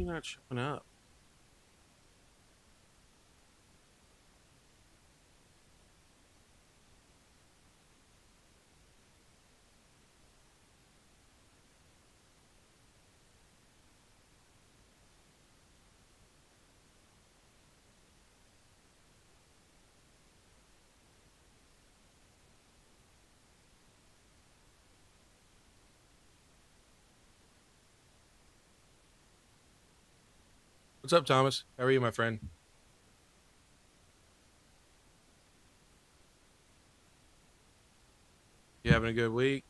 you not showing up? What's up, Thomas? How are you, my friend? You having a good week?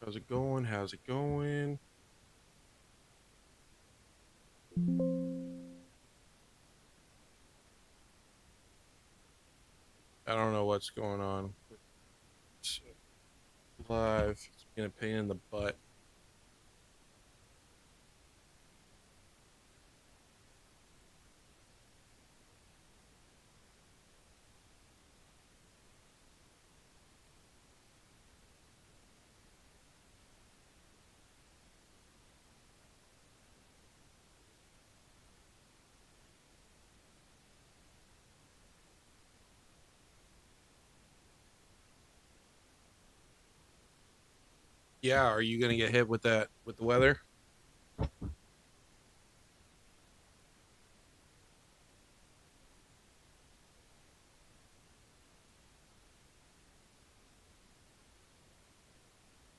How's it going? How's it going? I don't know what's going on. It's live. It's being a pain in the butt. Yeah, are you gonna get hit with that with the weather? What's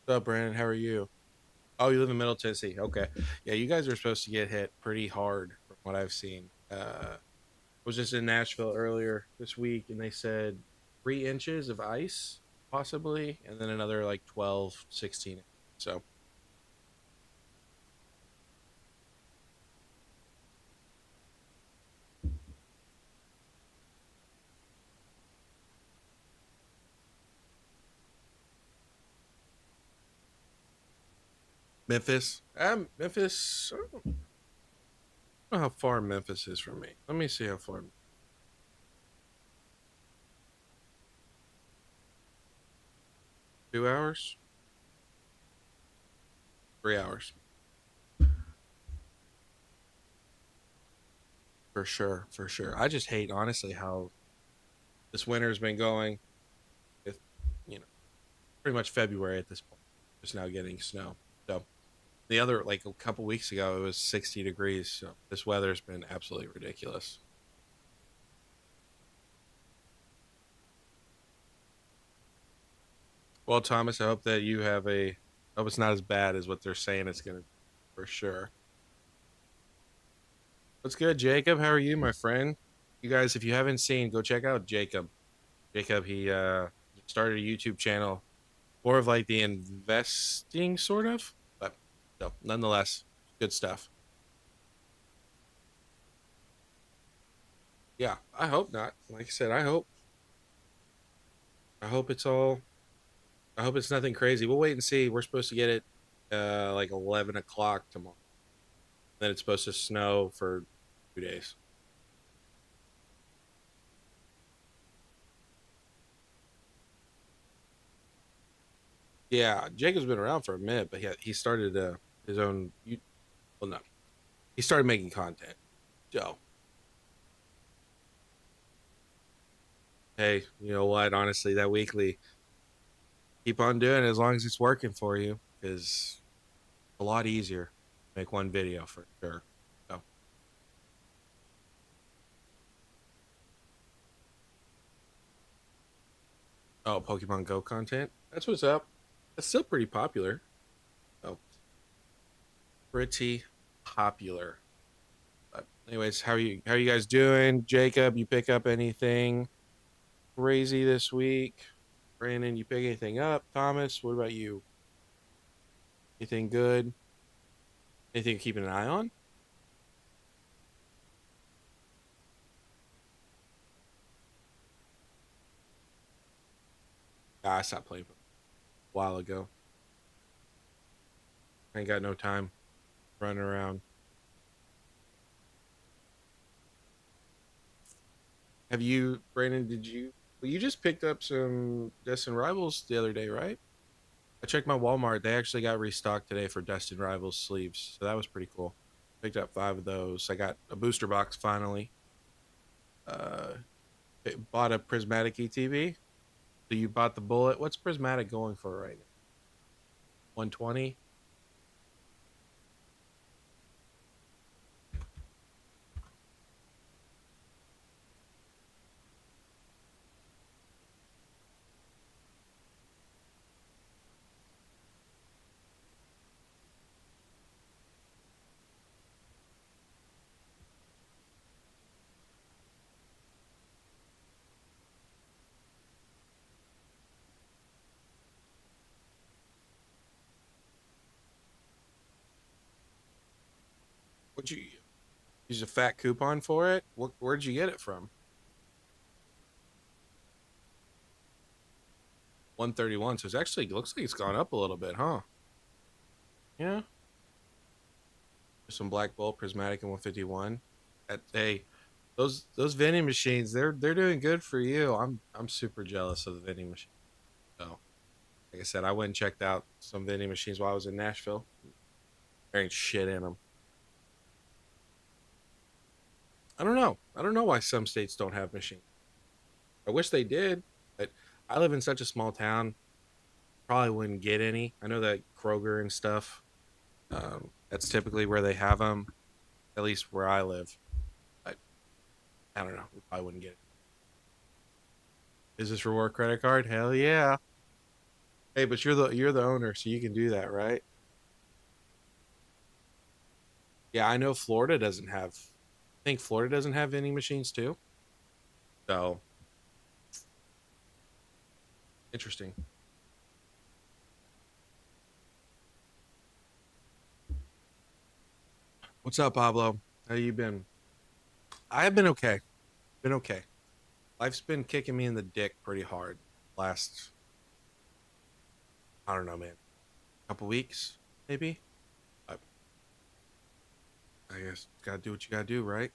up, Brandon? How are you? Oh, you live in Middle Tennessee. Okay. Yeah, you guys are supposed to get hit pretty hard from what I've seen. Was just in Nashville earlier this week, and they said 3 inches of ice, possibly, and then another like 12, 16. So, Memphis. Memphis. I don't know how far Memphis is from me. Let me see how far. 2 hours? 3 hours. For sure. For sure. I just hate, honestly, how this winter has been going with, you know, pretty much February at this point. Just now getting snow. So, the other, like a couple weeks ago, it was 60 degrees. So, this weather's been absolutely ridiculous. Well, Thomas, I hope that you have a. I hope it's not as bad as what they're saying it's going to be, for sure. What's good, Jacob? How are you, my friend? You guys, if you haven't seen, go check out Jacob. Jacob, he started a YouTube channel, more of like the investing sort of, but no, nonetheless, good stuff. Yeah, I hope not. Like I said, I hope it's all. I hope it's nothing crazy. We'll wait and see. We're supposed to get it like 11 o'clock tomorrow. Then it's supposed to snow for 2 days. Yeah, Jacob's been around for a minute, but he started his own. Well, no, he started making content. So, hey, you know what? Honestly, that weekly, keep on doing it as long as it's working for you, because it's a lot easier to make one video for sure. So, oh, Pokemon Go content. That's what's up. That's still pretty popular. Oh, pretty popular. But anyways, how are you guys doing? Jacob, you pick up anything crazy this week? Brandon, you pick anything up? Thomas, what about you? Anything good? Anything you're keeping an eye on? Ah, I stopped playing a while ago. I ain't got no time running around. Have you, Brandon? Did you? Well, you just picked up some Destin Rivals the other day, right? I checked my Walmart. They actually got restocked today for Destin Rivals sleeves, so that was pretty cool. Picked up 5 of those. I got a booster box finally. Uh, bought a prismatic ETB. So you bought the bullet. What's prismatic going for right now? 120. Would you use a fat coupon for it? Where'd you get it from? 131. So it's actually looks like it's gone up a little bit, huh? Yeah. Some Black Bolt prismatic and 151. Hey, those vending machines, they're doing good for you. I'm super jealous of the vending machine. So, like I said, I went and checked out some vending machines while I was in Nashville. There ain't shit in them. I don't know. I don't know why some states don't have machines. I wish they did, but I live in such a small town. Probably wouldn't get any. I know that Kroger and stuff. That's typically where they have them, at least where I live. But I don't know. We probably wouldn't get it. Is this reward credit card? Hell yeah. Hey, but you're the owner, so you can do that, right? Yeah, I know Florida doesn't have. I think Florida doesn't have vending machines too. So interesting. What's up, Pablo? How you been? I have been okay. Been okay. Life's been kicking me in the dick pretty hard. Last, I don't know, man, couple weeks maybe. I, I guess gotta do what you gotta do, right?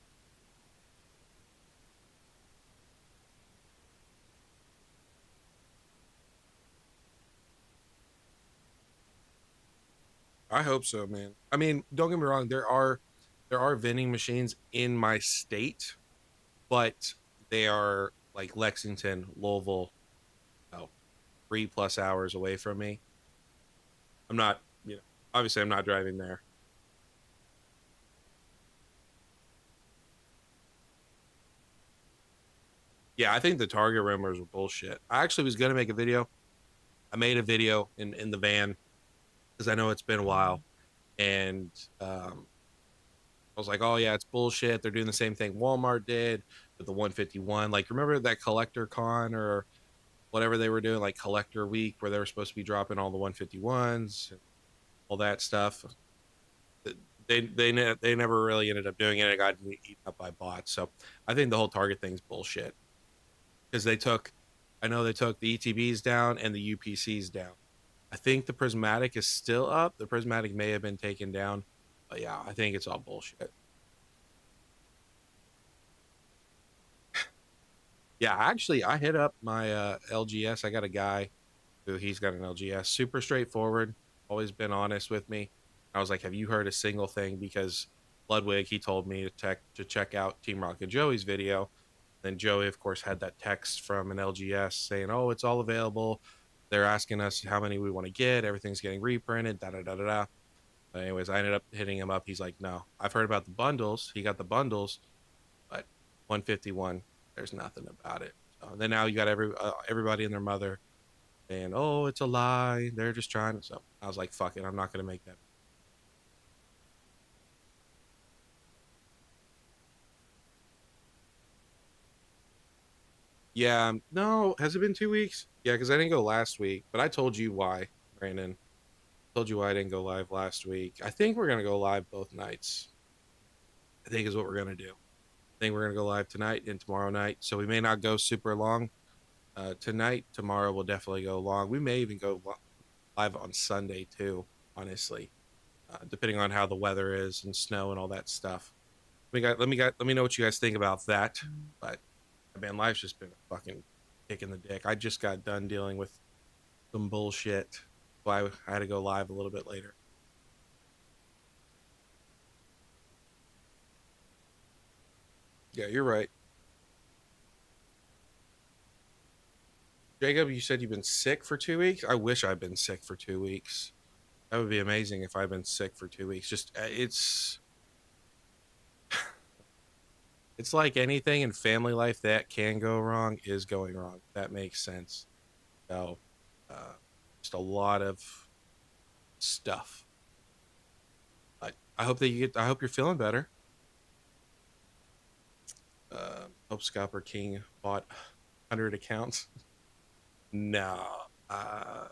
I hope so, man. I mean, don't get me wrong. There are vending machines in my state, but they are like Lexington, Louisville, oh, 3+ hours away from me. I'm not, obviously I'm not driving there. Yeah, I think the Target rumors were bullshit. I actually was gonna make a video. I made a video in the van because I know it's been a while, and I was like, oh yeah, it's bullshit. They're doing the same thing Walmart did with the 151. Like, remember that collector con or whatever they were doing, like collector week, where they were supposed to be dropping all the 151s and all that stuff. They never really ended up doing it. It got eaten up by bots. So I think the whole Target thing's bullshit because I know they took the ETBs down and the UPCs down. I think the Prismatic is still up. The Prismatic may have been taken down, but yeah, I think it's all bullshit. Yeah, actually, I hit up my LGS. I got a guy who he's got an LGS. Super straightforward. Always been honest with me. I was like, "Have you heard a single thing?" Because Ludwig, he told me to check out Team Rocket Joey's video. Then Joey, of course, had that text from an LGS saying, "Oh, it's all available. They're asking us how many we want to get. Everything's getting reprinted." Da da da da da. But anyways, I ended up hitting him up. He's like, "No, I've heard about the bundles. He got the bundles, but 151, there's nothing about it." So then now you got everybody and their mother saying, "Oh, it's a lie. They're just trying to." So I was like, "Fuck it. I'm not gonna make that." Yeah, no, has it been 2 weeks? Yeah, because I didn't go last week, but I told you why, Brandon. Told you why I didn't go live last week. I think we're gonna go live both nights. I think is what we're gonna do. I think we're gonna go live tonight and tomorrow night. So we may not go super long tonight. Tomorrow we'll definitely go long. We may even go live on Sunday too. Honestly, depending on how the weather is and snow and all that stuff. Let me know what you guys think about that. But man, life's just been a fucking kick in the dick. I just got done dealing with some bullshit, so I had to go live a little bit later. Yeah, you're right. Jacob, you said you've been sick for 2 weeks. I wish I'd been sick for 2 weeks. That would be amazing if I'd been sick for 2 weeks. Just it's like anything in family life that can go wrong is going wrong. That makes sense. So, uh, just a lot of stuff. But I hope that you get. I hope you're feeling better. Hope Scalper King bought 100 accounts. No. I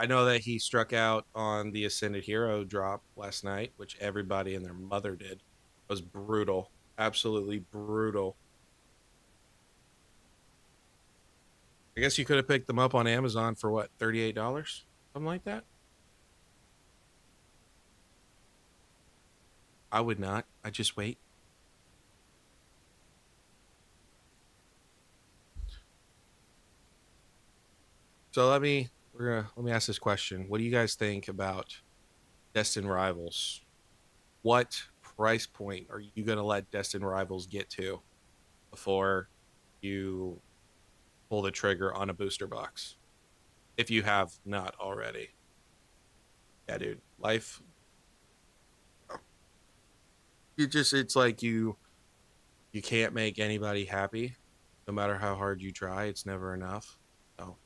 know that he struck out on the Ascended Hero drop last night, which everybody and their mother did. It was brutal. Absolutely brutal. I guess you could have picked them up on Amazon for what, $38? Something like that? I would not. I just wait. So let me ask this question. What do you guys think about Destined Rivals? What price point are you gonna let Destined Rivals get to before you pull the trigger on a booster box? If you have not already. Yeah, dude. Life it's like you can't make anybody happy no matter how hard you try. It's never enough. So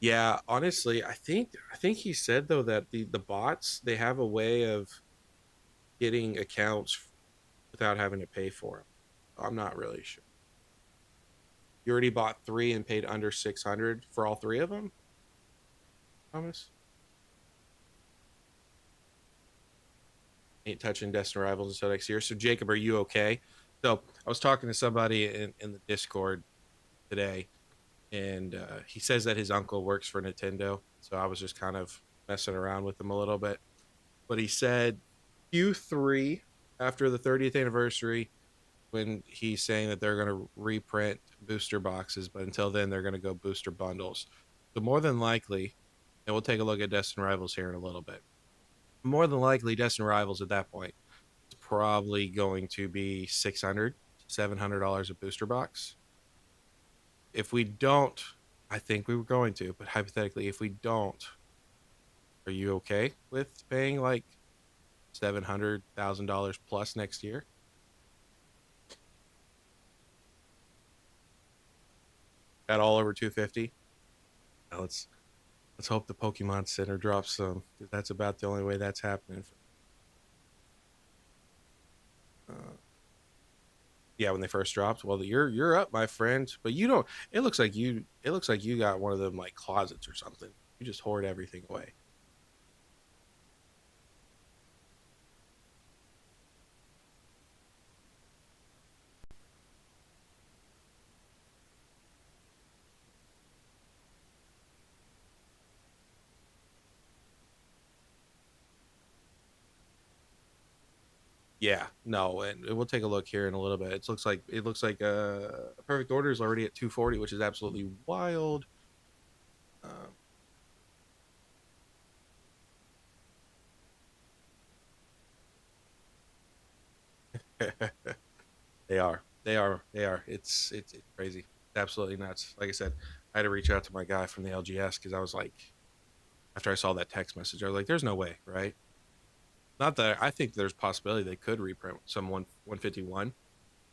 yeah, honestly, I think he said though that the bots they have a way of getting accounts without having to pay for them. I'm not really sure. You already bought three and paid under 600 for all three of them, Thomas? Ain't touching Destin Rivals until next year. So Jacob, are you okay? So I was talking to somebody in the Discord today, and he says that his uncle works for Nintendo. So I was just kind of messing around with him a little bit. But he said Q3 after the 30th anniversary, when he's saying that they're going to reprint booster boxes, but until then they're going to go booster bundles. So more than likely, and we'll take a look at Destin Rivals here in a little bit. More than likely, Destin Rivals at that point is probably going to be $600 to $700 a booster box. If we don't, I think we were going to, but hypothetically, if we don't, are you okay with paying like $700,000 plus next year? At all over 250? Now let's hope the Pokemon Center drops some, because that's about the only way that's happening. Uh, yeah, when they first dropped. Well, you're up, my friend. But you don't. It looks like you got one of them like closets or something. You just hoard everything away. Yeah, no, and we'll take a look here in a little bit. It looks like Perfect Order is already at 240, which is absolutely wild. Um, they are. It's crazy. It's absolutely nuts. Like I said, I had to reach out to my guy from the LGS because I was like, after I saw that text message, I was like, "There's no way, right?" Not that I think there's possibility they could reprint some 151,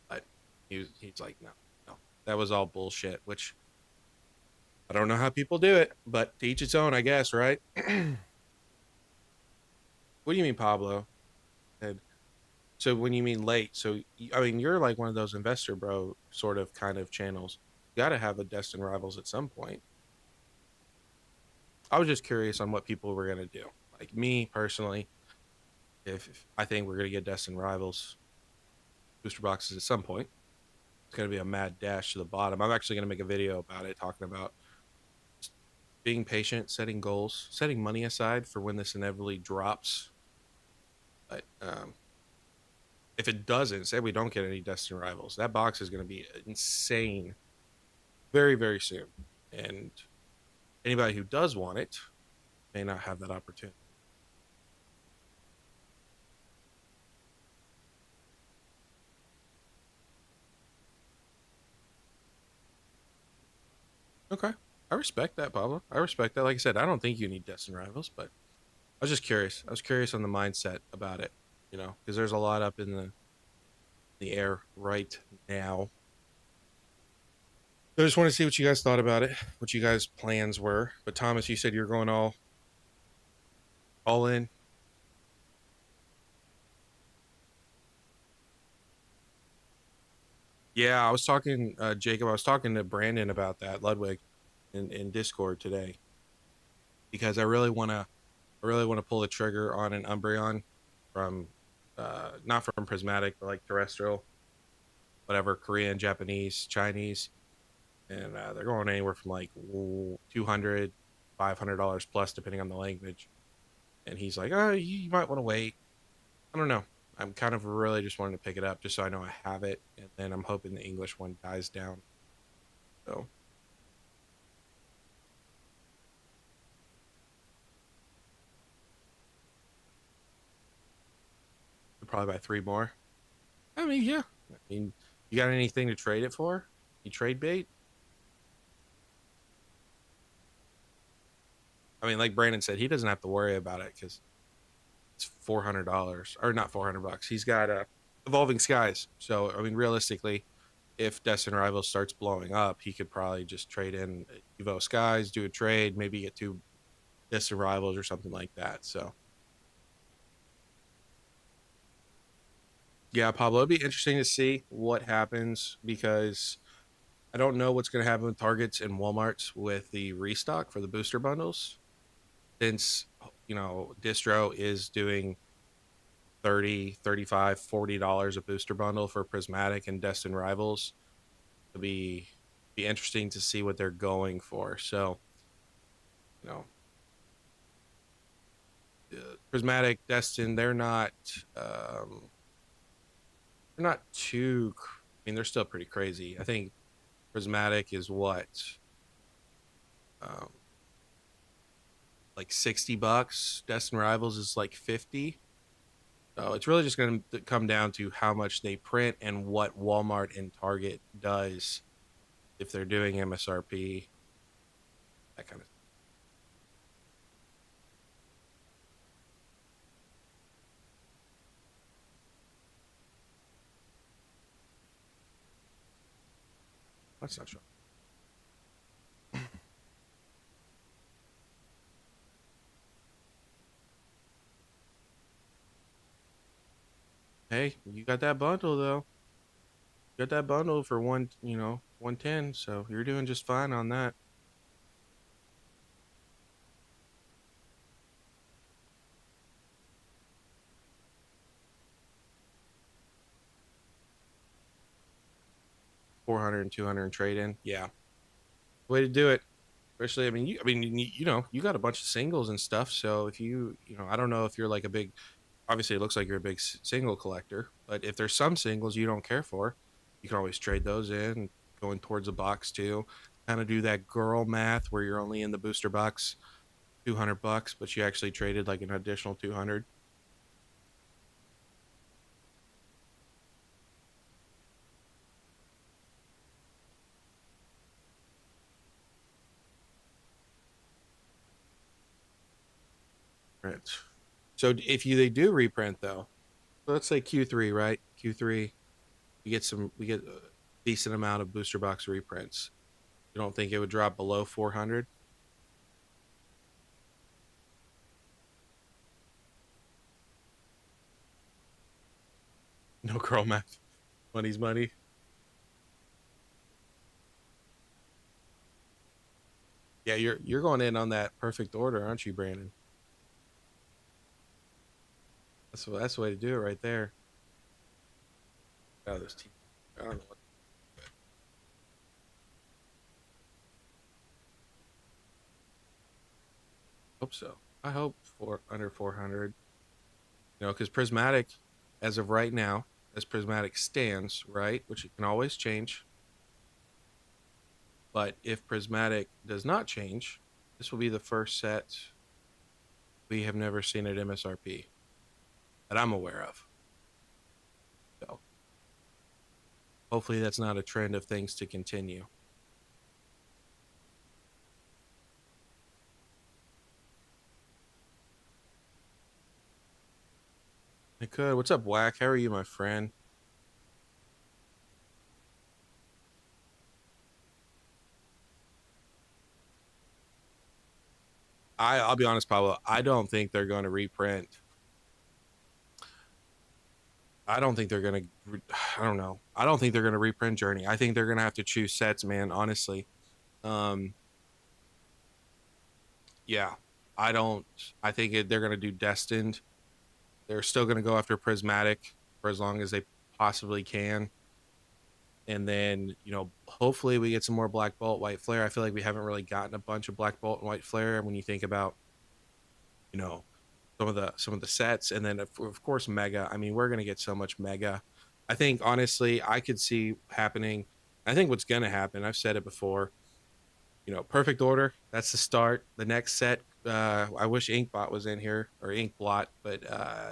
but he's like, no, no, that was all bullshit. Which I don't know how people do it, but to each its own, I guess, right? What do you mean, Pablo? And so when you mean late, so I mean you're like one of those investor bro sort of kind of channels. You got to have a Destin Rivals at some point. I was just curious on what people were gonna do. Like me personally, if I think we're gonna get Destin Rivals booster boxes at some point. It's going to be a mad dash to the bottom. I'm actually going to make a video about it, talking about being patient, setting goals, setting money aside for when this inevitably drops. But if it doesn't, say we don't get any Destin Rivals, that box is going to be insane very, very soon. And anybody who does want it may not have that opportunity. Okay. I respect that, Pablo. I respect that. Like I said, I don't think you need Destin Rivals, but I was just curious. I was curious on the mindset about it, because there's a lot up in the air right now. So I just want to see what you guys thought about it, what you guys' plans were. But Thomas, you said you're going all in. Yeah, I was talking, Jacob. I was talking to Brandon about that Ludwig in Discord today because I really want to pull the trigger on an Umbreon from, not from Prismatic, but like terrestrial, whatever, Korean, Japanese, Chinese, and they're going anywhere from like 200, $500 plus, depending on the language. And he's like, oh, you might want to wait. I don't know. I'm kind of really just wanting to pick it up just so I know I have it, and then I'm hoping the English one dies down. So I'll probably buy three more. I mean, yeah. I mean, you got anything to trade it for? You trade bait? I mean, like Brandon said, he doesn't have to worry about it because it's $400, or not 400 bucks. He's got Evolving Skies. So I mean, realistically, if Destin Rivals starts blowing up, he could probably just trade in Evo Skies, do a trade, maybe get two Destin Rivals or something like that. So yeah, Pablo, it'd be interesting to see what happens because I don't know what's going to happen with Targets and Walmarts with the restock for the booster bundles, since distro is doing 30, 35, $40 a booster bundle for Prismatic and Destin Rivals. It'll be interesting to see what they're going for. So, you know, Prismatic, Destin, they're not too. I mean, they're still pretty crazy. I think Prismatic is what, um, like $60. Destin Rivals is like 50. So it's really just going to come down to how much they print and what Walmart and Target does if they're doing MSRP, that kind of. That's not true. Hey, you got that bundle though. You got that bundle for 110. So you're doing just fine on that. $400 and 200 trade in. Yeah, way to do it. Especially, you got a bunch of singles and stuff. So if I don't know if you're like a big, obviously it looks like you're a big single collector, but if there's some singles you don't care for, you can always trade those in, going towards a box too. Kind of do that girl math where you're only in the booster box $200, but you actually traded like an additional 200. Right. So if they do reprint though, let's say Q3, right? Q3, we get a decent amount of booster box reprints. You don't think it would drop below 400? No girl math. Money's money. Yeah, you're going in on that perfect order, aren't you, Brandon? That's the way to do it right there. Out of this team. I don't know. Hope so. I hope for under 400. Because Prismatic, as of right now, as Prismatic stands, right, which it can always change. But if Prismatic does not change, this will be the first set we have never seen at MSRP that I'm aware of. So hopefully that's not a trend of things to continue. It could. What's up, Whack? How are you, my friend? I'll be honest, Pablo. I don't think they're going to reprint. I don't think they're going to. I don't know. I don't think they're going to reprint Journey. I think they're going to have to choose sets, man. Honestly, um, yeah. I don't. I think they're going to do Destined. They're still going to go after Prismatic for as long as they possibly can. And then, hopefully we get some more Black Bolt, White Flare. I feel like we haven't really gotten a bunch of Black Bolt and White Flare when you think about, you know, some of the sets. And then of course Mega. I mean, we're gonna get so much Mega. I think honestly, I could see happening. I think what's gonna happen, I've said it before, perfect order. That's the start. The next set, I wish Inkbot was in here or Inkblot, but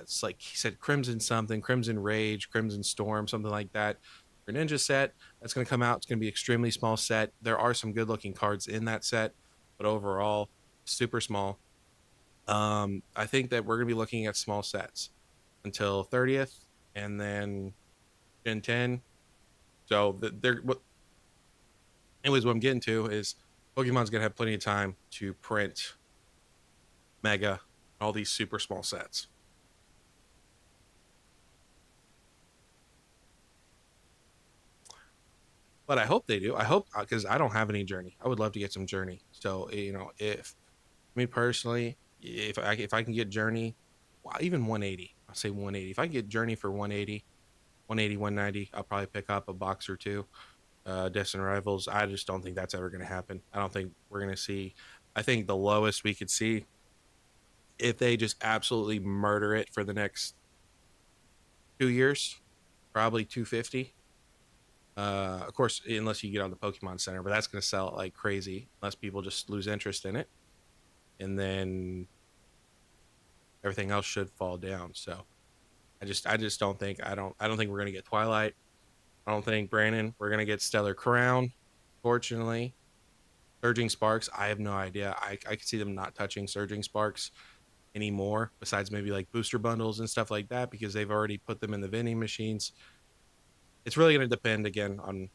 it's like he said Crimson something, Crimson Rage, Crimson Storm, something like that. For Ninja set, that's going to come out. It's going to be extremely small set. There are some good looking cards in that set, but overall, super small. I think that we're going to be looking at small sets until 30th, and then Gen 10. So they're anyways, what I'm getting to is Pokemon's gonna have plenty of time to print Mega, all these super small sets. But I hope they do. I hope because I don't have any Journey. I would love to get some Journey. So if me personally, if I can get Journey, well, even 180, I'll say 180. If I can get Journey for 180, 180, 190, I'll probably pick up a box or two. Destined Rivals. I just don't think that's ever going to happen. I don't think we're going to see. I think the lowest we could see if they just absolutely murder it for the next 2 years, probably 250. Of course, unless you get on the Pokemon Center, but that's going to sell it like crazy unless people just lose interest in it, and then everything else should fall down. So I just don't think I don't think we're going to get Twilight. I don't think Brandon we're going to get Stellar Crown. Fortunately, Surging Sparks. I have no idea. I could see them not touching Surging Sparks anymore, besides maybe like booster bundles and stuff like that, because they've already put them in the vending machines. It's really going to depend again on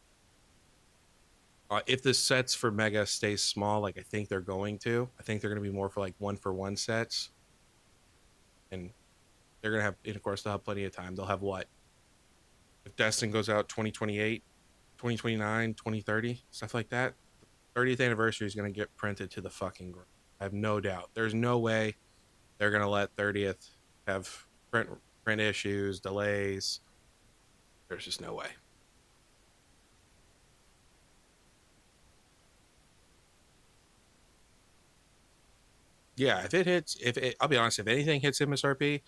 if the sets for Mega stays small, like I think they're going to. I think they're going to be more for like one-for-one sets, and they're going to have, and of course, they'll have plenty of time. They'll have what if Destin goes out 2028, 2029, 2030, stuff like that. 30th anniversary is going to get printed to the fucking ground. I have no doubt. There's no way they're going to let 30th have print issues, delays. There's just no way. Yeah, if it hits, I'll be honest, if anything hits MSRP,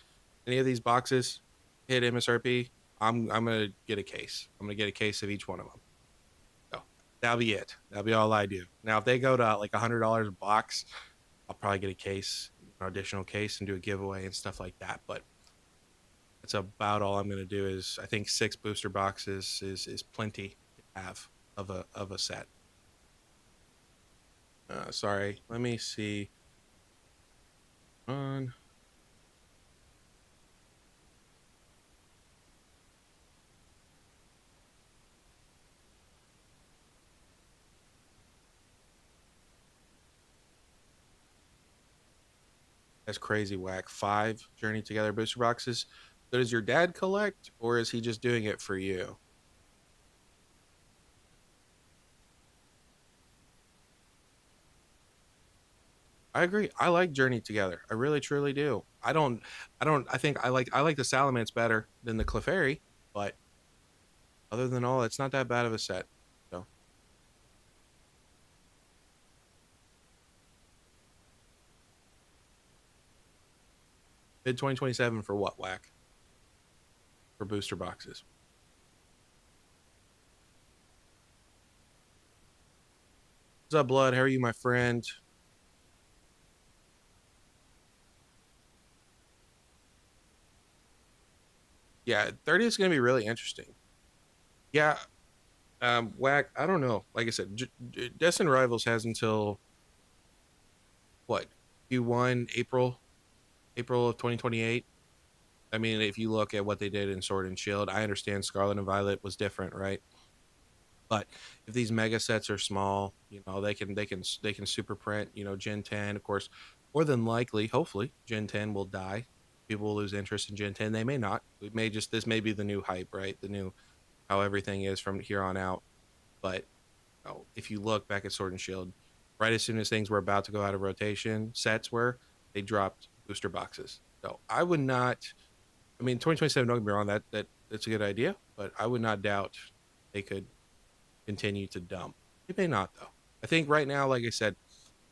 any of these boxes hit MSRP, I'm gonna get a case. I'm gonna get a case of each one of them. So that'll be it. That'll be all I do. Now, if they go to like $100 a box, I'll probably get a case, an additional case, and do a giveaway and stuff like that. But that's about all I'm gonna do. Is I think 6 booster boxes is plenty to have of a set. Sorry, let me see. On That's crazy whack. 5 Journey Together booster boxes. So does your dad collect, or is he just doing it for you? I agree. I like Journey Together. I really truly do. I think I like the Salamence better than the Clefairy, but other than all, it's not that bad of a set. So Mid 2027 for what, Whack? For booster boxes. What's up, Blood? How are you, my friend? Yeah, 30 is going to be really interesting. Yeah, Whack, I don't know. Like I said, Destin Rivals has until what? Q1, April of 2028. I mean, if you look at what they did in Sword and Shield, I understand Scarlet and Violet was different, right? But if these mega sets are small, they can super print, Gen 10, of course, more than likely, hopefully, Gen 10 will die. People will lose interest in Gen 10. They may not. We may just this may be the new hype, right? The new how everything is from here on out. But if you look back at Sword and Shield, right as soon as things were about to go out of rotation, sets were they dropped booster boxes. So I would not. I mean, 2027. Don't get me wrong. That's a good idea, but I would not doubt they could continue to dump. They may not though. I think right now, like I said,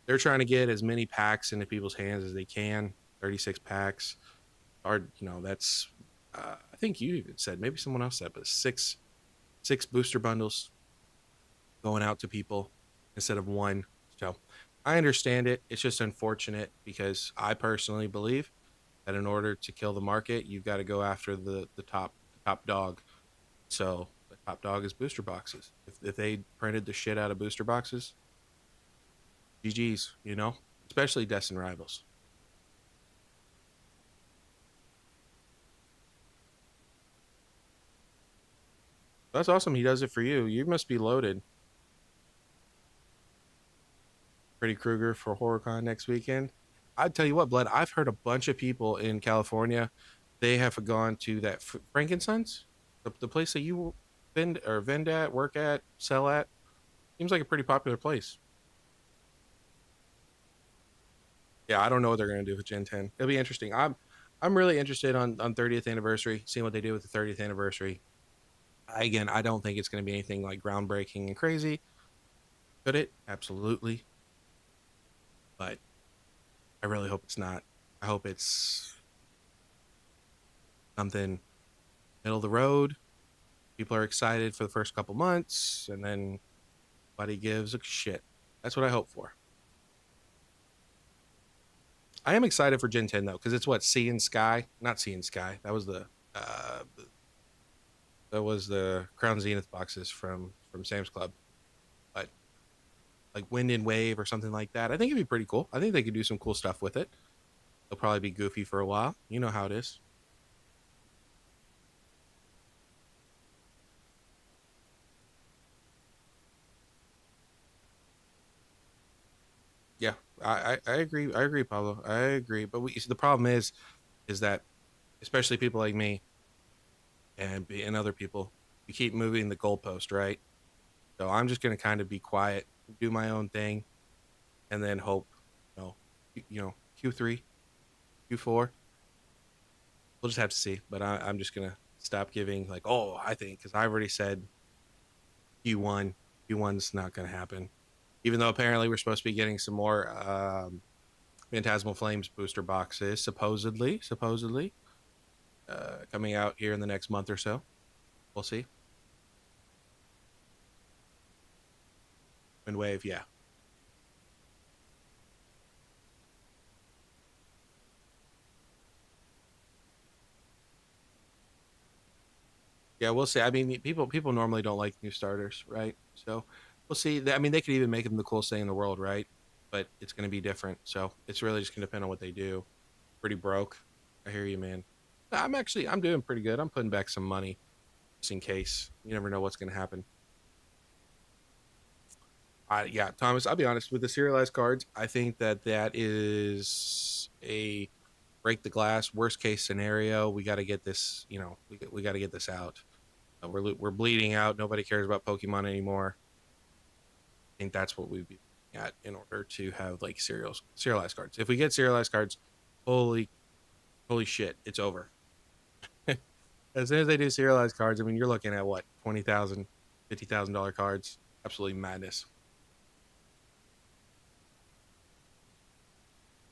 they're trying to get as many packs into people's hands as they can. 36 packs. Hard, that's. I think you even said maybe someone else said, but six booster bundles going out to people instead of one. So I understand it. It's just unfortunate because I personally believe that in order to kill the market, you've got to go after the top dog. So the top dog is booster boxes. If they printed the shit out of booster boxes, GG's, especially Destin Rivals. That's awesome. He does it for you. You must be loaded. Freddy Krueger for HorrorCon next weekend. I tell you what, Blood. I've heard a bunch of people in California. They have gone to that Frankincense, the place that you vend at, work at, sell at. Seems like a pretty popular place. Yeah, I don't know what they're gonna do with Gen 10. It'll be interesting. I'm really interested on 30th anniversary, seeing what they do with the 30th anniversary. Again, I don't think it's gonna be anything like groundbreaking and crazy. Could it? Absolutely. But I really hope it's not. I hope it's something middle of the road. People are excited for the first couple months, and then nobody gives a shit. That's what I hope for. I am excited for Gen 10 though, because it's what Sea and Sky, not Sea and Sky. That was the Crown Zenith boxes from Sam's Club, but like Wind and Wave or something like that. I think it'd be pretty cool. I think they could do some cool stuff with it. They'll probably be goofy for a while. You know how it is. Yeah, I agree. I agree, Pablo. I agree. But the problem is that especially people like me and other people, we keep moving the goalpost, right? So I'm just gonna kind of be quiet, do my own thing, and then hope, you know, Q3, Q4. We'll just have to see. But I'm just gonna stop giving like, oh, I think because I've already said Q1. Q1's not gonna happen. Even though apparently we're supposed to be getting some more Phantasmal Flames booster boxes, supposedly, coming out here in the next month or so. We'll see. Wind Wave, yeah. Yeah, we'll see. I mean, people normally don't like new starters, right? So we'll see. I mean, they could even make them the coolest thing in the world, right? But it's going to be different. So it's really just going to depend on what they do. Pretty broke. I hear you, man. I'm doing pretty good. I'm putting back some money just in case. You never know what's going to happen. Yeah, Thomas. I'll be honest with the serialized cards. I think that is a break the glass worst case scenario. We got to get this. We got to get this out. We're bleeding out. Nobody cares about Pokemon anymore. I think that's what we'd be looking at in order to have like serialized cards. If we get serialized cards, holy holy shit, it's over. As soon as they do serialized cards, I mean you're looking at what 20,000, $50,000 cards. Absolutely madness.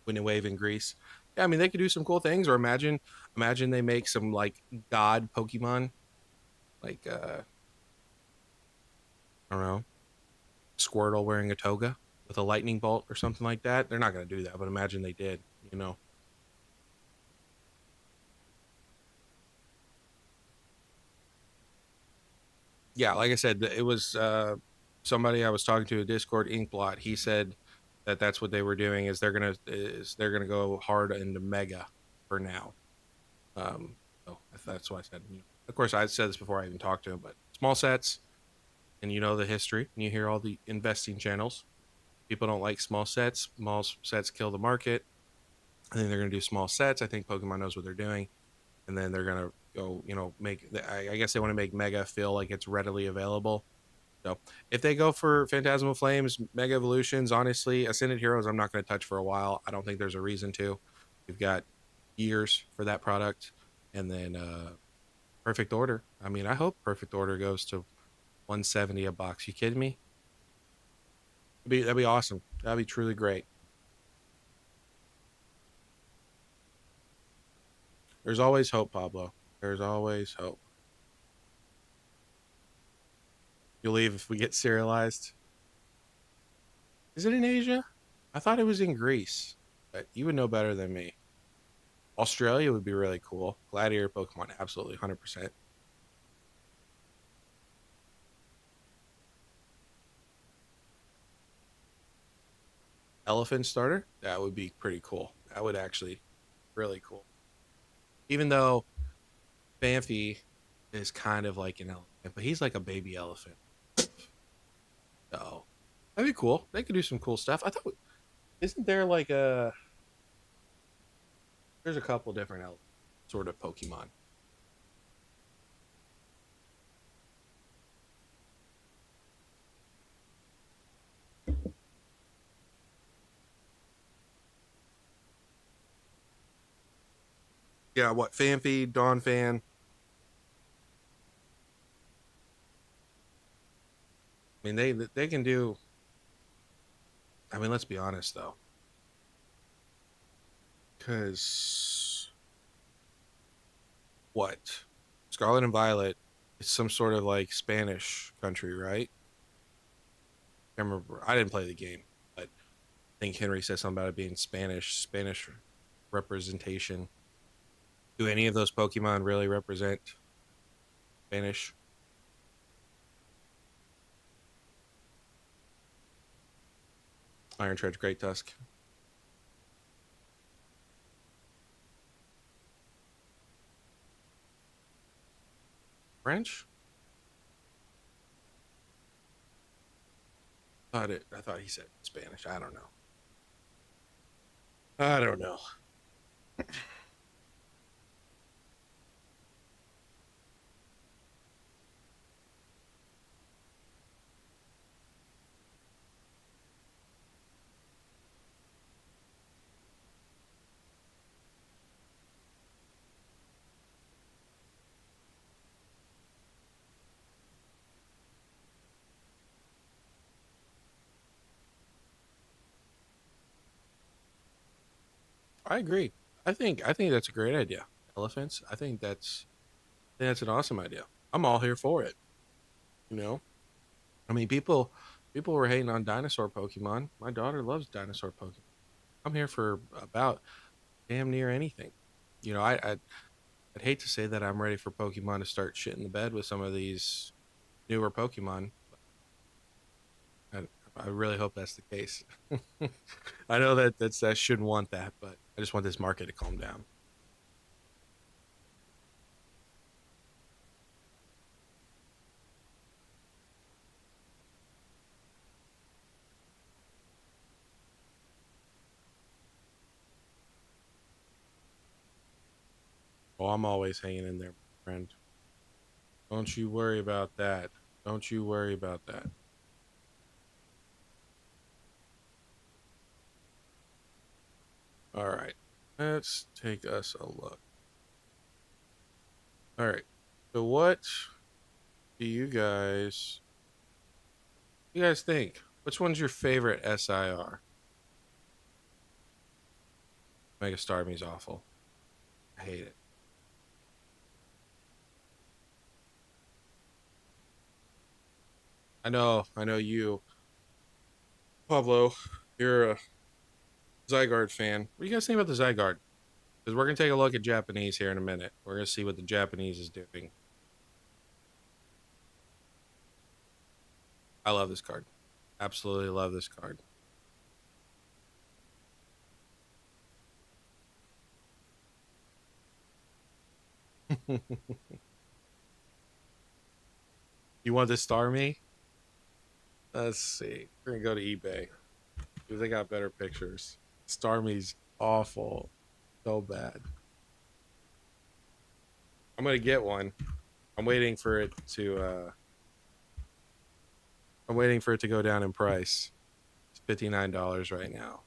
Wind and Wave in Greece. Yeah, I mean they could do some cool things. Or imagine they make some like god Pokemon, like I don't know, Squirtle wearing a toga with a lightning bolt or something like that. They're not gonna do that, but imagine they did. You know. Yeah, like I said, it was somebody I was talking to a Discord Inkblot. He said that that's what they were doing is they're gonna go hard into Mega for now. Um, so that's why I said. Of course, I said this before I even talked to him, but small sets, and you know the history, and you hear all the investing channels. People don't like small sets. Small sets kill the market. I think they're gonna do small sets. I think Pokemon knows what they're doing, and then they're gonna go, make. I guess they want to make Mega feel like it's readily available. So if they go for Phantasmal Flames, Mega Evolutions, honestly, Ascended Heroes, I'm not going to touch for a while. I don't think there's a reason to. We've got years for that product. And then Perfect Order. I mean, I hope Perfect Order goes to 170 a box. You kidding me? That'd be awesome. That'd be truly great. There's always hope, Pablo. There's always hope. You'll leave if we get serialized. Is it in Asia? I thought it was in Greece, but you would know better than me. Australia would be really cool. Gladiator Pokemon, absolutely, 100%. Elephant starter, that would be pretty cool. That would actually really cool. Even though Fanphy is kind of like an elephant, but he's like a baby elephant. So that'd be cool. They could do some cool stuff. I thought, isn't there like there's a couple different sort of Pokemon. Yeah, what Fanphy, Dawn Fan. I mean, they can do. I mean, let's be honest though, because what Scarlet and Violet is some sort of like Spanish country, right? I remember. I didn't play the game, but I think Henry said something about it being Spanish representation. Do any of those Pokemon really represent Spanish? Iron Tread, Great Tusk, French? I thought he said Spanish. I don't know. I don't know. I agree. I think that's a great idea. Elephants. I think that's an awesome idea. I'm all here for it. You know. I mean, people were hating on dinosaur Pokemon. My daughter loves dinosaur Pokemon. I'm here for about damn near anything. I'd hate to say that I'm ready for Pokemon to start shitting the bed with some of these newer Pokemon. I, I really hope that's the case. I know that shouldn't want that, but I just want this market to calm down. Oh, I'm always hanging in there, my friend. Don't you worry about that. Don't you worry about that. All right, let's take us a look. All right, so what do you guys think? Which one's your favorite SIR? Mega Starmie's awful. I hate it. I know you, Pablo. You're a Zygarde fan. What do you guys think about the Zygarde? Because we're gonna take a look at Japanese here in a minute. We're gonna see what the Japanese is doing. I love this card. Absolutely love this card. You want to star me? Let's see. We're gonna go to eBay because they got better pictures. Starmie's awful, so bad. I'm gonna get one. I'm waiting for it to. I'm waiting for it to go down in price. It's $59 right now.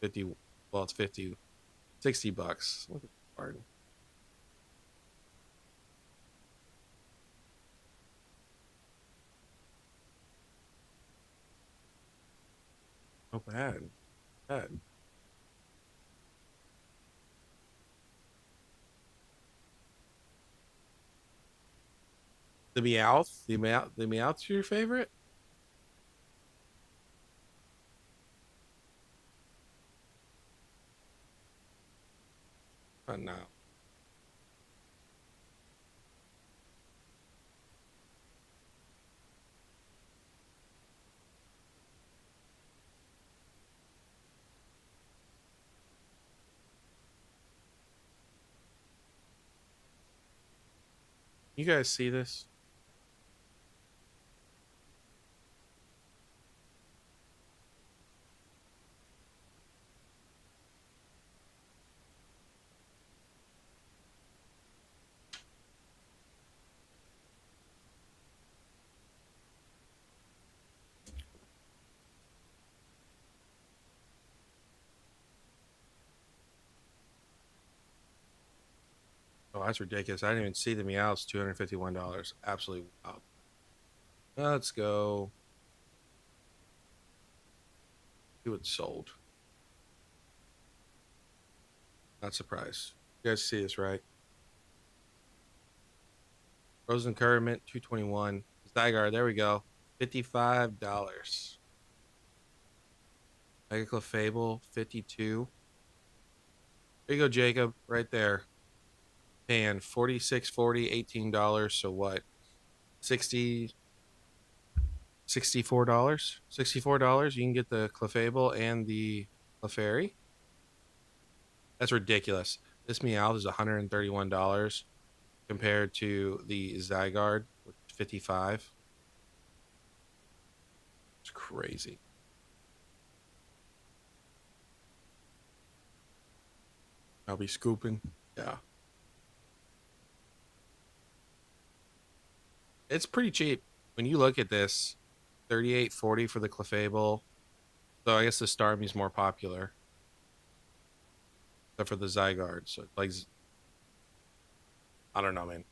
50. Well, it's 50. 60 bucks. Look at the card. Oh, bad. Bad. The Meowth. The Meowth's your favorite? Oh no. You guys see this? Oh, that's ridiculous. I didn't even see the Meowth's $251. Absolutely wild. Let's go. See what's sold. Not surprised. You guys see this, right? Frozen Current, 221. Zygarde, there we go. $55. Mega Clefable, 52. There you go, Jacob. Right there. Paying 46.40, $18. So what? 60 $64. $64. You can get the Clefable and the Clefairy. That's ridiculous. This Meowth is $131 compared to the Zygarde, which is 55. It's crazy. I'll be scooping. Yeah. It's pretty cheap. When you look at this, 38.40 for the Clefable. So I guess the Starmie's more popular, except for the Zygarde. So like I don't know, man.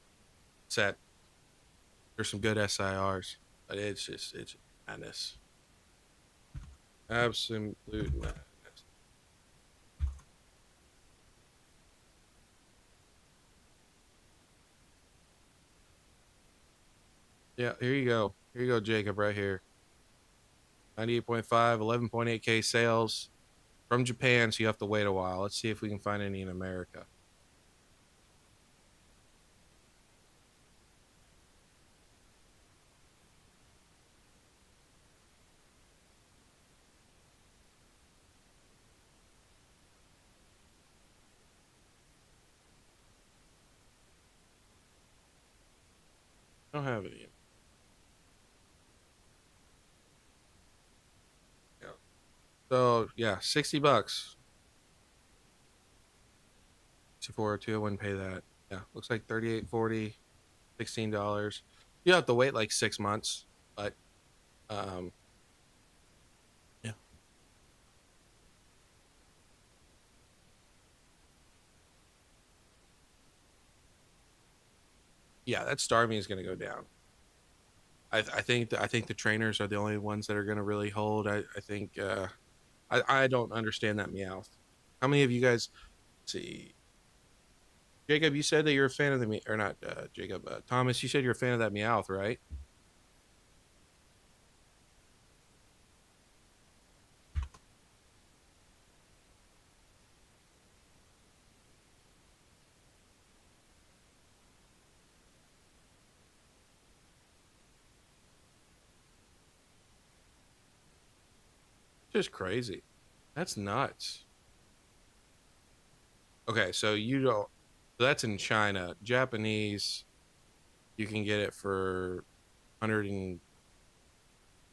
Set. There's some good SIRs, but it's madness. Absolute madness. Yeah, here you go. Here you go, Jacob, right here. 98.5, 11.8K sales from Japan, so you have to wait a while. Let's see if we can find any in America. I don't have any. Yeah. So yeah, 60 bucks. 6402, I wouldn't pay that. Yeah, looks like 38.40, $16. You have to wait like 6 months, but um yeah. Yeah, that Starmie is gonna go down. I think the trainers are the only ones that are gonna really hold. I think I don't understand that Meowth. How many of you guys see? Jacob, you said that you're a fan of the me or not? Jacob, Thomas, you said you're a fan of that Meowth, right? Just crazy. That's nuts. Okay, so you don't. So that's in China. Japanese, you can get it for 100 and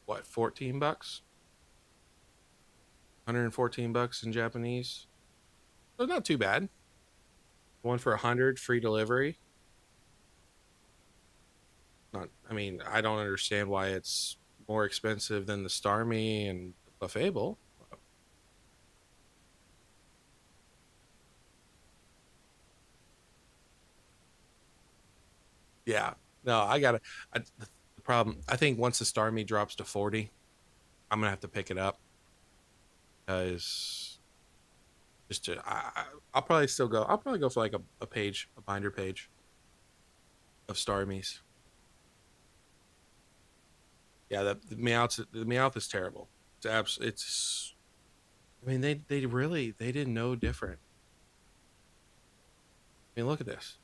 what, $14? 114 bucks in Japanese. So not too bad. One for 100, free delivery. Not. I mean, I don't understand why it's more expensive than the Starmie and the Fable. Yeah. No, I gotta. The problem. I think once the Starmie drops to 40, I'm gonna have to pick it up because just to. I'll probably still go. I'll probably go for like a page, a binder page of Starmies. Yeah, the Meowth is terrible. It's it's. I mean, they really they did no different. I mean, look at this.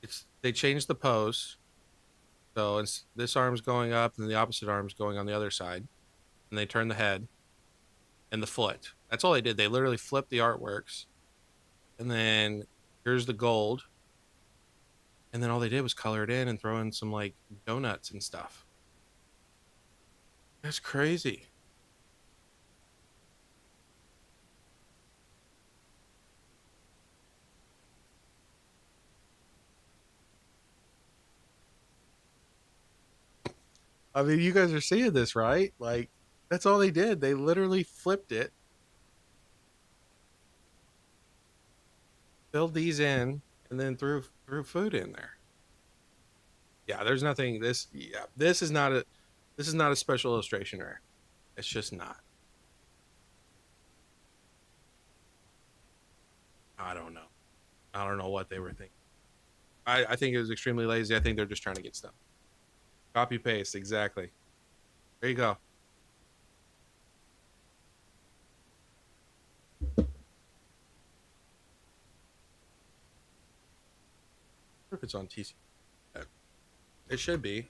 It's they changed the pose, so it's this arm's going up and the opposite arm's going on the other side, and they turn the head and the foot. That's all they did. They literally flipped the artworks, and then here's the gold, and then all they did was color it in and throw in some like donuts and stuff. That's crazy. I mean, you guys are seeing this, right? Like, that's all they did. They literally flipped it, filled these in, and then threw food in there. Yeah, there's nothing. Yeah, this is not a special illustration rare. It's just not. I don't know. I don't know what they were thinking. I think it was extremely lazy. I think they're just trying to get stuff. Copy paste, exactly. There you go. If it's on TC, it should be.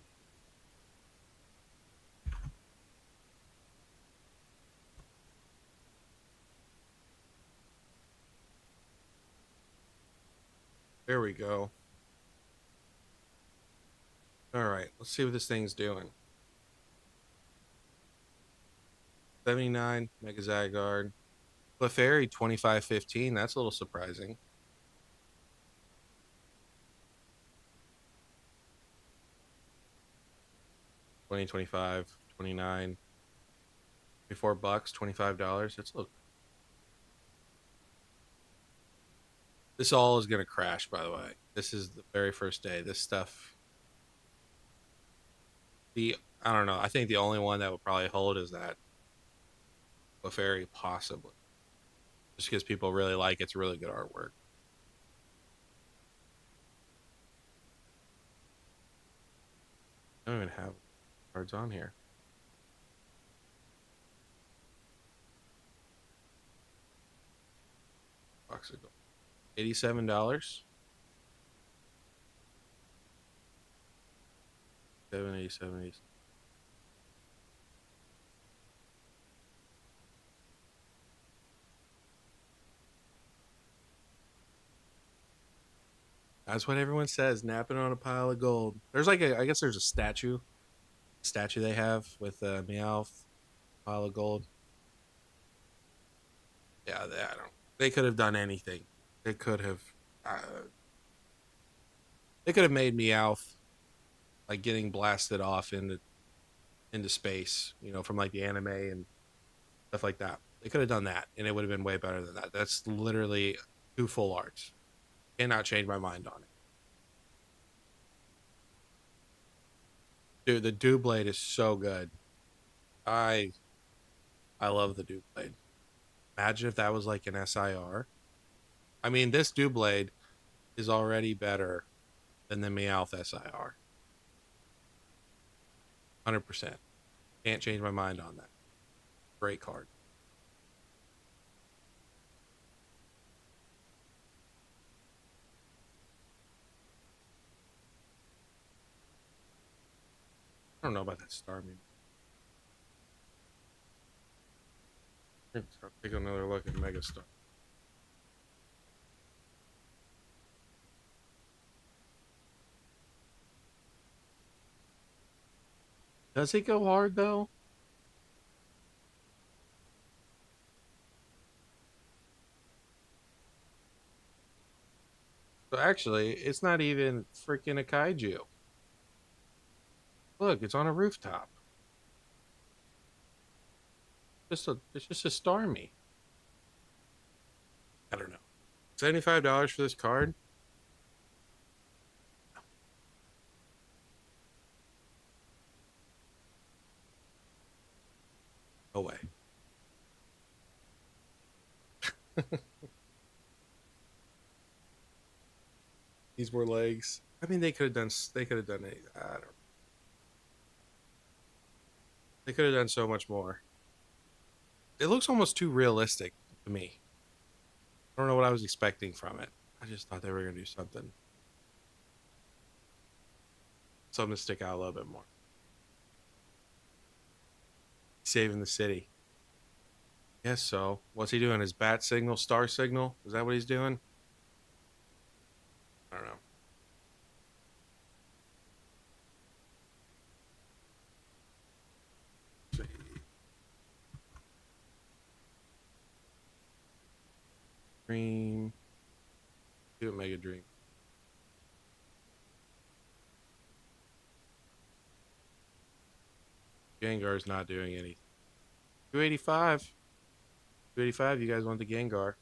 There we go. All right, let's see what this thing's doing. 79 Mega Zygarde. Clefairy 2515. That's a little surprising. 20, 25, 29, $24, $25. That's a little. This all is gonna crash, by the way. This is the very first day. This stuff. The I don't know. I think the only one that would probably hold is that Clefairy, possibly, just because people really like it's really good artwork. I don't even have cards on here. Box of gold. $87. 70, 70. That's what everyone says. Napping on a pile of gold. There's like I guess there's a statue they have with Meowth, pile of gold. Yeah, I don't. They could have done anything. They could have. Uh, they could have made Meowth like getting blasted off into space. From like the anime and stuff like that. They could have done that, and it would have been way better than that. That's literally two full arts. Cannot change my mind on it. Dude, the Blade is so good. I I love the Dew Blade. Imagine if that was like an SIR. I mean, this Dew Blade is already better than the Meowth SIR. 100%. Can't change my mind on that. Great card. I don't know about that Starmie. I'll take another look at Megastar. Does it go hard though? So actually, it's not even freaking a kaiju. Look, it's on a rooftop. It's just a Starmie. I don't know. $75 for this card? No way. These were legs. I mean, they could have done. They could have done it. I don't. They could have done so much more. It looks almost too realistic to me. I don't know what I was expecting from it. I just thought they were gonna do something to stick out a little bit more. Saving the city. Yes. So, what's he doing? His bat signal, star signal? Is that what he's doing? I don't know. Dream. Do a Mega Dream. Gengar's not doing anything. 285. 285. You guys want the Gengar?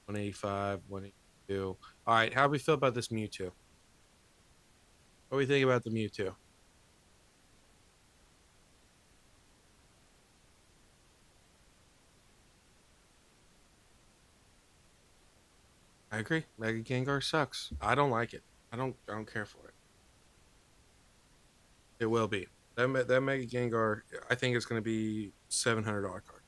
185, 182. All right, how do we feel about this Mewtwo? What do we think about the Mewtwo? I agree. Mega Gengar sucks. I don't like it. I don't care for it. It will be. That Mega Gengar, I think it's going to be $700 card.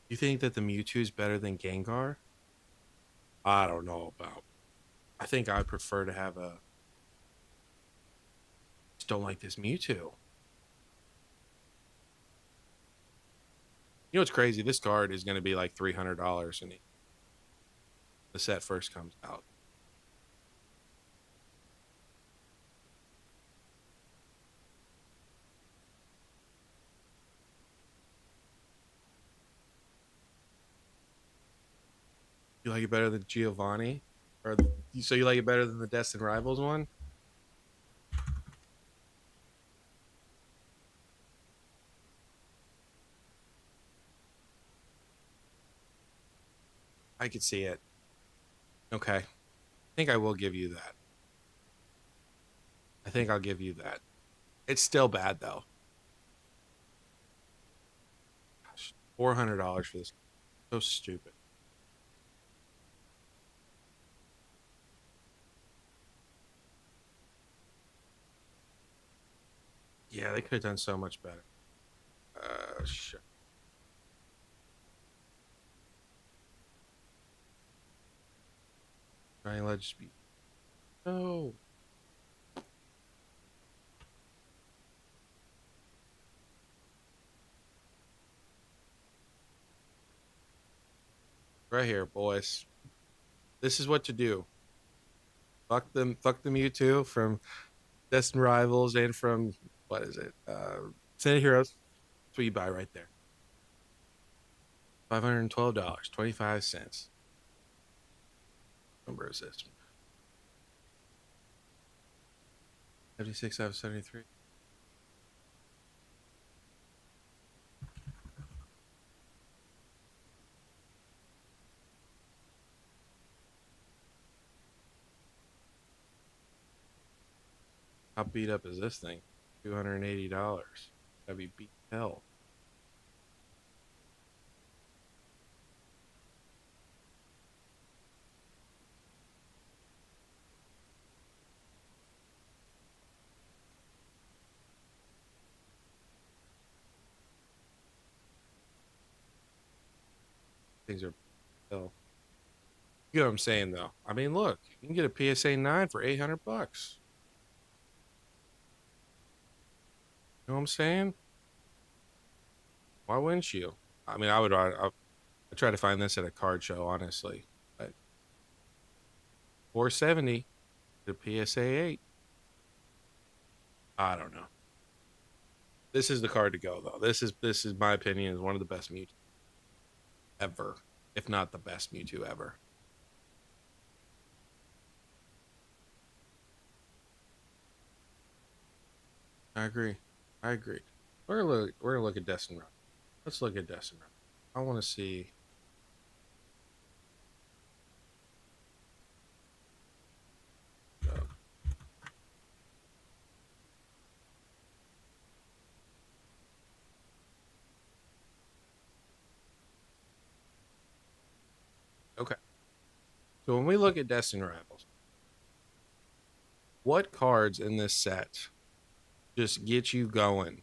You think that the Mewtwo is better than Gengar? I don't know about. I think I prefer to have a. Just don't like this Mewtwo. You know what's crazy? This card is going to be like $300 when the set first comes out. You like it better than Giovanni, or so you like it better than the Destined Rivals one? I could see it. Okay, I think I will give you that. I think I'll give you that. It's still bad though. Gosh, $400 for this. So stupid. Yeah, they could have done so much better. Sure. Giant Ledge Speed. No, right here, boys. This is what to do. Fuck them. Fuck the Mewtwo from Destined Rivals and from what is it? City Heroes. That's what you buy right there. $512, 25 cents. What number is this? 76 out of 73. How beat up is this thing? $280. That'd be beat hell. Things are hell. You know what I'm saying though? I mean, look, you can get a PSA 9 for 800 bucks. You know what I'm saying? Why wouldn't you? I mean, I try to find this at a card show, honestly. But 470 the PSA 8. I don't know. This is the card to go though. This is my opinion is one of the best Mewtwo ever, if not the best Mewtwo ever. I agree. I agree. We're gonna look at Destin Run. Let's look at Destin Run. I want to see. Uh, okay. So when we look at Destin Rivals, what cards in this set just get you going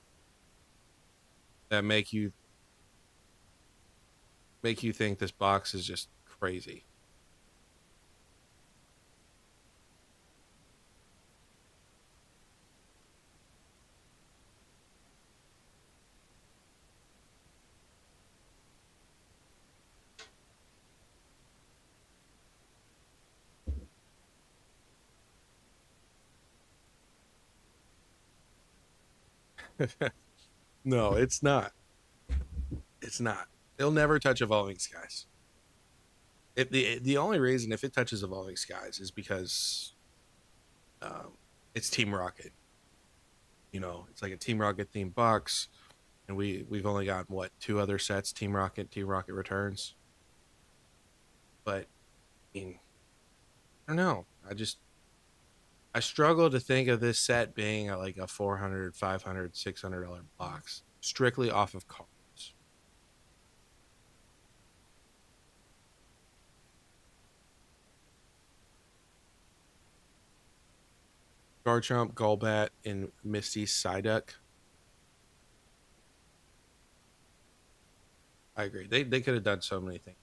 that make you think this box is just crazy? No, it's not. It's not. It'll never touch Evolving Skies. If the only reason if it touches Evolving Skies is because um, it's Team Rocket. It's like a Team Rocket themed box, and we've only got what two other sets: Team Rocket Returns. But I mean, I don't know. I struggle to think of this set being like a 400, 500, $600 box strictly off of cards. Garchomp, Golbat, and Misty Psyduck. I agree. They could have done so many things.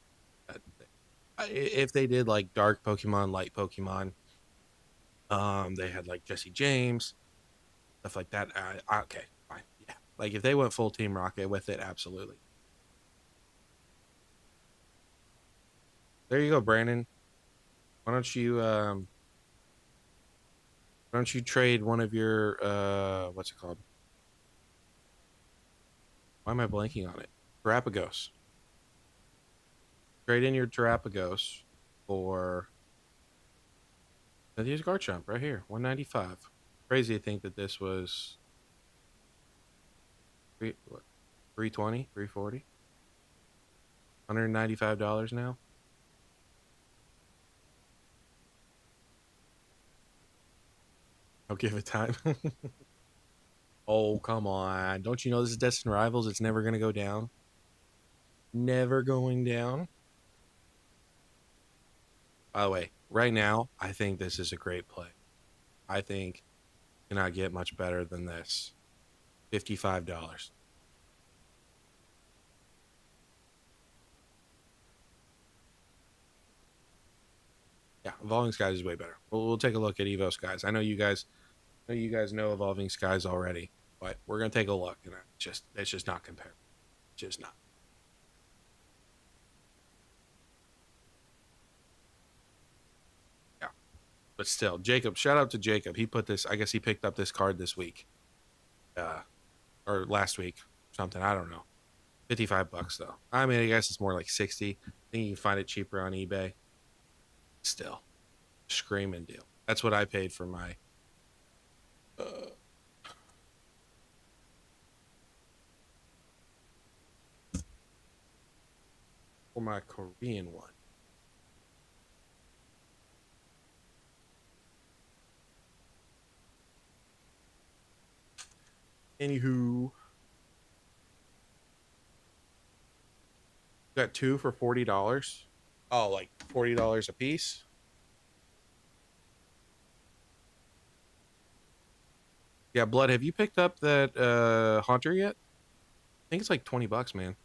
If they did like dark Pokemon, light Pokemon, they had like Jesse James, stuff like that. Okay, fine, yeah. Like if they went full Team Rocket with it, absolutely. There you go, Brandon. Why don't you why don't you trade one of your what's it called? Why am I blanking on it? Terapagos. Trade in your Terapagos for use Garchomp right here, 195. Crazy to think that this was what, 320, 340, $195 now. I'll give it time. Oh, come on. Don't you know this is Destined Rivals? It's never going to go down. Never going down. By the way, right now, I think this is a great play. I think cannot get much better than this. $55. Yeah, Evolving Skies is way better. We'll take a look at Evo Skies. I know you guys know Evolving Skies already, but we're gonna take a look, and it's just not comparable. Just not. Yeah, but still, Jacob. Shout out to Jacob. He put this. I guess he picked up this card this week, uh, or last week, something. I don't know. $55 though. I mean, I guess it's more like 60. I think you can find it cheaper on eBay. Still, screaming deal. That's what I paid uh, for my Korean one. Anywho, got two for $40. Oh, like $40 a piece. Yeah, Blood, have you picked up that Haunter yet? I think it's like $20, man.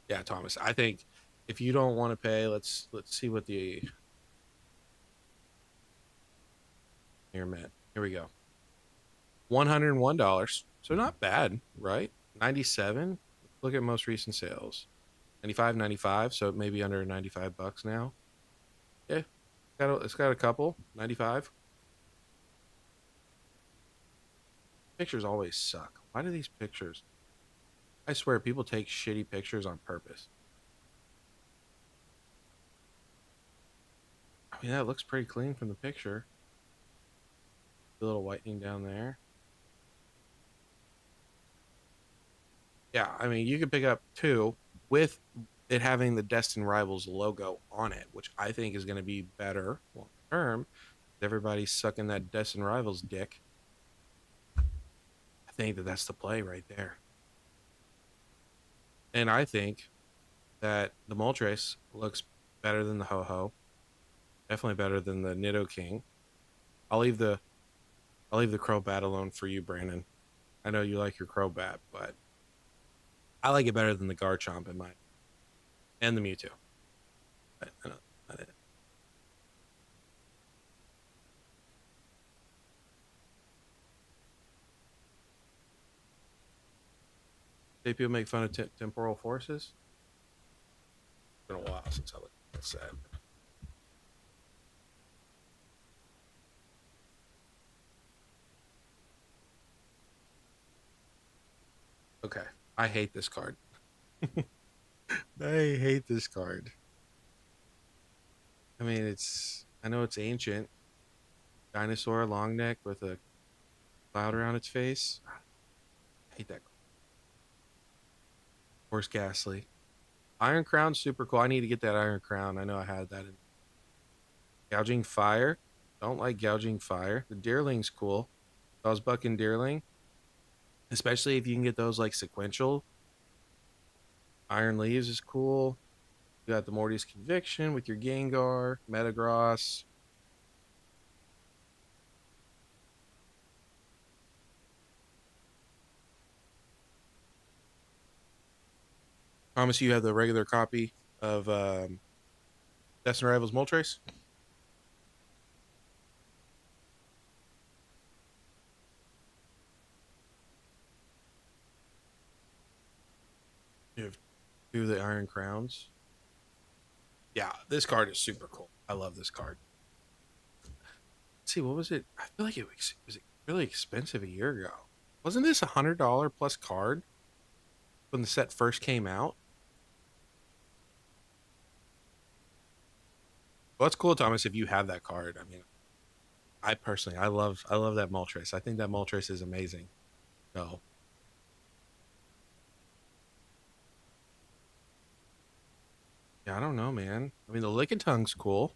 Yeah, Thomas. I think if you don't want to pay, let's see what the here, man. Here we go. $101. So not bad, right? 97. Look at most recent sales. 95, 95. So maybe under $95 now. Yeah. It's got a couple. 95. Pictures always suck. Why do these pictures? I swear people take shitty pictures on purpose. I mean, that looks pretty clean from the picture. A little whitening down there. Yeah, I mean, you could pick up two with it having the Destined Rivals logo on it, which I think is going to be better long term. Everybody's sucking that Destined Rivals dick. I think that that's the play right there. And I think that the Moltres looks better than the Ho Ho. Definitely better than the Nido King. I'll leave the I'll leave the Crobat alone for you, Brandon. I know you like your Crobat, but I like it better than the Garchomp in my and the Mewtwo. I know, not it. Say people make fun of temporal forces. It's been a while since I looked at that set. Okay, I hate this card. I hate this card. I mean, I know it's ancient. Dinosaur long neck with a cloud around its face. I hate that. Horse Ghastly. Iron Crown, super cool. I need to get that Iron Crown. I know I had that in Gouging Fire. Don't like Gouging Fire. The Deerling's cool. Buck and Deerling. Especially if you can get those like sequential. Iron Leaves is cool. You got the Morty's Conviction with your Gengar, Metagross. Promise you have the regular copy of Destined Rivals Moltres. You have two of the Iron Crowns. Yeah, this card is super cool. I love this card. Let's see, what was it? I feel like it was really expensive a year ago. Wasn't this $100 plus card when the set first came out? Well, that's cool, Thomas. If you have that card, I mean, I love that Moltres. I think that Moltres is amazing. So yeah, I don't know, man. I mean, the Lickitung's cool.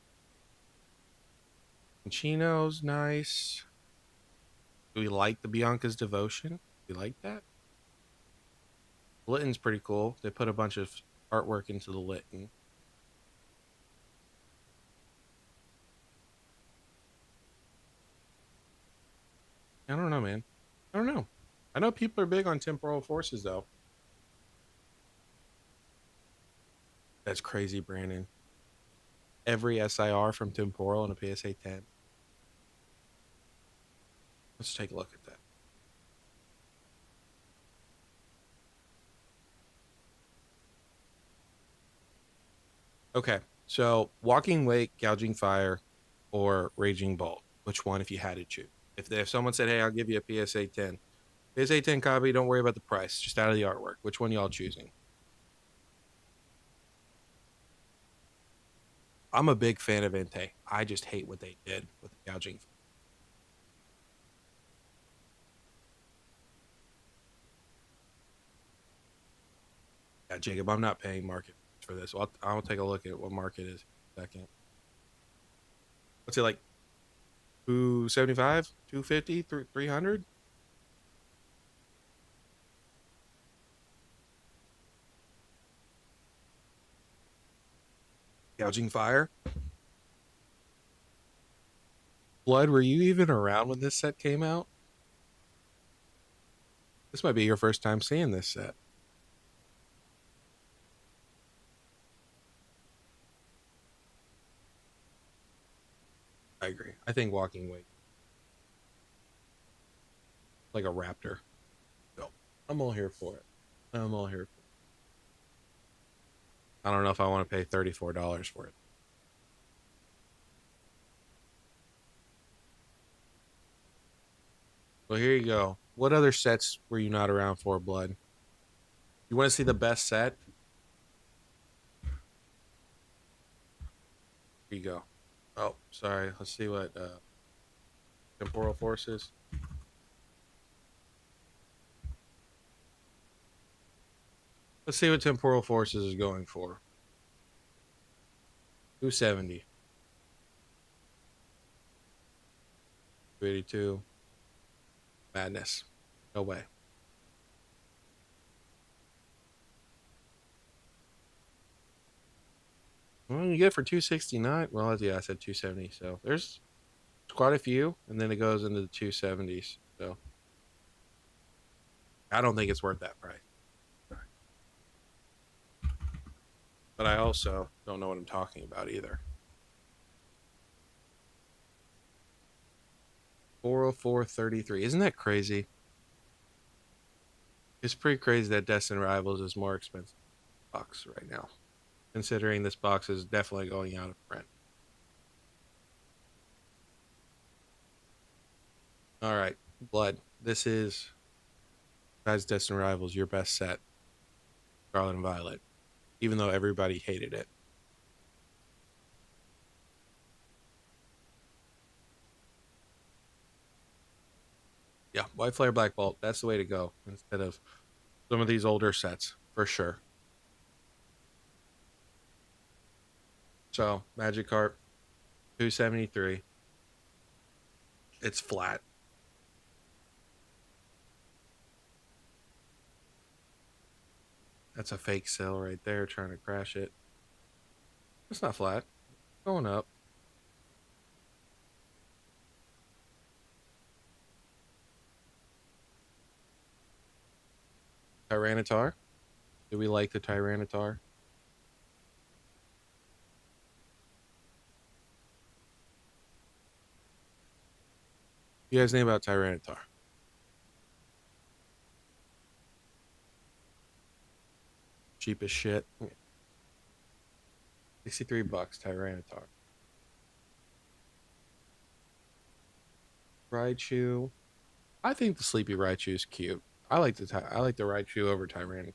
Chino's nice. Do we like the Bianca's Devotion? We like that. Litten's pretty cool. They put a bunch of artwork into the Litten. I don't know, man. I don't know. I know people are big on temporal forces, though. That's crazy, Brandon. Every SIR from temporal in a PSA 10. Let's take a look at that. Okay, so Walking Wake, Gouging Fire, or Raging Bolt. Which one, if you had to choose? If someone said, "Hey, I'll give you a PSA 10," PSA 10 copy, don't worry about the price, just out of the artwork. Which one y'all choosing? I'm a big fan of Entei. I just hate what they did with the gouging. Yeah, Jacob, I'm not paying market for this. I'll take a look at what market is. second. What's it like? 275, 250, 300? Gouging Fire. Blood, were you even around when this set came out? This might be your first time seeing this set. I agree. I think Walking Weight like a raptor. So I'm all here for it. I'm all here for it. I don't know if I want to pay $34 for it. Well, here you go. What other sets were you not around for, Blood? You want to see the best set? Here you go. Oh, sorry. Let's see what temporal forces. Let's see what temporal forces is going for. 270, 282. Madness. No way. Well, you get it for 269. Well, yeah, I said 270. So there's quite a few, and then it goes into the 270s. So I don't think it's worth that price. But I also don't know what I'm talking about either. 404.33. Isn't that crazy? It's pretty crazy that Destin Rivals is more expensive box right now, considering this box is definitely going out of print. All right, Blood. This is, besides Destin Rivals, your best set, Scarlet and Violet, even though everybody hated it. Yeah, White Flare Black Bolt. That's the way to go instead of some of these older sets for sure. So Magikarp, 273. It's flat. That's a fake sell right there, trying to crash it. It's not flat. Going up. Tyranitar. Do we like the Tyranitar? You guys name about Tyranitar. Cheap as shit. 63 bucks, Tyranitar. Raichu. I think the Sleepy Raichu is cute. I like the Raichu over Tyranitar.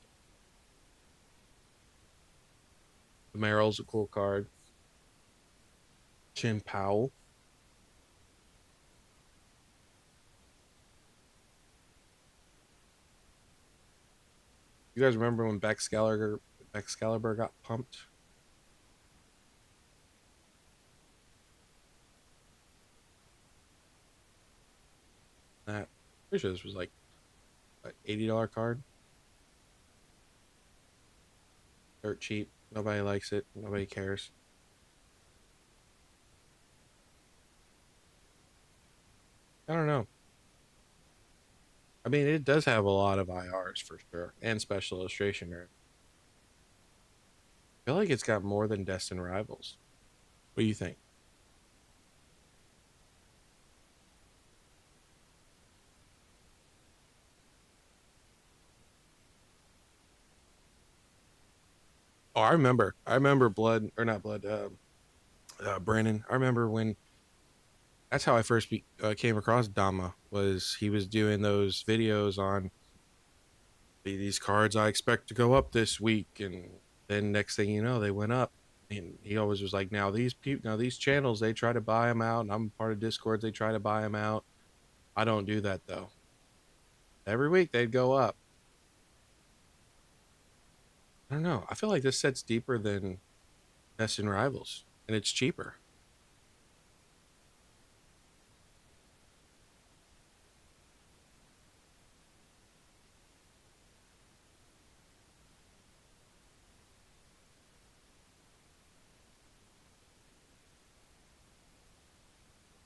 The Meryl's a cool card. Chin Powell. You guys remember when Excalibur got pumped? That pretty sure this was like an $80 card. Dirt cheap. Nobody likes it. Nobody cares. I don't know. I mean, it does have a lot of IRs for sure, and special illustration. I feel like it's got more than Destin Rivals. What do you think? Oh, I remember. I remember Blood or not Blood. Brandon. I remember when that's how I first came across Dama. Was he was doing those videos on these cards I expect to go up this week, and then next thing you know, they went up. And he always was like, "Now these people, now these channels, they try to buy them out, and I'm part of Discord. They try to buy them out. I don't do that though. Every week they'd go up. I don't know. I feel like this set's deeper than Best in Rivals. and it's cheaper.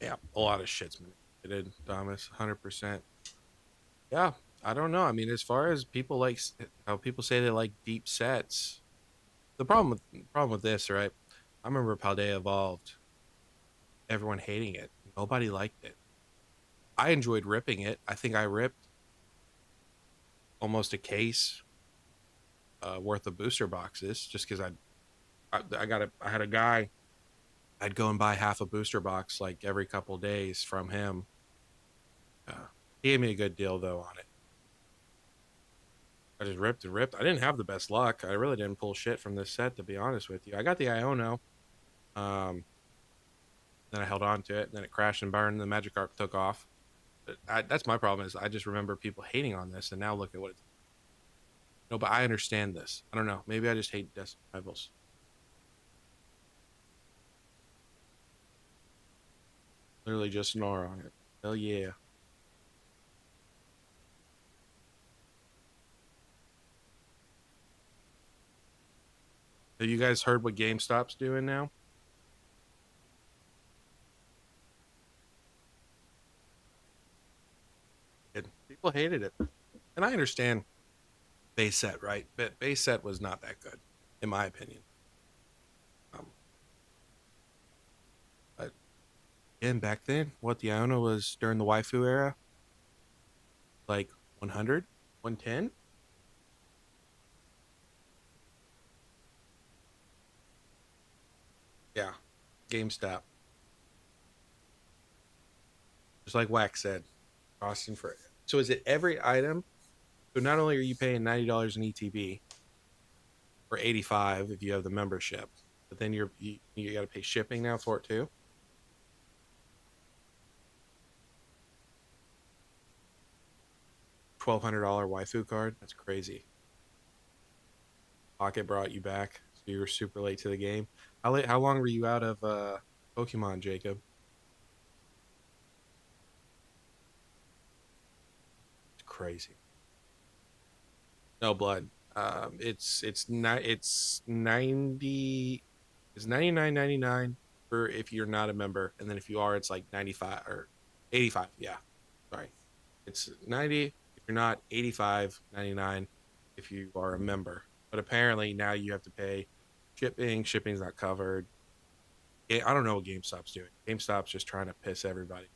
Yeah, a lot of shit's manipulated, Thomas. 100%. Yeah, I don't know. I mean, as far as people like how people say they like deep sets, the problem with this, right? I remember Paldea evolved, everyone hating it. Nobody liked it. I enjoyed ripping it. I think I ripped almost a case worth of booster boxes just because I had a guy. I'd go and buy half a booster box like every couple days from him. He gave me a good deal though on it. I just ripped and ripped. I didn't have the best luck. I really didn't pull shit from this set, to be honest with you. I got the Iono. Um, then I held on to it. And then it crashed and burned. And the Magikarp took off. But that's my problem is I just remember people hating on this, and now look at what it's. No, but I understand this. I don't know. Maybe I just hate Destiny Rivals. Literally just snore on it. Hell yeah. Have you guys heard what GameStop's doing now? People hated it, and I understand base set, right? But base set was not that good, in my opinion. Um, but again, back then, what the Iono was during the waifu era, like 100, 110. Yeah, GameStop. Just like Wax said, costing for. So is it every item? So not only are you paying $90 in ETB or 85 if you have the membership, but then you got to pay shipping now for it too. $1,200 waifu card. That's crazy. Pocket brought you back, so you were super late to the game. How late? How long were you out of Pokemon, Jacob? It's crazy. No blood. It's 90. It's 99.99 for if you're not a member, and then if you are, it's like 95 or 85. Yeah, sorry, it's 90 if you're not, 85.99 if you are a member. But apparently now you have to pay shipping. Shipping's not covered. I don't know what GameStop's doing. GameStop's just trying to piss everybody.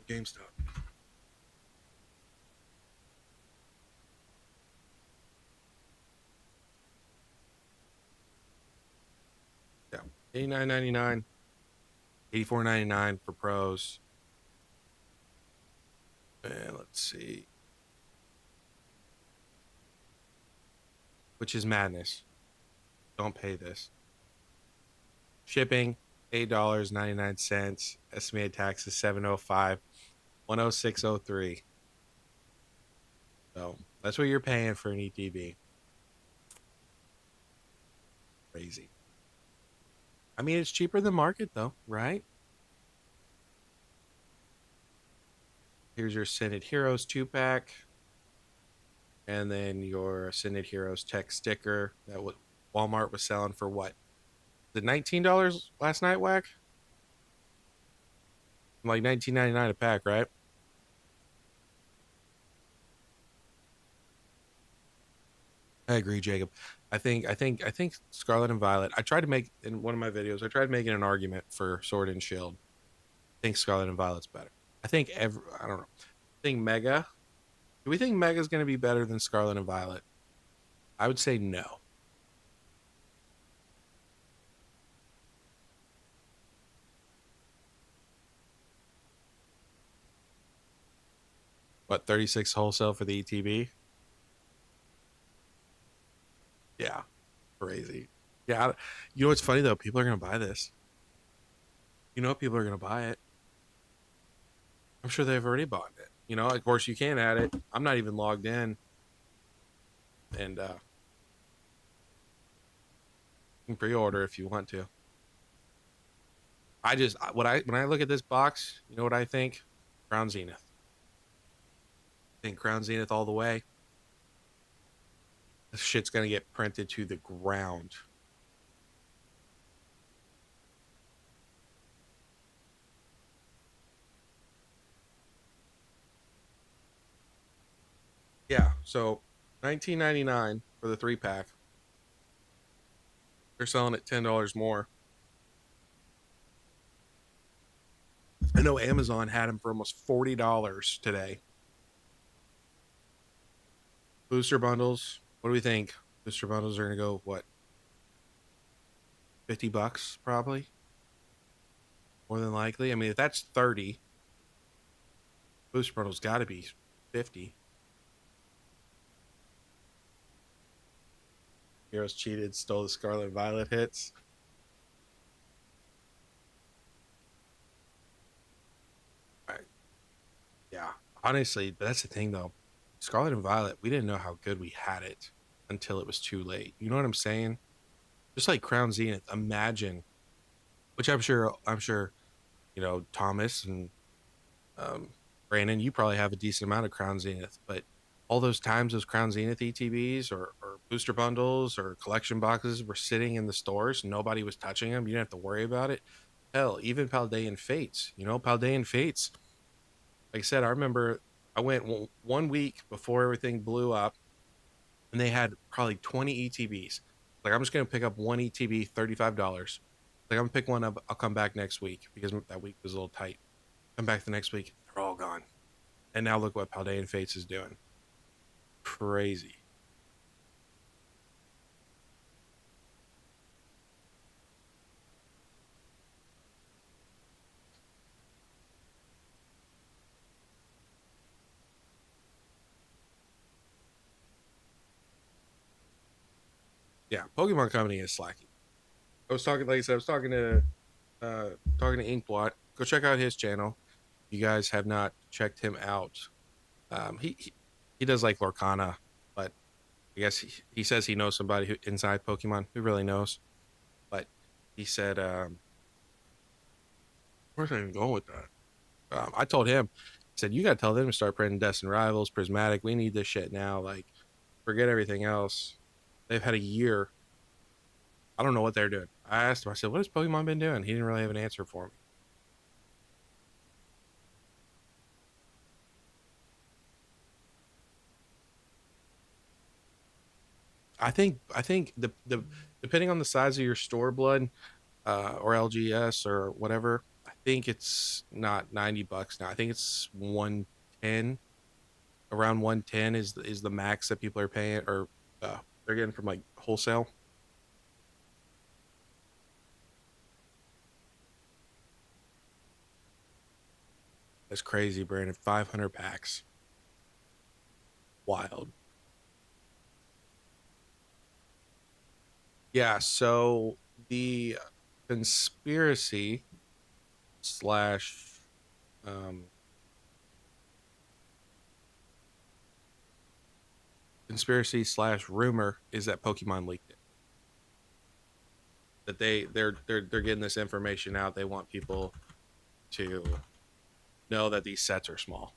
GameStop. Yeah, 89.99, 84.99 for pros. And let's see, which is madness. Don't pay this. Shipping $8.99. Estimated taxes 705, 10603. So that's what you're paying for an ETB. Crazy. I mean, it's cheaper than market though, right? Here's your Ascended Heroes 2 pack, and then your Ascended Heroes tech sticker that what Walmart was selling for what? The $19 last night, whack? Like 19.99 a pack, right? I agree, Jacob. I think Scarlet and Violet. I tried to make in one of my videos. I tried making an argument for Sword and Shield. I think Scarlet and Violet's better. I don't know. I think Mega. Do we think Mega's going to be better than Scarlet and Violet? I would say no. What, 36 wholesale for the ETB? Yeah, crazy. Yeah, you know what's funny though? People are going to buy this. You know, people are going to buy it. I'm sure they've already bought it. You know, of course you can add it. I'm not even logged in, and you can pre-order if you want to. I just what I when I look at this box, you know what I think? Crown Zenith. I think Crown Zenith all the way. This shit's gonna get printed to the ground. Yeah, so 19.99 for the 3 pack. They're selling it $10 more. I know Amazon had them for almost $40 today. Booster bundles. What do we think? Booster bundles are gonna go what? $50 probably, more than likely. I mean, if that's 30, booster bundles got to be 50. Heroes cheated, stole the Scarlet Violet hits. Right. Yeah, honestly, but that's the thing though. Scarlet and Violet, we didn't know how good we had it until it was too late. You know what I'm saying? Just like Crown Zenith, imagine, which I'm sure, you know, Thomas and um, Brandon, you probably have a decent amount of Crown Zenith, but all those times those Crown Zenith ETBs or booster bundles or collection boxes were sitting in the stores, nobody was touching them. You didn't have to worry about it. Hell, even Paldean Fates, you know, Paldean Fates. Like I said, I remember I went 1 week before everything blew up, and they had probably 20 ETBs. Like I'm just gonna pick up one ETB, $35. Like I'm gonna pick one up. I'll come back next week because that week was a little tight. Come back the next week, they're all gone. And now look what Paldean Fates is doing. Crazy. Yeah, Pokemon Company is slacking. I was talking, like I said, I was talking to Inkblot. Go check out his channel. You guys have not checked him out. He does like Lorcana, but I guess he says he knows somebody who inside Pokemon. Who really knows? But he said, where's I even going with that? I told him, I said, you got to tell them to start printing Destined Rivals, Prismatic. We need this shit now. Like, forget everything else. They've had a year. I don't know what they're doing. I asked him, I said, what has Pokemon been doing? He didn't really have an answer for me. I think the depending on the size of your store blood, or LGS or whatever, I think it's not $90 now. I think it's 110. Around 110 is the max that people are paying, or they're getting from like wholesale. That's crazy, Brandon. 500 packs. Wild. Yeah, so the conspiracy slash um rumor is that Pokemon leaked it. That they're getting this information out. They want people to know that these sets are small.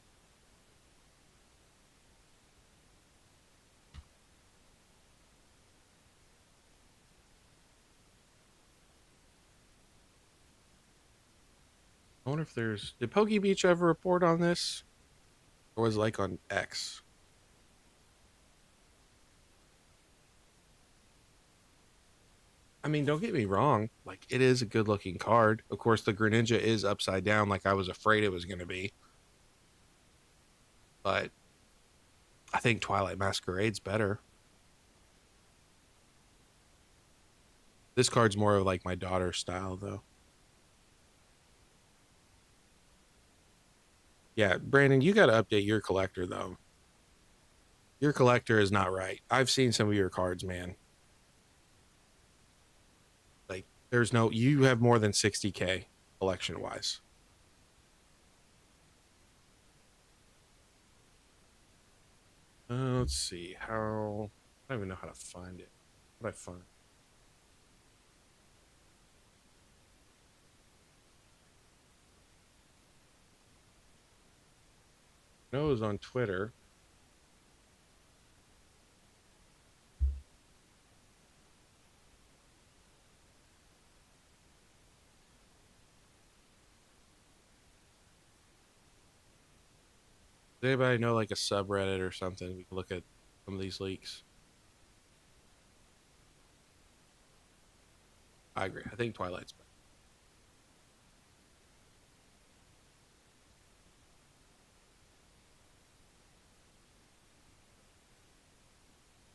I wonder if did Pokey Beach ever report on this? Or was it like on X? I mean, don't get me wrong. Like, it is a good looking card. Of course, the Greninja is upside down, like I was afraid it was going to be. But I think Twilight Masquerade's better. This card's more of like my daughter's style, though. Yeah, Brandon, you got to update your collector, though. Your collector is not right. I've seen some of your cards, man. Like, you have more than 60K collection wise. Let's see how. I don't even know how to find it. What I find? I know it was on Twitter. Does anybody know like a subreddit or something? We can look at some of these leaks. I agree. I think Twilight's better.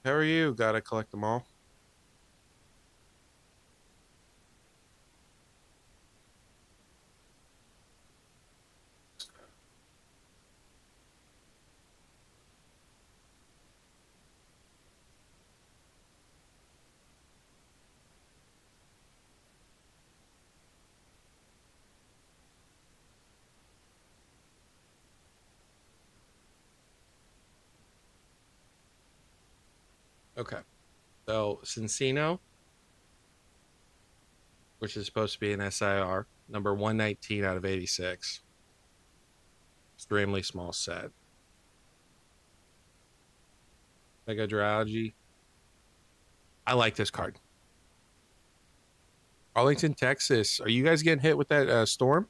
How are you? Gotta collect them all. Okay. So Cincino, which is supposed to be an SIR, number 119 out of 86. Extremely small set. Mega Drowsy. I like this card. Arlington, Texas. Are you guys getting hit with that storm?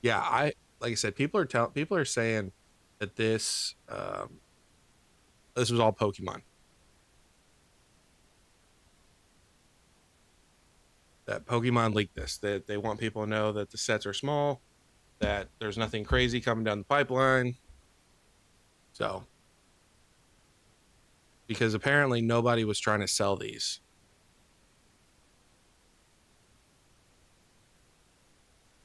Yeah, I like I said, people are saying that this was all Pokemon. That Pokemon leaked this. That they want people to know that the sets are small, that there's nothing crazy coming down the pipeline. So because apparently nobody was trying to sell these.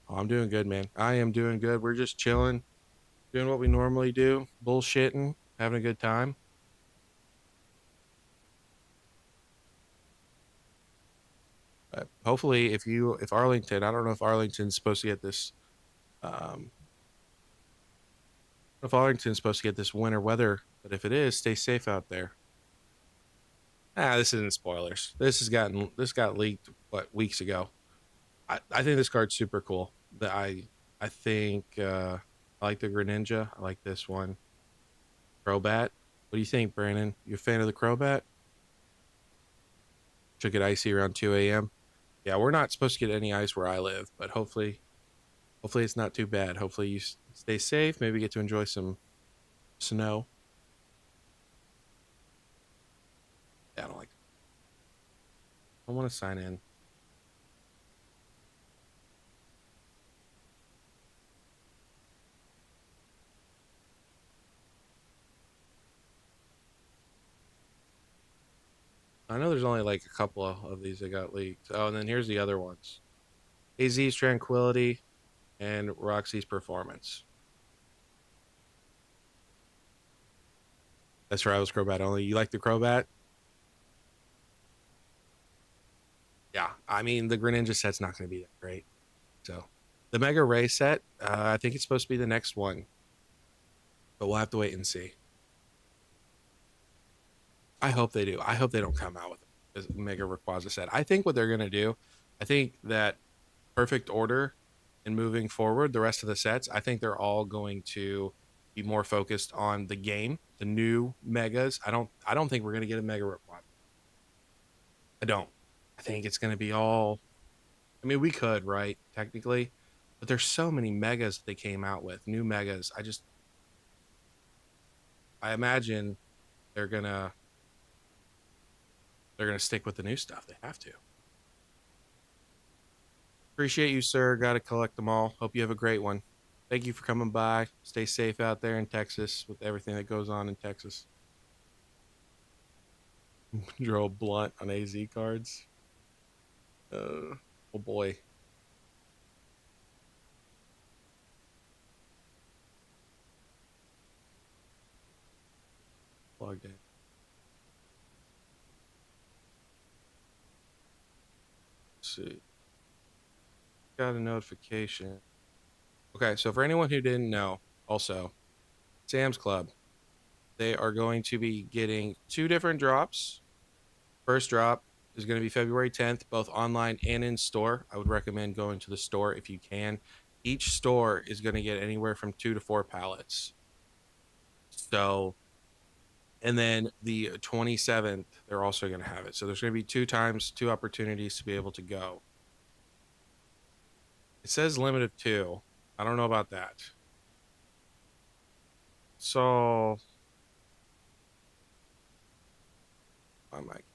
Oh, I'm doing good, man. I am doing good. We're just chilling, doing what we normally do, bullshitting, having a good time. Hopefully, if Arlington, I don't know if Arlington's supposed to get this, um, if Arlington's supposed to get this winter weather, but if it is, stay safe out there. This isn't spoilers. This got leaked weeks ago. I think this card's super cool. I think I like the Greninja. I like this one. Crobat. What do you think, Brandon? You a fan of the Crobat? Should get icy around 2 a.m. Yeah, we're not supposed to get any ice where I live, but hopefully it's not too bad. Hopefully you stay safe. Maybe get to enjoy some snow. Yeah, I don't like. I want to sign in. I know there's only like a couple of these that got leaked. Oh, and then here's the other ones: AZ's Tranquility and Roxy's Performance. That's right. I was Crobat only. You like the Crobat? Yeah. I mean, the Greninja set's not going to be that great. So the Mega Ray set, I think it's supposed to be the next one, but we'll have to wait and see. I hope they do. I hope they don't come out with a Mega Rayquaza set. I think what they're going to do, I think that perfect order and moving forward, the rest of the sets, I think they're all going to be more focused on the game, the new megas. I don't think we're going to get a Mega Rayquaza. I don't. I think it's going to be all. I mean, we could, right? Technically, but there's so many megas that they came out with, new megas. I imagine they're gonna they're gonna stick with the new stuff. They have to. Appreciate you, sir. Got to collect them all. Hope you have a great one. Thank you for coming by. Stay safe out there in Texas with everything that goes on in Texas. Draw blunt on AZ cards. Oh boy. Logged in. Let's see. Got a notification. Okay, so for anyone who didn't know, also, Sam's Club. They are going to be getting two different drops. First drop is going to be February 10th, both online and in store. I would recommend going to the store if you can. Each store is going to get anywhere from 2 to 4 pallets. So, and then the 27th, they're also going to have it. So there's going to be 2 times, 2 opportunities to be able to go. It says limit of 2. I don't know about that. So, I might.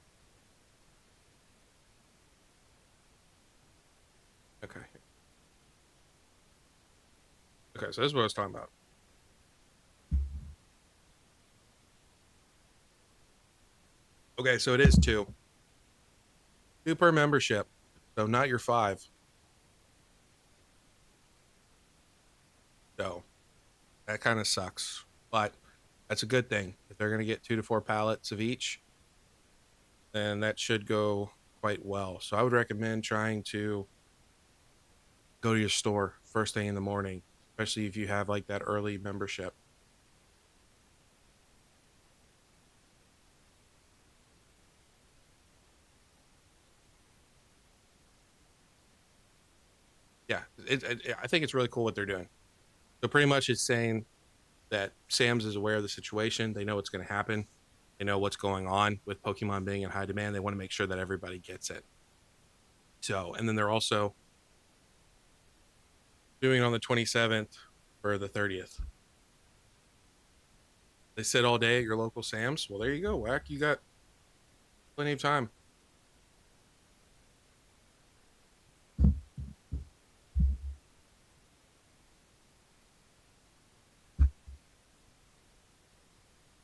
Okay. Okay. So this is what I was talking about. Okay. So it is two per membership. So not your 5. So that kind of sucks, but that's a good thing. If they're going to get 2 to 4 pallets of each, then that should go quite well. So I would recommend trying to go to your store first thing in the morning, especially if you have like that early membership. Yeah, I think it's really cool what they're doing. So pretty much it's saying that Sam's is aware of the situation. They know what's going to happen. They know what's going on with Pokemon being in high demand. They want to make sure that everybody gets it. So, and then they're also doing it on the 27th for the 30th. They sit all day at your local Sam's. Well, there you go, Whack. You got plenty of time.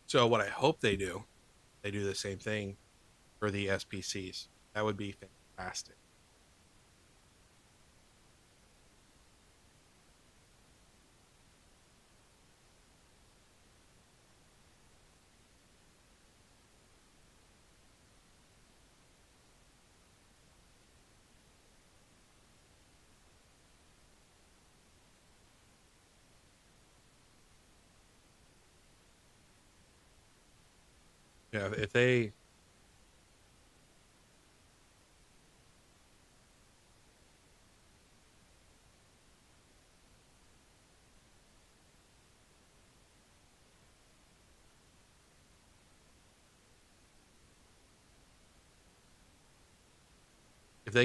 So, what I hope they do the same thing for the SPCs. That would be fantastic. Yeah, if they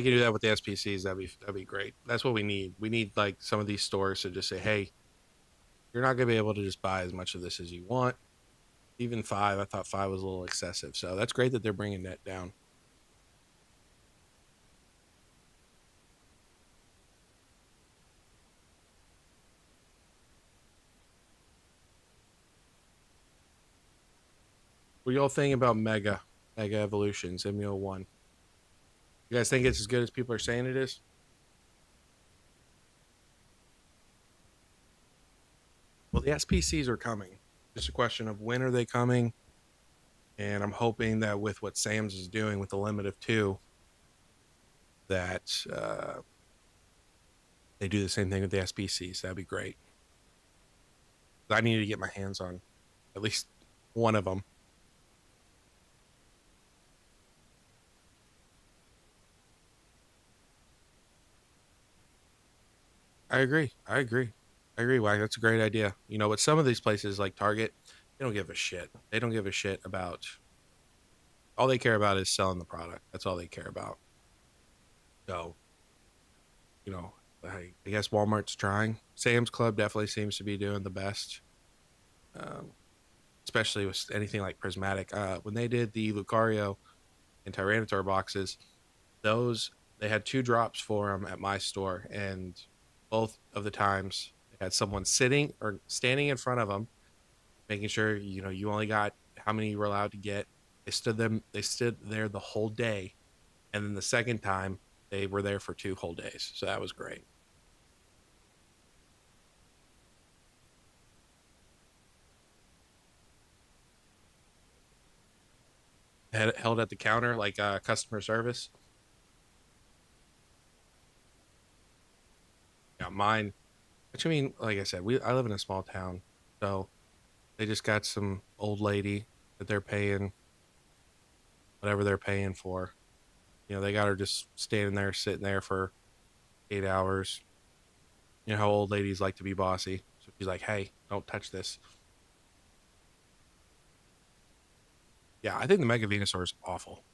can do that with the SPCs, that'd be great. That's what we need. We need like some of these stores to just say, hey, you're not gonna be able to just buy as much of this as you want. Even 5, I thought 5 was a little excessive. So that's great that they're bringing that down. What do y'all think about Mega Evolutions, MU1? You guys think it's as good as people are saying it is? Well, the SPCs are coming. Just a question of when are they coming? And I'm hoping that with what Sam's is doing with the limit of 2, that they do the same thing with the SPCs. That'd be great. I need to get my hands on at least one of them. I agree. I agree. I agree. Why? That's a great idea. You know, but some of these places like Target, they don't give a shit. They don't give a shit about. All they care about is selling the product. That's all they care about. So, you know, I guess Walmart's trying. Sam's Club definitely seems to be doing the best, um, especially with anything like Prismatic. When they did the Lucario and Tyranitar boxes, those they had 2 drops for them at my store, and both of the times they had someone sitting or standing in front of them, making sure you only got how many you were allowed to get. They stood there the whole day, and then the second time they were there for 2 whole days. So that was great. Held at the counter like customer service. Yeah, mine. Which I mean, like I said, I live in a small town, so They just got some old lady that they're paying whatever they're paying for. They got her just standing there, sitting there for 8 hours. You know how old ladies like to be bossy. So she's like, "Hey, don't touch this." Yeah, I think the Mega Venusaur is awful.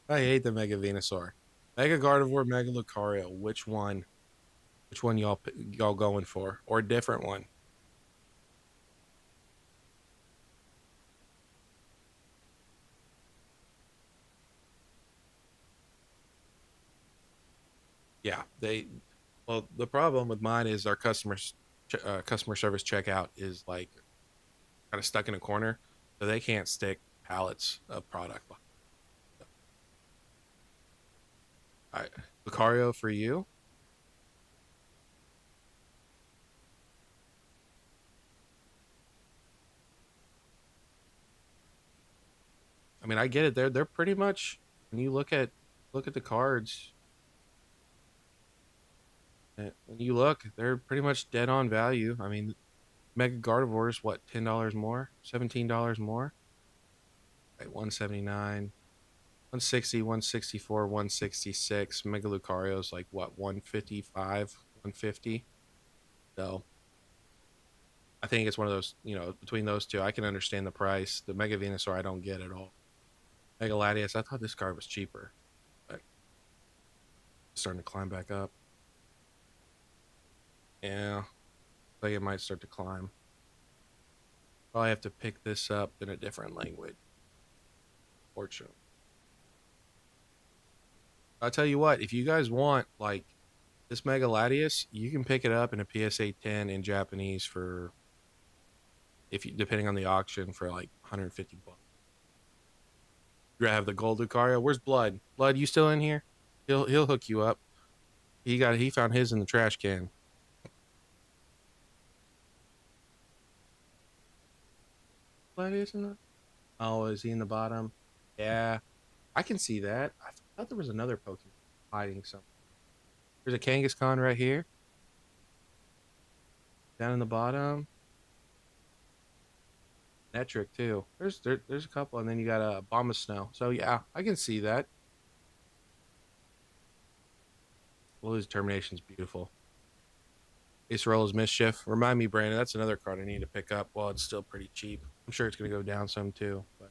I hate the Mega Venusaur. Mega Gardevoir, Mega Lucario. Which one? Which one y'all going for, or a different one? Yeah, they. Well, the problem with mine is our customer service checkout is like kind of stuck in a corner, so they can't stick pallets of product. I, Lucario for you. I mean, I get it. They're pretty much when you look at the cards. When you look, they're pretty much dead on value. I mean, Mega Gardevoir is what, $10 more, $17 more, right? 179, 160, 164, 166. Mega Lucario is like what, 155, 150. So I think it's one of those, between those two, I can understand the price. The Mega Venusaur, I don't get at all. Mega Latias, I thought this card was cheaper, but it's starting to climb back up. Yeah, like it might start to climb. Probably have to pick this up in a different language, fortunately. I'll tell you what, if you guys want like this Mega Latias, you can pick it up in a PSA 10 in Japanese for, if you depending on the auction, for like 150 bucks. You have the gold Lucario. Where's Blood? Blood, you still in here? He'll hook you up. He found his in the trash can. Blood is in the. Oh, is he in the bottom? Yeah, I can see that. I thought there was another Pokemon hiding somewhere. There's a Kangaskhan right here, down in the bottom. Netric too. There's a couple, and then you got a Bomb of Snow. So yeah, I can see that. Well, his determination's beautiful. Ace Roll is Mischief. Remind me, Brandon, that's another card I need to pick up while it's still pretty cheap. I'm sure it's gonna go down some too, but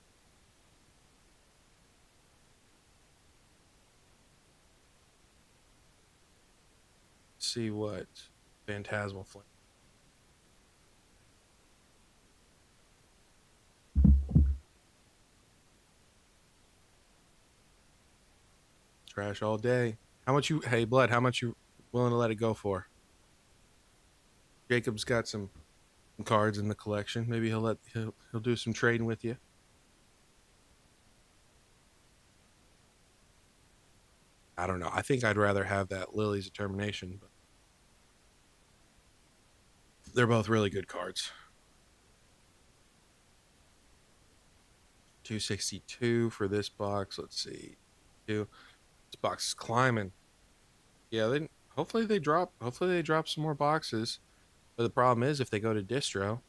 see what Phantasmal Flame. Trash all day. How much you hey Blood, how much you willing to let it go for? Jacob's got some cards in the collection. Maybe he'll do some trading with you. I don't know. I think I'd rather have that Lily's Determination, but they're both really good cards. 262 for this box. Let's see. This box is climbing. Yeah, they hopefully they drop some more boxes. But the problem is if they go to distro,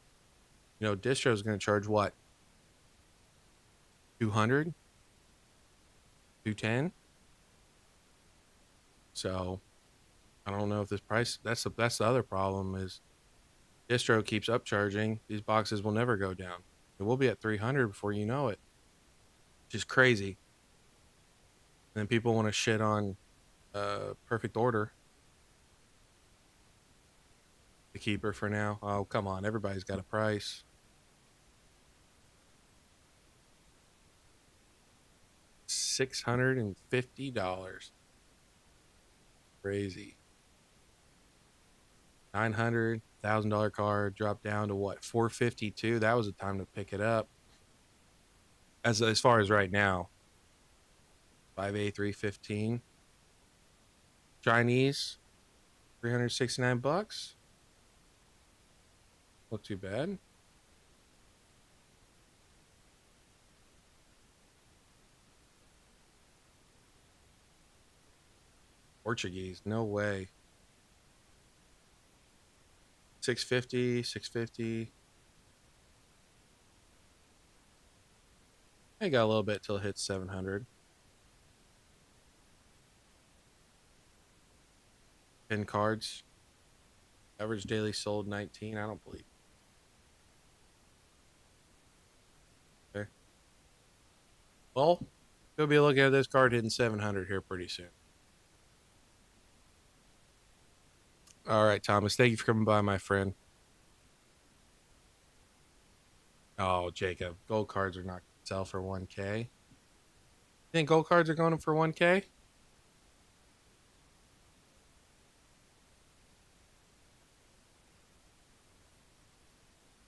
distro is going to charge what? 200, 210. So I don't know if this price. That's the other problem is distro keeps upcharging. These boxes will never go down. It will be at 300 before you know it, which is crazy. And then people want to shit on Perfect Order, the keeper for now. Oh come on, everybody's got a price. $650. Crazy. 900 $1,000 card dropped down to what, 452. That was the time to pick it up. As far as right now, 5A 315. Chinese 369 bucks. Not too bad. Portuguese, no way. 650, 650. I got a little bit till it hits 700. 10 cards. Average daily sold 19. I don't believe. Okay. Well, go be looking at this card hitting 700 here pretty soon. All right, Thomas. Thank you for coming by, my friend. Oh, Jacob. Gold cards are not going to sell for 1K. You think gold cards are going for 1K?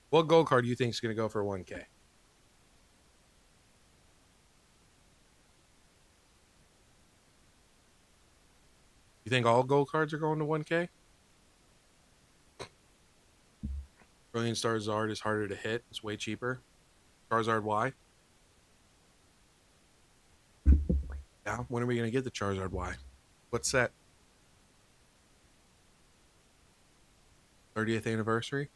What gold card do you think is going to go for 1K? You think all gold cards are going to 1K? Brilliant Star Zard is harder to hit. It's way cheaper. Charizard Y. Yeah. When are we going to get the Charizard Y? What's that? 30th anniversary?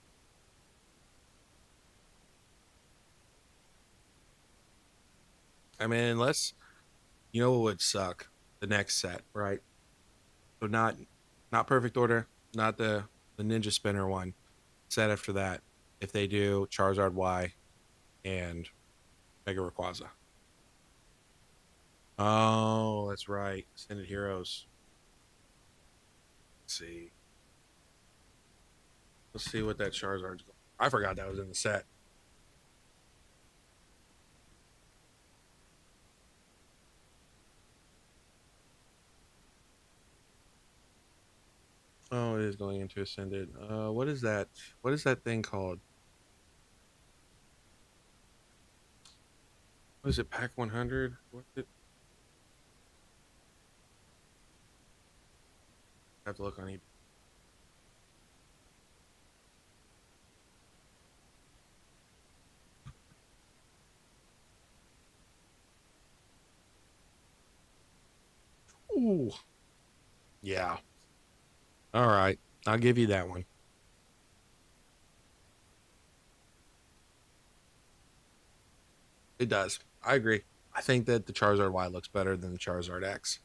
I mean, unless you know what would suck? The next set, right? So not perfect order, not the Ninja Spinner one. Set after that, if they do Charizard Y and Mega Rayquaza. Oh, that's right. Ascended Heroes. Let's see. Let's see what that Charizard's going. I forgot that was in the set. Oh, it is going into Ascended. What is that? What is that thing called? What is it? Pack 100? What is it? I have to look on eBay. Ooh, yeah. All right, I'll give you that one. It does. I agree. I think that the Charizard Y looks better than the Charizard X,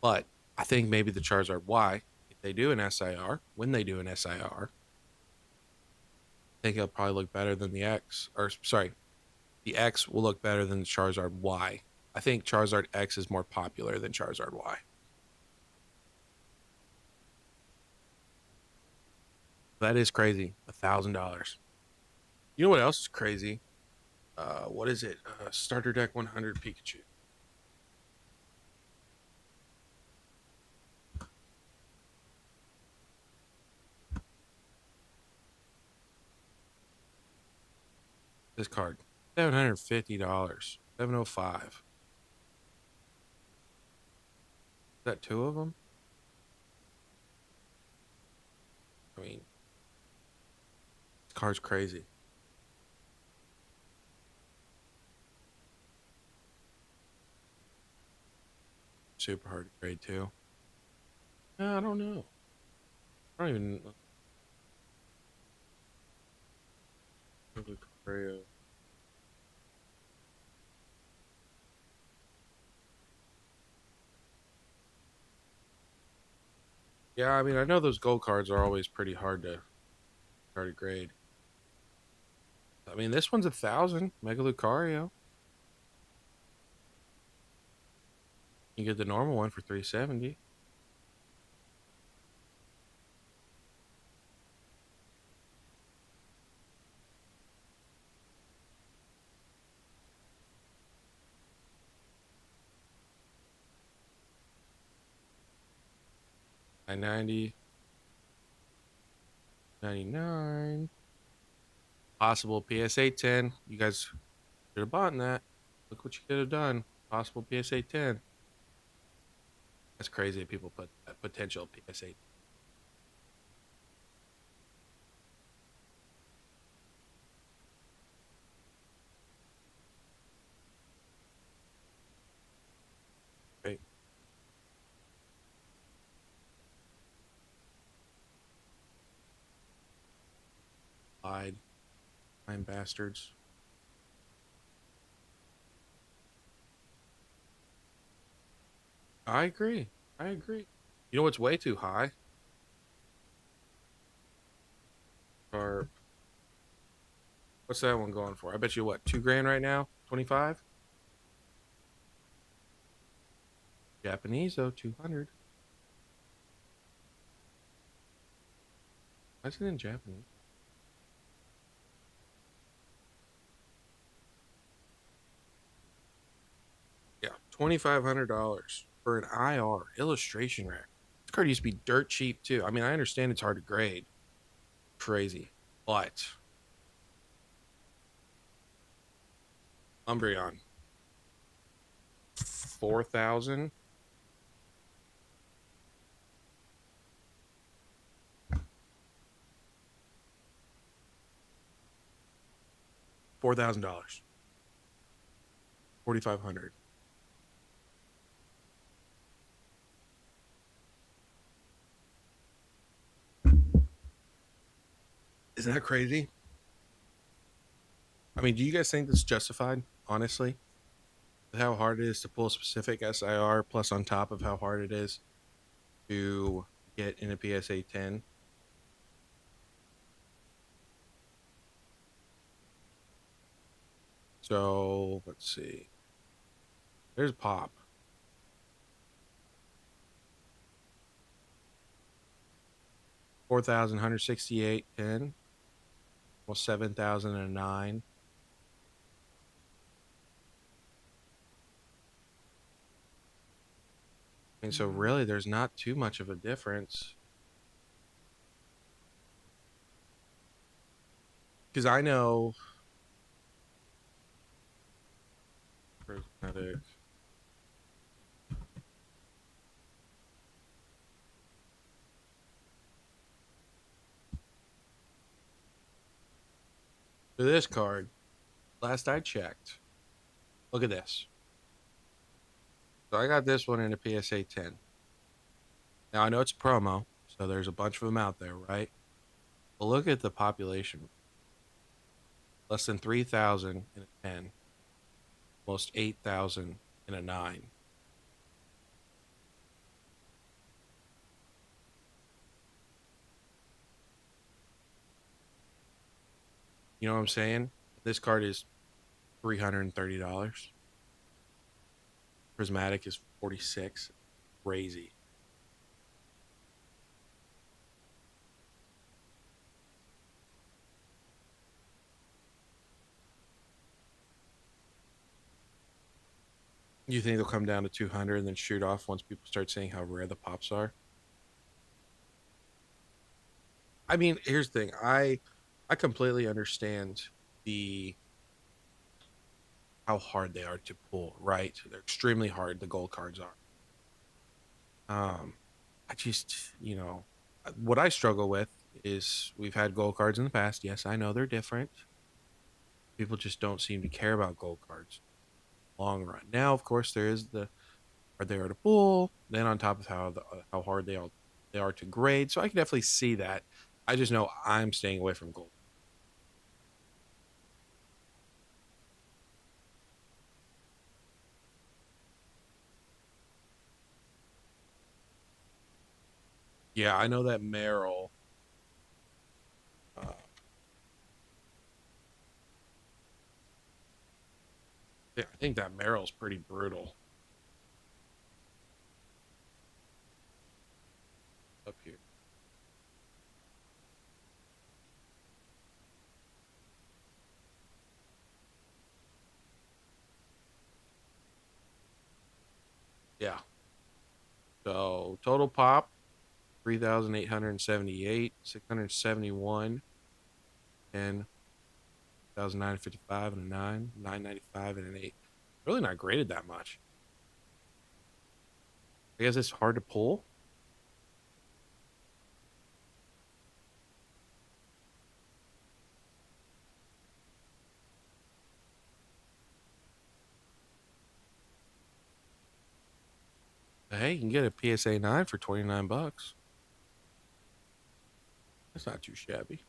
but I think maybe the Charizard Y, if they do an SIR, when they do an SIR, I think it'll probably look better than the X. Or sorry, the X will look better than the Charizard Y. I think Charizard X is more popular than Charizard Y. That is crazy. $1,000. You know what else is crazy? What is it? Starter deck 100 Pikachu. This card, $750. 705. Is that two of them? I mean, this card's crazy. Super hard to grade too. I don't know. I don't even. Yeah, I mean, I know those gold cards are always pretty hard to grade. I mean, this one's 1,000. Mega Lucario. You get the normal one for 370. 990, 99. Possible PSA 10. You guys should have bought that. Look what you could have done. Possible PSA 10. That's crazy that people put that potential PSA right? Lied. Lying bastards. I agree. I agree. You know what's way too high? Or what's that one going for? I bet you what, 2 grand right now? 25? Japanese though, 200. Why's it in Japanese? Yeah, $2,500 for an IR illustration rack. This card used to be dirt cheap too. I mean, I understand it's hard to grade. Crazy. But Umbreon, 4,000. 4,000. 4,500. Isn't that crazy? I mean, do you guys think this is justified, honestly? With how hard it is to pull a specific SIR, plus on top of how hard it is to get in a PSA 10? So let's see. There's Pop. 4,168, 10. Well, 7,009. And so really there's not too much of a difference. Because I know prismatic. For this card, last I checked, look at this. So I got this one in a PSA 10. Now I know it's a promo, so there's a bunch of them out there, right? But look at the population. Less than 3,000 in a 10, almost 8,000 in a 9. You know what I'm saying? This card is $330. Prismatic is 46. Crazy. You think they'll come down to 200 and then shoot off once people start saying how rare the pops are? I mean, here's the thing. I completely understand the how hard they are to pull, right? They're extremely hard, the gold cards are. Um, I just, what I struggle with is we've had gold cards in the past. Yes, I know they're different. People just don't seem to care about gold cards long run. Now, of course, there is the are they are to pull. Then on top of how hard they are to grade, so I can definitely see that. I just know I'm staying away from gold. Yeah, I know that Merrill. Uh, yeah, I think that Merrill's pretty brutal up here. Yeah. So total pop 3,878, 671, and 1,955 and a 9, 995 and an 8. Really not graded that much. I guess it's hard to pull. But hey, you can get a PSA 9 for 29 bucks. That's not too shabby.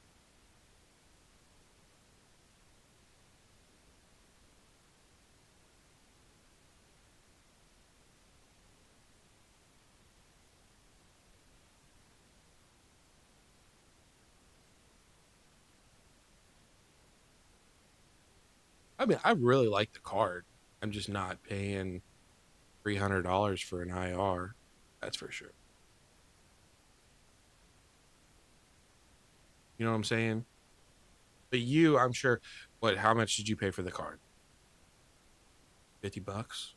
I mean, I really like the card. I'm just not paying $300 for an IR. That's for sure. You know what I'm saying? But you, I'm sure. What? How much did you pay for the card? $50,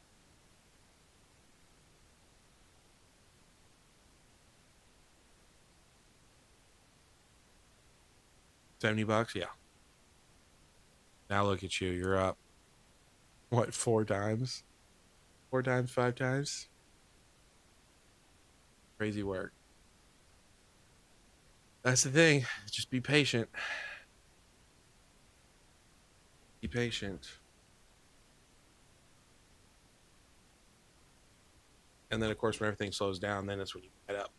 70 bucks. Yeah. Now look at you. You're up. What? 4 times? 4 times? 5 times? Crazy work. That's the thing. Just be patient. Be patient. And then, of course, when everything slows down, then that's when you head up.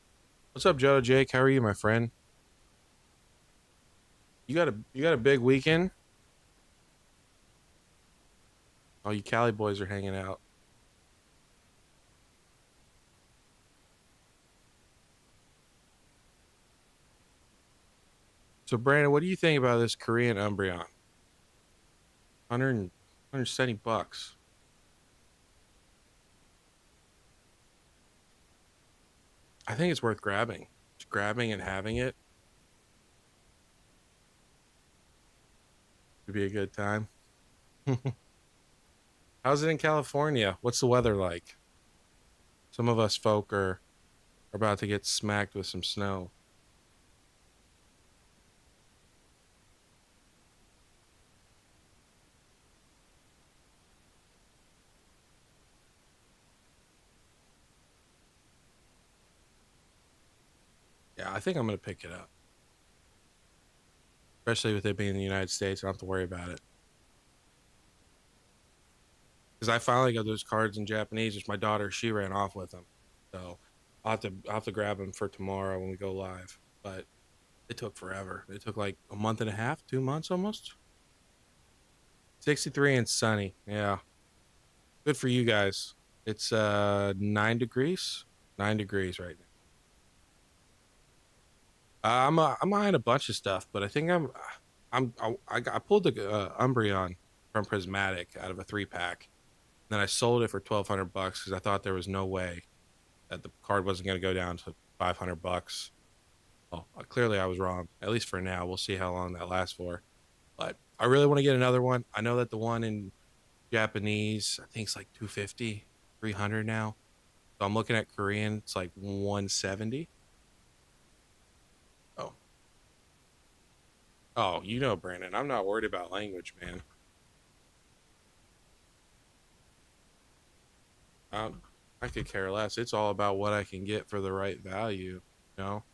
What's up, Joe? Jake? How are you, my friend? You got a big weekend. Oh, you Cali boys are hanging out. So, Brandon, what do you think about this Korean Umbreon? 170 bucks. I think it's worth grabbing. Just grabbing and having it would be a good time. How's it in California? What's the weather like? Some of us folk are about to get smacked with some snow. Yeah, I think I'm gonna pick it up, especially with it being in the United States. I don't have to worry about it because I finally got those cards in Japanese. Which my daughter, she ran off with them, so I'll have to grab them for tomorrow when we go live. But it took forever. It took like a month and a half, 2 months almost. 63 and sunny. Yeah, good for you guys. It's 9 degrees. 9 degrees right now. I'm eyeing a bunch of stuff, but I think I pulled the Umbreon from Prismatic out of a 3 pack. Then I sold it for 1,200 bucks because I thought there was no way that the card wasn't going to go down to 500 bucks. Well, clearly I was wrong. At least for now, we'll see how long that lasts for. But I really want to get another one. I know that the one in Japanese, I think it's like 250, 300 now. So I'm looking at Korean. It's like 170. Oh, oh, you know, Brandon, I'm not worried about language, man. Um, I could care less. It's all about what I can get for the right value. You know,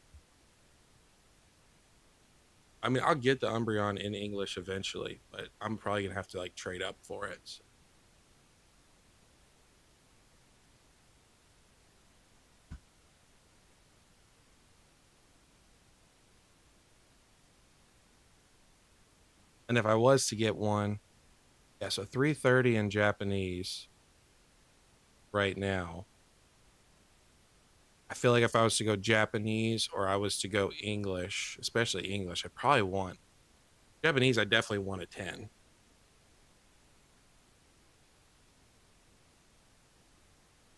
I mean, I'll get the Umbreon in English eventually, but I'm probably gonna have to like trade up for it. So. And if I was to get one, yeah, so 330 in Japanese right now. I feel like if I was to go Japanese or I was to go English, especially English, I probably want Japanese. I definitely want a 10.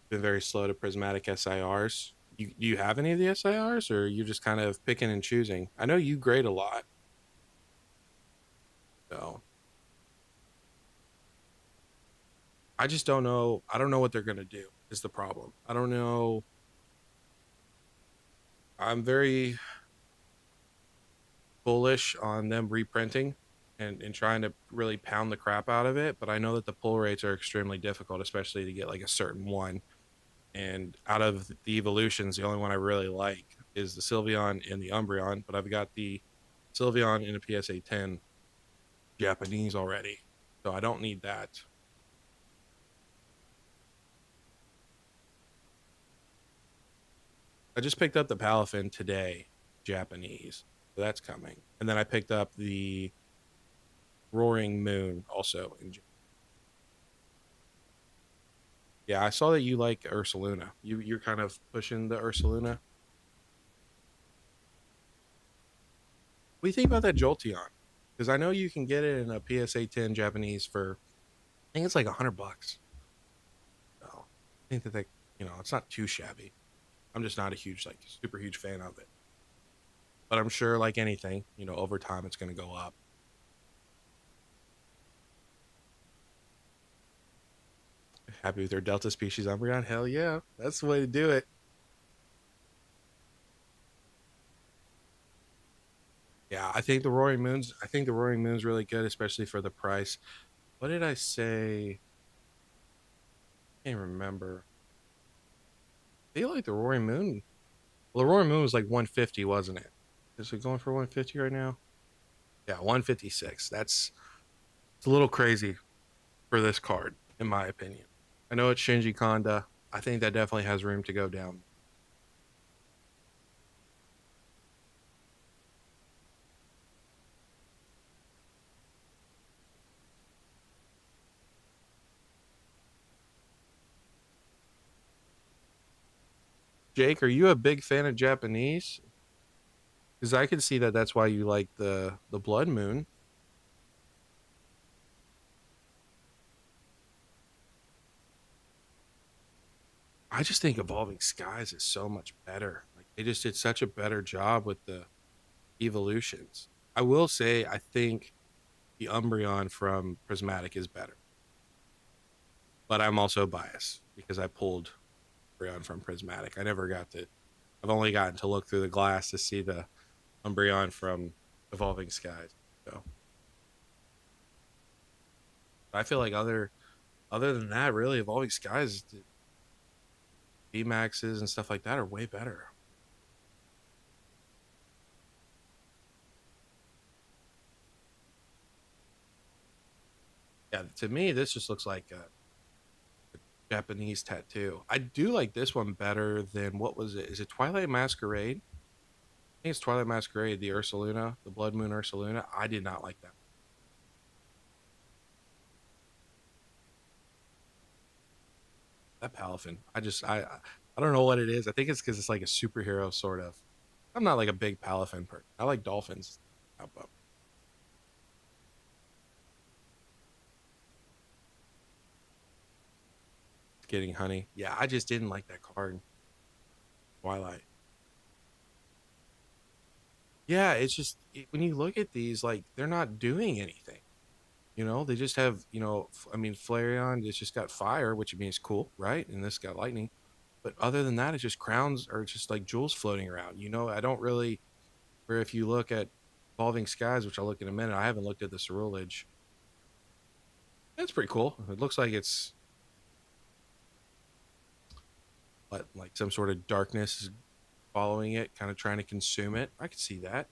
Been very slow to prismatic SIRs. Do you have any of the SIRs or you just kind of picking and choosing? I know you grade a lot, so I just don't know. I don't know what they're gonna do is the problem. I don't know. I'm very bullish on them reprinting and trying to really pound the crap out of it, but I know that the pull rates are extremely difficult, especially to get like a certain one. And out of the evolutions, the only one I really like is the Sylveon and the Umbreon, but I've got the Sylveon in a PSA 10 Japanese already. So I don't need that. I just picked up the Palafin today, Japanese. So that's coming. And then I picked up the Roaring Moon also in Yeah, I saw that you like Ursaluna. You're kind of pushing the Ursaluna. What do you think about that Jolteon? Because I know you can get it in a PSA 10 Japanese for think it's like $100. So I think that it's not too shabby. I'm just not a huge, like, super huge fan of it. But I'm sure, like anything, over time it's going to go up. Happy with their Delta species Umbreon? Hell yeah, that's the way to do it. Yeah, I think the Roaring Moon's. I think the Roaring Moon's really good, especially for the price. What did I say? I can't remember. I feel like the Roaring Moon. Well, the Roaring Moon was like 150, wasn't it? Is it going for 150 right now? Yeah, 156. It's a little crazy for this card, in my opinion. I know it's Shinji Kanda. I think that definitely has room to go down. Jake, are you a big fan of Japanese? Because I can see that that's why you like the Blood Moon. I just think Evolving Skies is so much better. Like they just did such a better job with the evolutions. I will say I think the Umbreon from Prismatic is better, but I'm also biased because I pulled Umbreon from Prismatic. I never got to. I've only gotten to look through the glass to see the Umbreon from Evolving Skies. So I feel like other than that, really Evolving Skies, V Maxes and stuff like that are way better. Yeah, to me, this just looks like a Japanese tattoo. I do like this one better than what was it? Is it Twilight Masquerade? I think it's Twilight Masquerade, the Ursaluna, the Blood Moon Ursaluna. I did not like that Palafin. I don't know what it is. I think it's because it's like a superhero sort of. I'm not like a big Palafin person. I like dolphins. But getting honey. Yeah, I just didn't like that card. Twilight. Yeah, it's just when you look at these, like they're not doing anything. They just have, I mean, Flareon, it's just got fire, which means cool, right? And this got lightning. But other than that, it's just crowns or just like jewels floating around. I don't really, where if you look at Evolving Skies, which I'll look in a minute, I haven't looked at the Cerulege. That's pretty cool. It looks like it's like some sort of darkness is following it, kind of trying to consume it. I could see that.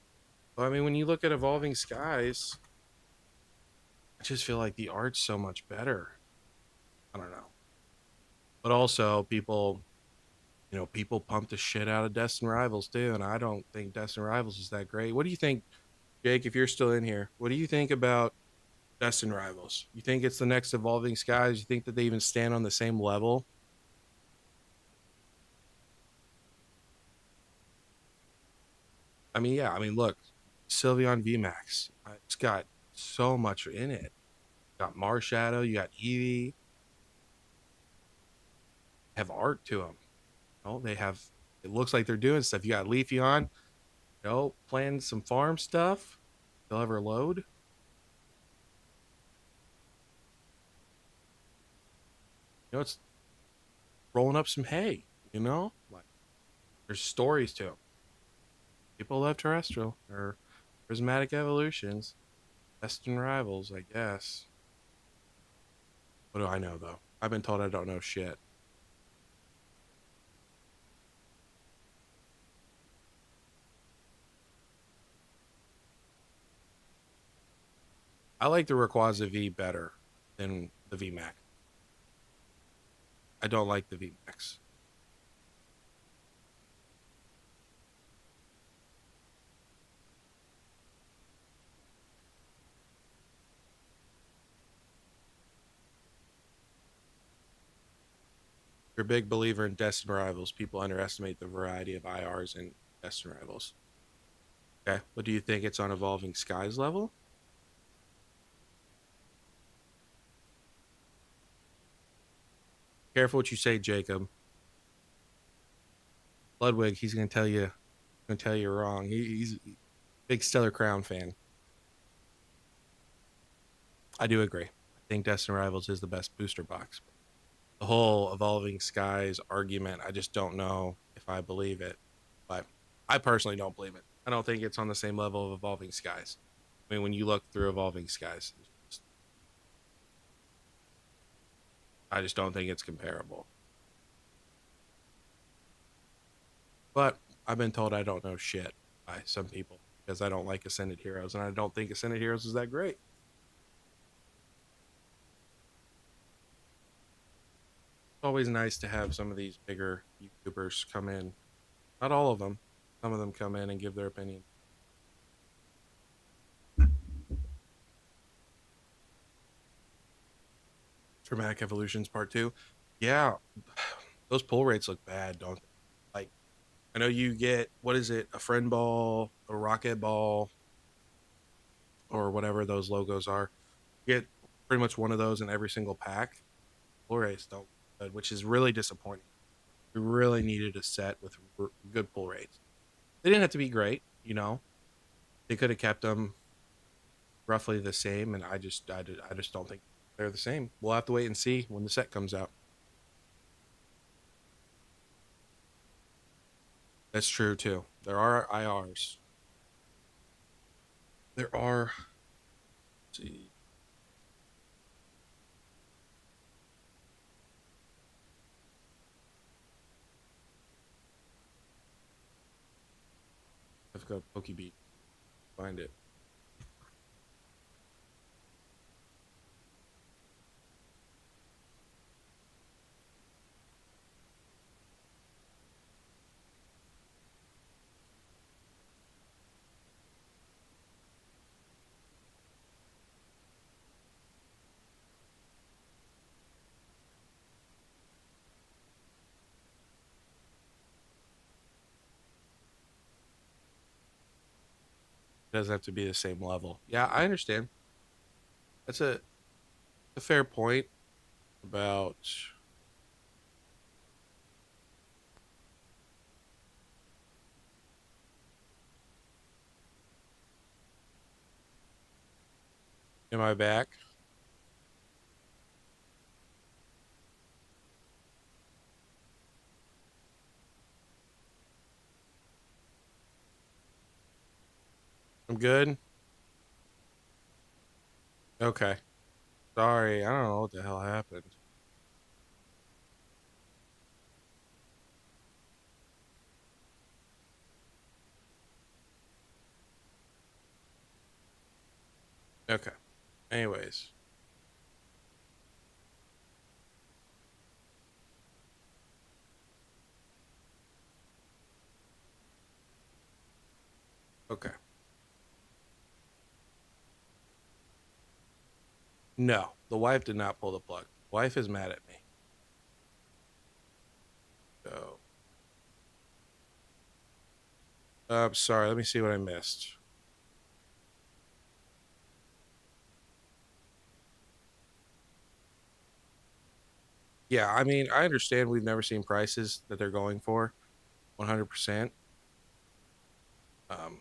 But I mean, when you look at Evolving Skies, I just feel like the art's so much better. I don't know. But also, people pump the shit out of Destin Rivals too, and I don't think Destin Rivals is that great. What do you think, Jake? If you're still in here, what do you think about Destin Rivals? You think it's the next Evolving Skies? You think that they even stand on the same level? I mean, yeah. I mean, look, Sylveon VMAX. It's got so much in it. You got Marshadow. You got Eevee. Have art to them. They have. It looks like they're doing stuff. You got Leafeon. Playing some farm stuff. They'll ever load. It's rolling up some hay. Like there's stories to them. People love terrestrial or prismatic evolutions, best in rivals, I guess. What do I know though? I've been told I don't know shit. I like the Rayquaza V better than the VMAX. I don't like the VMAX. You're a big believer in Destin Rivals. People underestimate the variety of IRs in Destin Rivals. Okay. What do you think it's on Evolving Skies level? Careful what you say, Jacob. Ludwig, he's gonna tell you wrong. He's a big Stellar Crown fan. I do agree. I think Destiny Rivals is the best booster box. The whole Evolving Skies argument, I just don't know if I believe it. But I personally don't believe it. I don't think it's on the same level of Evolving Skies. I mean, when you look through Evolving Skies, I just don't think it's comparable. But I've been told I don't know shit by some people because I don't like Ascended Heroes, and I don't think Ascended Heroes is that great. It's always nice to have some of these bigger YouTubers come in. Not all of them. Some of them come in and give their opinion. Dramatic Evolutions Part 2. Yeah, those pull rates look bad, don't they? Like, I know you get, what is it, a friend ball, a rocket ball, or whatever those logos are. You get pretty much one of those in every single pack. Pull rates don't, which is really disappointing. We really needed a set with good pull rates. They didn't have to be great, you know. They could have kept them roughly the same, and I just don't think they're the same. We'll have to wait and see when the set comes out. That's true too. There are IRs. There are. Let's see, I've got Pokebeat. Find it. It doesn't have to be the same level. Yeah, I understand. That's a fair point about. Am I back? I'm good. Okay. Sorry, I don't know what the hell happened. Okay. Anyways, okay. No, the wife did not pull the plug. Wife is mad at me. So, sorry. Let me see what I missed. Yeah, I mean, I understand we've never seen prices that they're going for 100%. Um,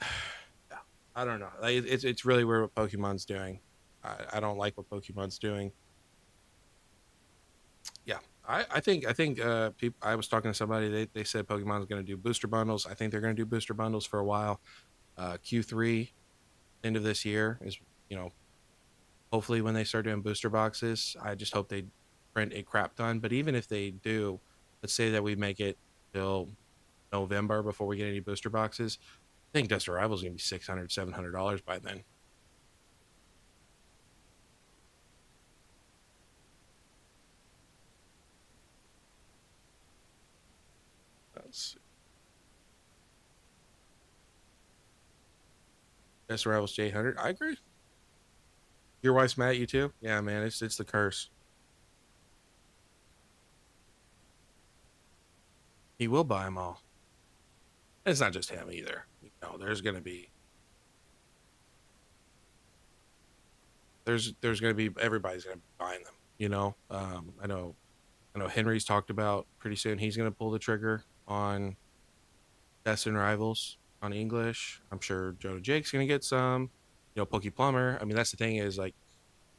yeah, I don't know. Like, it's really weird what Pokemon's doing. I don't like what Pokemon's doing. Yeah, I think people. I was talking to somebody. They said Pokemon's going to do booster bundles. I think they're going to do booster bundles for a while. Q3 end of this year is, you know, hopefully when they start doing booster boxes. I just hope they print a crap ton. But even if they do, let's say that we make it till November before we get any booster boxes. I think Dust Arrival is going to be $600, $700 by then. That's Dust Arrival's 800. I agree. Your wife's mad at you too? Yeah, man, it's the curse. He will buy them all. And it's not just him either. You know, there's going to be everybody's going to be buying them. You know, I know I know Henry's talked about pretty soon he's going to pull the trigger on Destin Rivals on English. I'm sure Joe Jake's going to get some. Pokey Plumber. I mean, that's the thing is like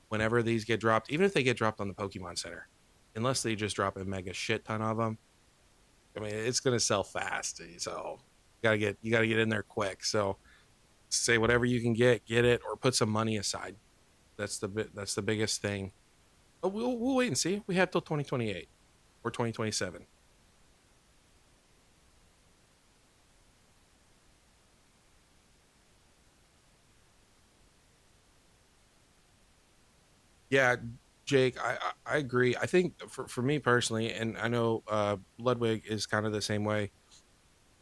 whenever these get dropped, even if they get dropped on the Pokemon Center, unless they just drop a mega shit ton of them, I mean, it's going to sell fast. So you got to get in there quick. So say whatever you can get it, or put some money aside. That's the biggest thing. But we'll wait and see. We have till 2028 or 2027. Yeah, Jake, I agree. I think for me personally, and I know Ludwig is kind of the same way.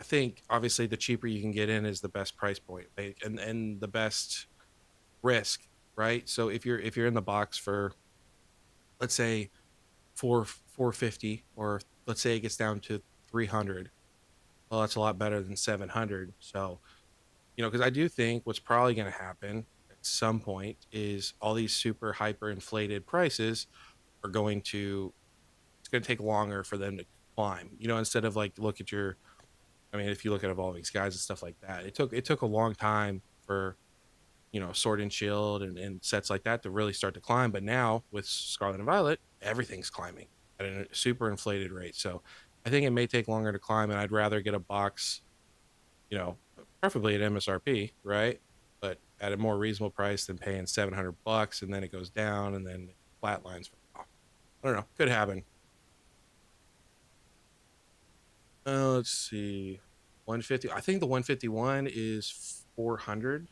I think obviously the cheaper you can get in is the best price point, and the best risk, right? So if you're in the box for, let's say, 450, or let's say it gets down to 300, well, that's a lot better than 700. So because I do think what's probably going to happen at some point is all these super hyper inflated prices are going to it's going to take longer for them to climb. Instead of like look at your, I mean, if you look at Evolving Skies and stuff like that, it took a long time for Sword and Shield and sets like that to really start to climb. But now with Scarlet and Violet, everything's climbing at a super inflated rate. So I think it may take longer to climb, and I'd rather get a box, you know, preferably at MSRP, right? But at a more reasonable price than paying $700, and then it goes down and then flatlines for a while. I don't know. Could happen. Let's see. 150. I think the 151 is 400,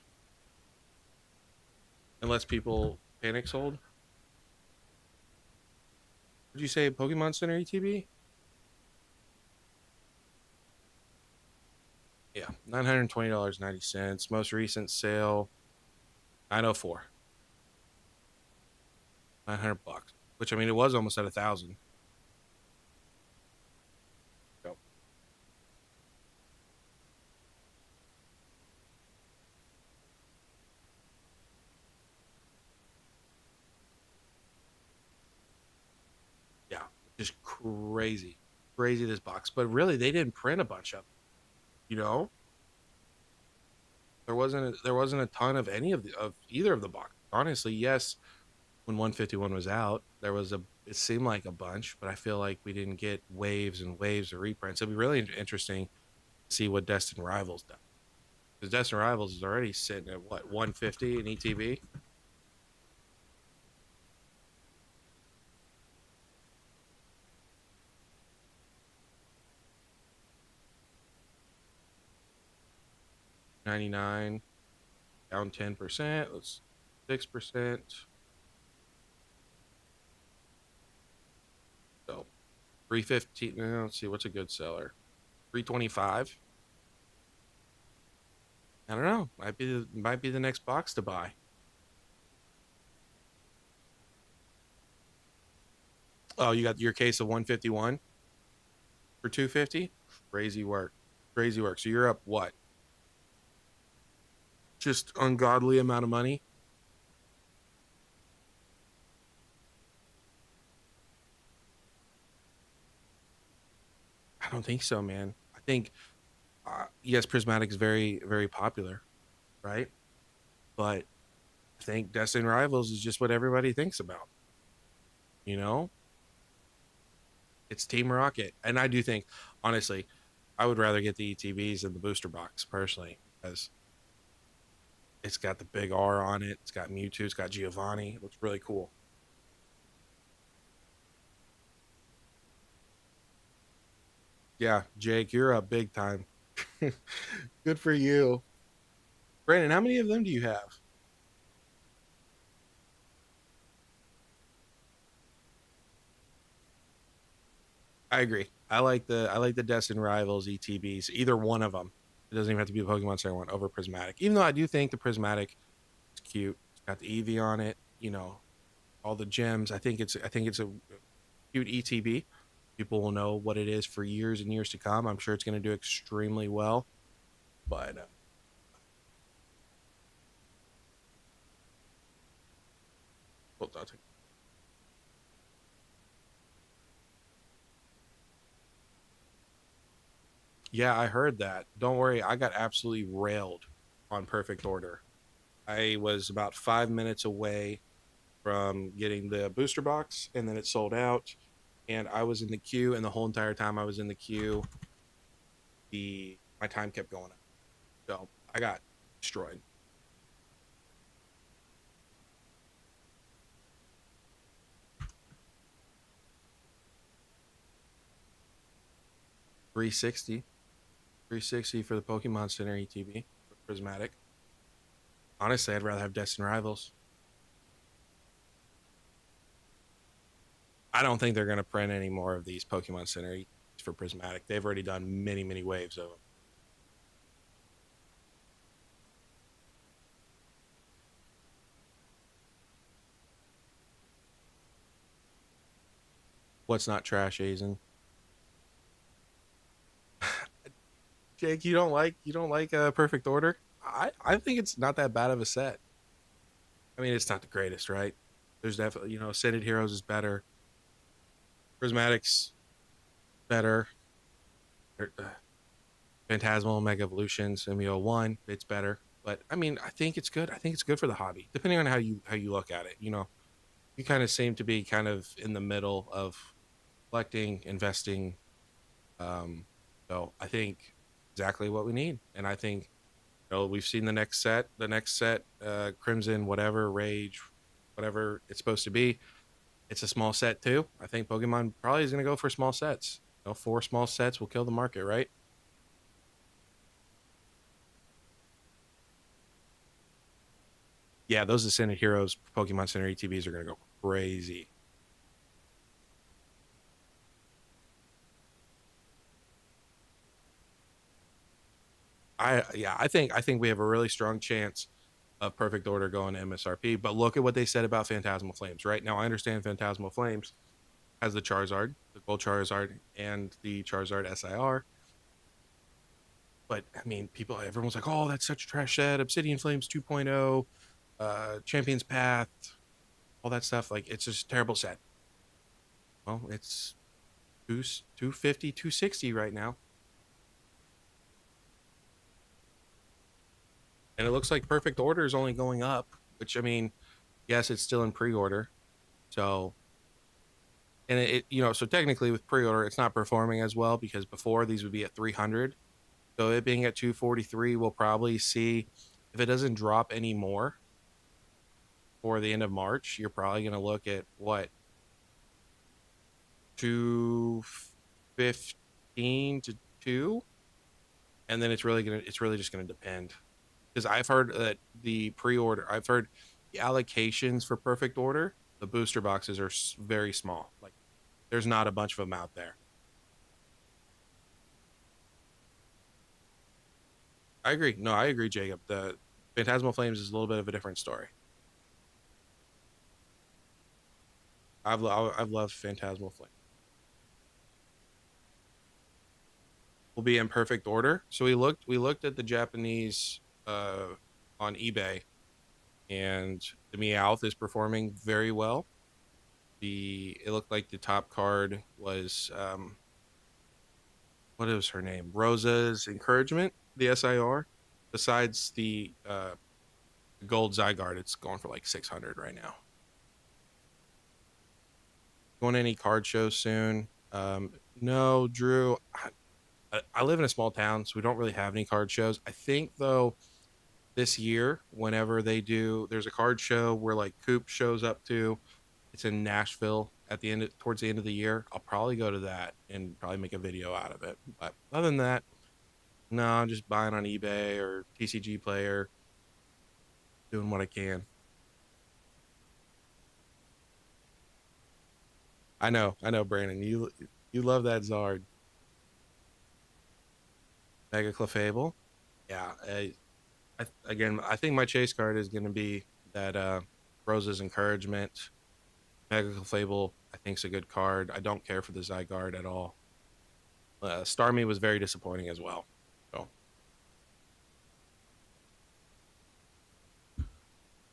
unless people panic sold. Would you say Pokemon Center ETB? Yeah, $920.90. Most recent sale 904, $900. Which I mean, it was almost at 1,000. So yeah, just crazy, crazy this box. But really, they didn't print a bunch of them. You know, there wasn't a ton of any of either of the box. Honestly, yes, when 151 was out, it seemed like a bunch, but I feel like we didn't get waves and waves of reprints. It'll be really interesting to see what Destin Rivals does. Because Destin Rivals is already sitting at what, 150 in ETB. 99 down 10%. Let's 6%. So 315. Let's see what's a good seller. 325. I don't know. Might be the next box to buy. Oh, you got your case of 151 for 250. Crazy work. Crazy work. So you're up what? Just ungodly amount of money. I don't think so, man. I think yes, Prismatic is very very popular, right? But I think Destin Rivals is just what everybody thinks about. You know, it's Team Rocket, and I do think, honestly, I would rather get the ETBs than the booster box personally, because it's got the big R on it. It's got Mewtwo. It's got Giovanni. It looks really cool. Yeah, Jake, you're up big time. Good for you, Brandon. How many of them do you have? I agree. I like the Destin Rivals ETBs. Either one of them. It doesn't even have to be a Pokemon Center one over Prismatic. Even though I do think the Prismatic is cute. It's got the Eevee on it. All the gems. I think it's a cute ETB. People will know what it is for years and years to come. I'm sure it's going to do extremely well. But hold on. Yeah, I heard that. Don't worry, I got absolutely railed on Perfect Order. I was about 5 minutes away from getting the booster box, and then it sold out. And I was in the queue, and the whole entire time I was in the queue, the my time kept going up. So I got destroyed. 360, 360 for the Pokemon Center ETB for Prismatic. Honestly, I'd rather have Destined Rivals. I don't think they're going to print any more of these Pokemon Center ETBs for Prismatic. They've already done many, many waves of them. What's not trash, Asian? Jake, you don't like Perfect Order? I think it's not that bad of a set. I mean, it's not the greatest, right? There's definitely, Ascended Heroes is better. Prismatics better. Phantasmal Mega Evolutions MU01, it's better. But I mean, I think it's good. I think it's good for the hobby, depending on how you look at it. You kind of seem to be kind of in the middle of collecting, investing. Um, so I think exactly what we need, and I think we've seen the next set, Crimson, whatever, Rage, whatever it's supposed to be. It's a small set too. I think Pokemon probably is going to go for small sets. 4 small sets will kill the market, right? Yeah, those Ascended Heroes Pokemon Center ETBs are going to go crazy. I think we have a really strong chance of Perfect Order going to MSRP. But look at what they said about Phantasmal Flames. Right now, I understand Phantasmal Flames has the Charizard, the Gold Charizard, and the Charizard SIR. But I mean, everyone's like, "Oh, that's such a trash set." Obsidian Flames 2.0, Champion's Path, all that stuff. Like, it's just a terrible set. Well, it's 250, 260 right now, and it looks like Perfect Order is only going up. Which, I mean, yes, it's still in pre-order. So, and so technically with pre-order, it's not performing as well because before these would be at 300. So it being at 243, we'll probably see if it doesn't drop any more for the end of March. You're probably going to look at what, 215 to 2, and then it's really just gonna depend because I've heard that I've heard the allocations for Perfect Order, the booster boxes are very small. Like, there's not a bunch of them out there. I agree. No, I agree, Jacob. The Phantasmal Flames is a little bit of a different story. I've loved Phantasmal Flames. Will be in perfect order. So we looked at the Japanese on eBay, and the Meowth is performing very well. It looked like the top card was what is her name? Rosa's Encouragement, the SIR. Besides the gold Zygarde, it's going for like 600 right now. Going to any card shows soon? No, Drew. I live in a small town, so we don't really have any card shows. I think though this year, whenever there's a card show where like Coop shows up to. It's in Nashville towards the end of the year. I'll probably go to that and probably make a video out of it. But other than that, no, I'm just buying on eBay or TCG Player, doing what I can. I know, Brandon. You love that Zard, Mega Clefable. Yeah, again, I think my chase card is going to be that Rose's Encouragement. Mega Clefable, I think, is a good card. I don't care for the Zygarde at all. Starmie was very disappointing as well.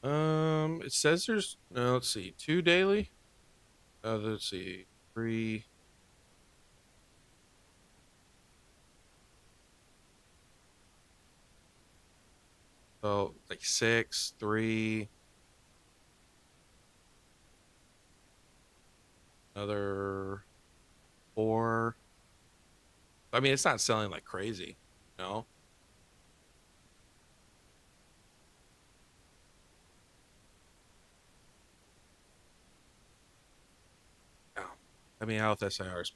So, it says there's no. Let's see, two daily. Let's see, three. So like 6, 3, another 4. I mean, it's not selling like crazy, you know? No. I mean, Health SIR is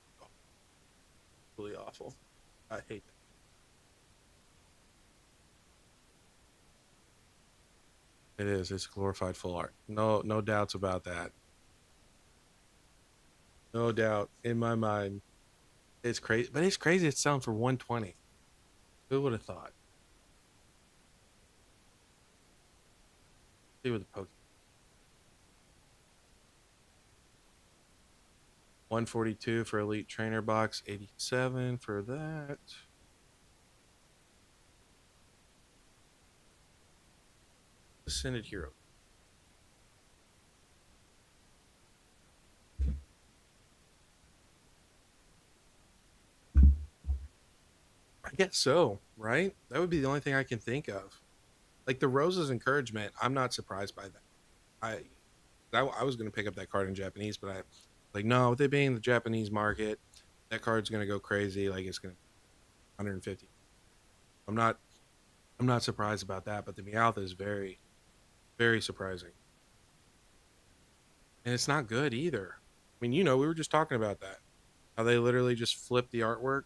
really awful. I hate that. It is. It's glorified full art. No, no doubts about that. No doubt in my mind. It's crazy, but it's crazy. It's selling for 120. Who would have thought? See with the poke. 142 for Elite Trainer box. 87 for that. Ascended Hero. I guess so, right? That would be the only thing I can think of. Like the Rose's encouragement, I'm not surprised by that. I was going to pick up that card in Japanese, but I like no, with it being the Japanese market, that card's going to go crazy. Like it's going to 150. I'm not I'm not surprised about that, but the Meowth is very very surprising, and it's not good either. I mean, we were just talking about that. How they literally just flipped the artwork.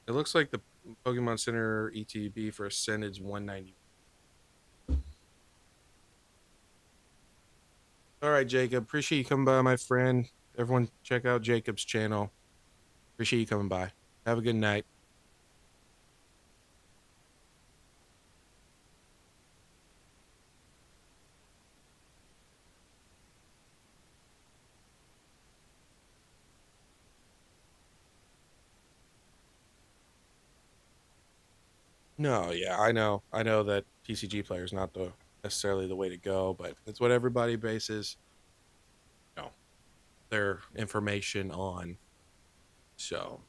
It looks like the Pokemon Center ETB for Ascended's 190. All right, Jacob. Appreciate you coming by, my friend. Everyone, check out Jacob's channel. Appreciate you coming by. Have a good night. No, yeah, I know. I know that TCG player is not the necessarily the way to go, but it's what everybody bases, you know, their information on. So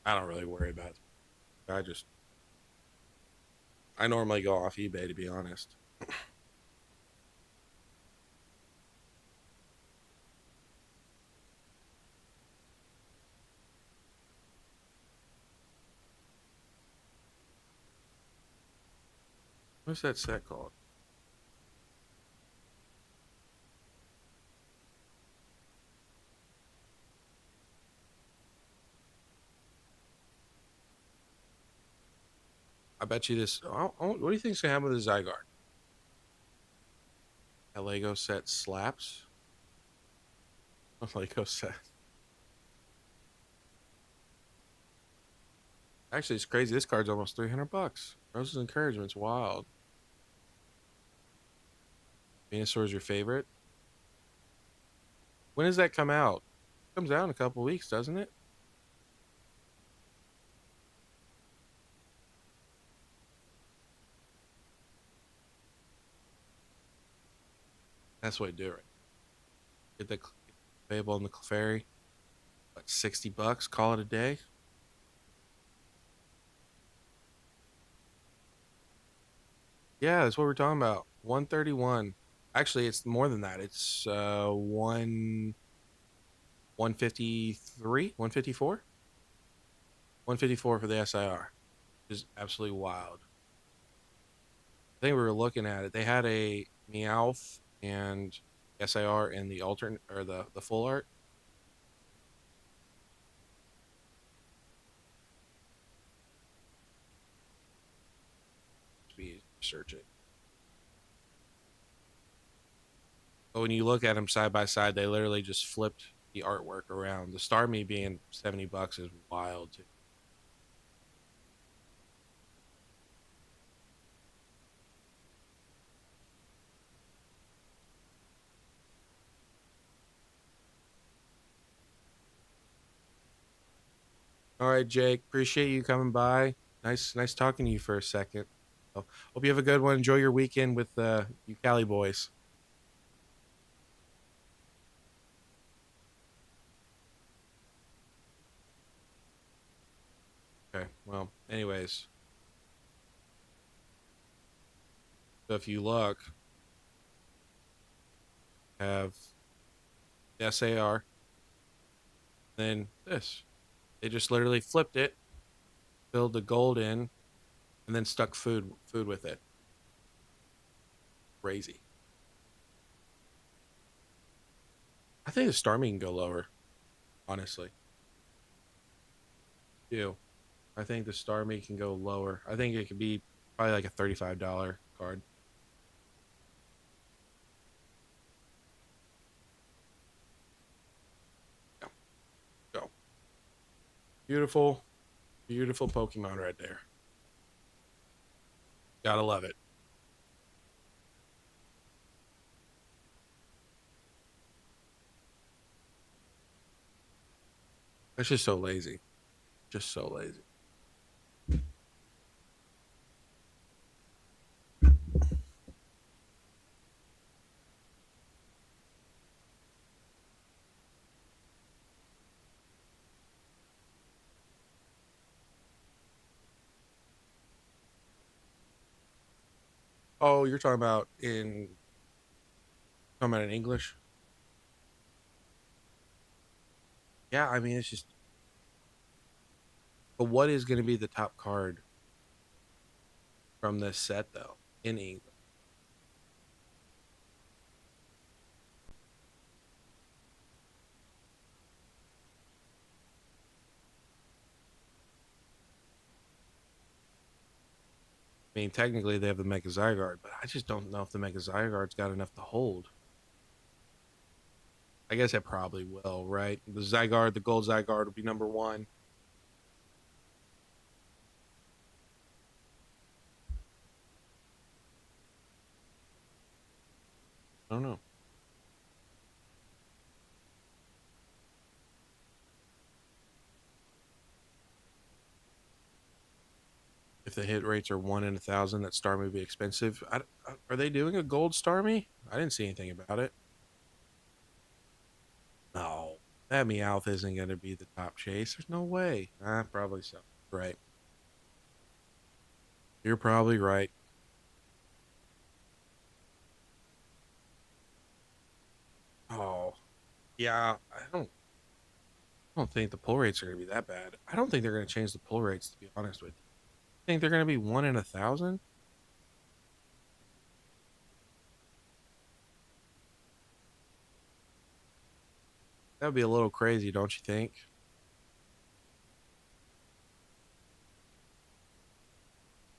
I don't really worry about it. I just I normally go off eBay to be honest. What's that set called? I bet you this. What do you think's gonna happen with the Zygarde? A Lego set slaps. A Lego set. Actually, it's crazy. This card's almost 300 bucks. Rose's Encouragement's wild. Venusaur's your favorite. When does that come out? It comes out in a couple weeks, doesn't it? That's what I do. Right. Get the available in the Clefairy. What, 60 bucks? Call it a day. Yeah, that's what we're talking about. 131. Actually, it's more than that. It's 153, 154, 154 for the SIR. Which is absolutely wild. I think we were looking at it. They had a Meowth and SIR in the alternate or the full art. Be searching. But when you look at them side by side, they literally just flipped the artwork around. The Starmie being 70 bucks is wild too. All right, Jake. Appreciate you coming by. Nice talking to you for a second. So, hope you have a good one. Enjoy your weekend with you Cali boys. Okay. Well, anyways, so if you look, have SAR, then this. They just literally flipped it, filled the gold in, and then stuck food with it. Crazy. I think the Starmie can go lower, honestly. Do. I think the Starmie can go lower. I think it could be probably like a $35 card. Yeah. Go. Beautiful, beautiful Pokemon right there. Gotta love it. It's just so lazy. Just so lazy. Oh, you're talking about in English? Yeah, I mean it's just but what is gonna be the top card from this set though in English? I mean, technically they have the Mega Zygarde, but I just don't know if the Mega Zygarde's got enough to hold. I guess it probably will, right? The Zygarde, the Gold Zygarde will be number one. I don't know. If the hit rates are 1 in 1,000, that Starmie would be expensive. Are they doing a Gold Starmie? I didn't see anything about it. No, that Meowth isn't going to be the top chase. There's no way. Probably so. Right. You're probably right. Oh, yeah. I don't think the pull rates are going to be that bad. I don't think they're going to change the pull rates, to be honest with you. I think they're going to be 1 in 1,000. That would be a little crazy, don't you think?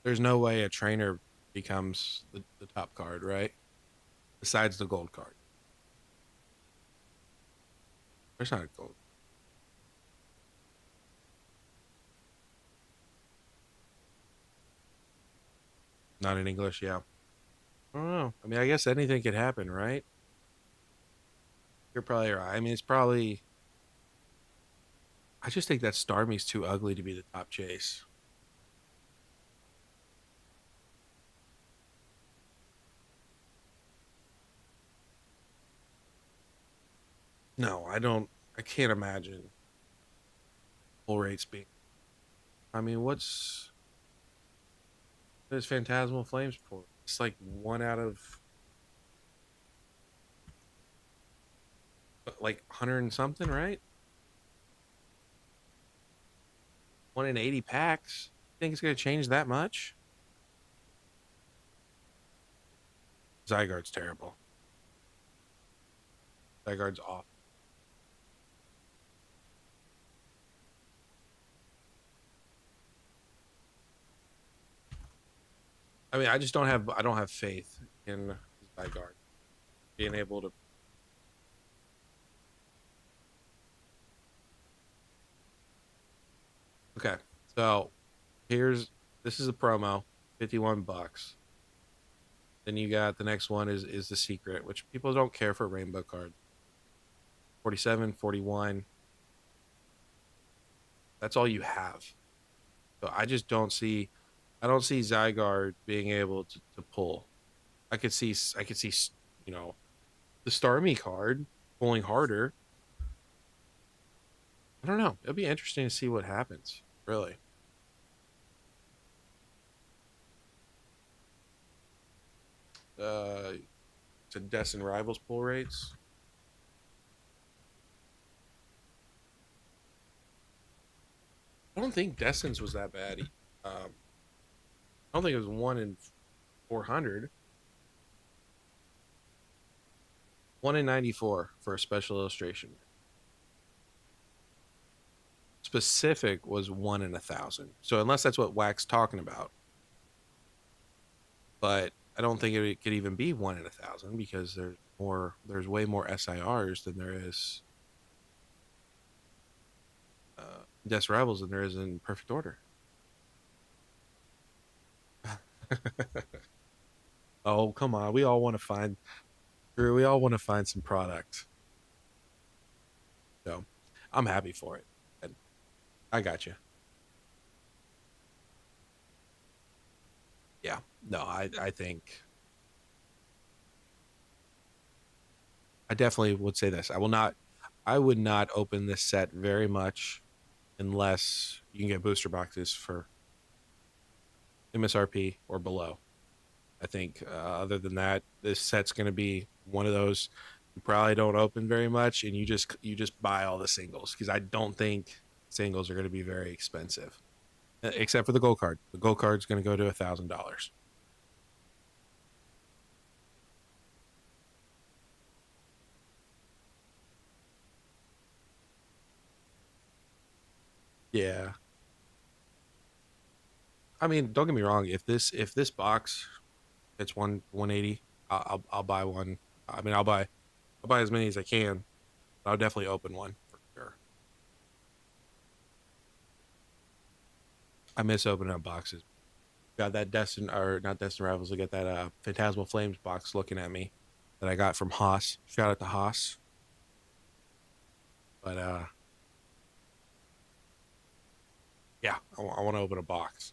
There's no way a trainer becomes the top card, right? Besides the gold card. There's not a gold. Not in English, yeah. I don't know. I mean, I guess anything could happen, right? You're probably right. I mean, it's probably. I just think that Starmie's too ugly to be the top chase. No, I don't. I can't imagine full rates being. I mean, what is Phantasmal Flames for? It's like one out of like 100 and something, right? 1 in 80 packs. Think it's gonna change that much? Zygarde's terrible. Zygarde's off. I mean, I don't have faith in Zygarde being able to. Okay, so here's this is a promo, $51. Then you got the next one is the secret, which people don't care for rainbow card. 47, 41. That's all you have. So I don't see Zygarde being able to pull. I could see, you know, the Starmie card pulling harder. I don't know. It'll be interesting to see what happens. Really. to Destin Rivals pull rates. I don't think Destin's was that bad. I don't think it was 1 in 400. 1 in 94 for a special illustration. Specific was 1 in 1,000. So unless that's what Wax talking about, but I don't think it could even be 1 in 1,000 because there's way more SIRs than there is Death Rivals than there is in Perfect Order. Oh, come on. We all want to find Drew, we all want to find some product. So I'm happy for it. And I got you. Yeah. No, I think I definitely would say this. I would not open this set very much unless you can get booster boxes for MSRP or below. I think other than that, this set's going to be one of those you probably don't open very much, and you just buy all the singles because I don't think singles are going to be very expensive, except for the gold card. The gold card's going to go to $1,000. Yeah, I mean, don't get me wrong. If this box it's 180, I'll buy one. I mean, I'll buy as many as I can. I'll definitely open one for sure. I miss opening up boxes. Got that Destin or not Destin Rivals. I got that Phantasmal Flames box looking at me that I got from Haas. Shout out to Haas. But yeah, I want to open a box.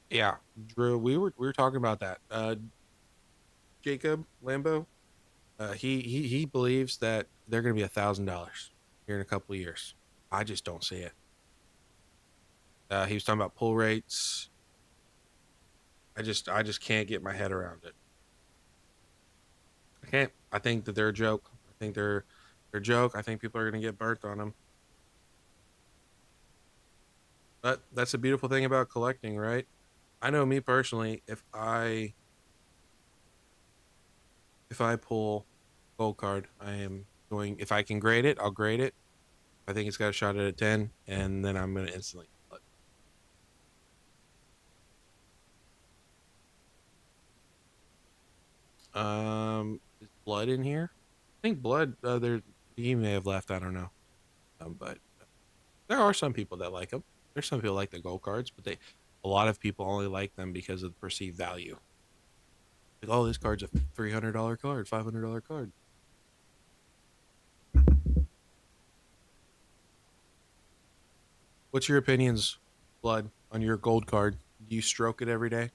Yeah, Drew, we were talking about that. Jacob Lambo, he believes that they're going to be $1,000 here in a couple of years. I just don't see it. He was talking about pull rates. I just can't get my head around it. I can't. I think that they're a joke. I think they're a joke. I think people are going to get burnt on them. But that's the beautiful thing about collecting, right? I know me personally, if I pull gold card, I am going if I can grade it, I'll grade it. I think it's got a shot at a 10, and then I'm gonna instantly pull it. Is blood in here? I think blood there he may have left, I don't know. But there are some people that like them. There's some people like the gold cards, but they a lot of people only like them because of the perceived value. Like, oh, this card's a $300 card, $500 card. What's your opinions, Blood, on your gold card? Do you stroke it every day?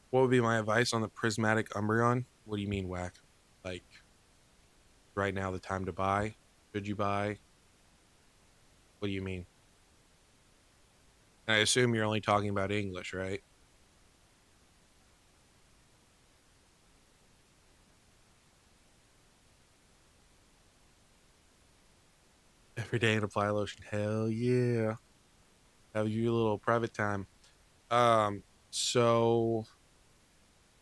What would be my advice on the prismatic Umbreon? What do you mean, whack? Like right now, the time to buy? Should you buy? What do you mean? And I assume you're only talking about English, right? Every day in apply lotion. Hell yeah. Have you a little private time. Um, so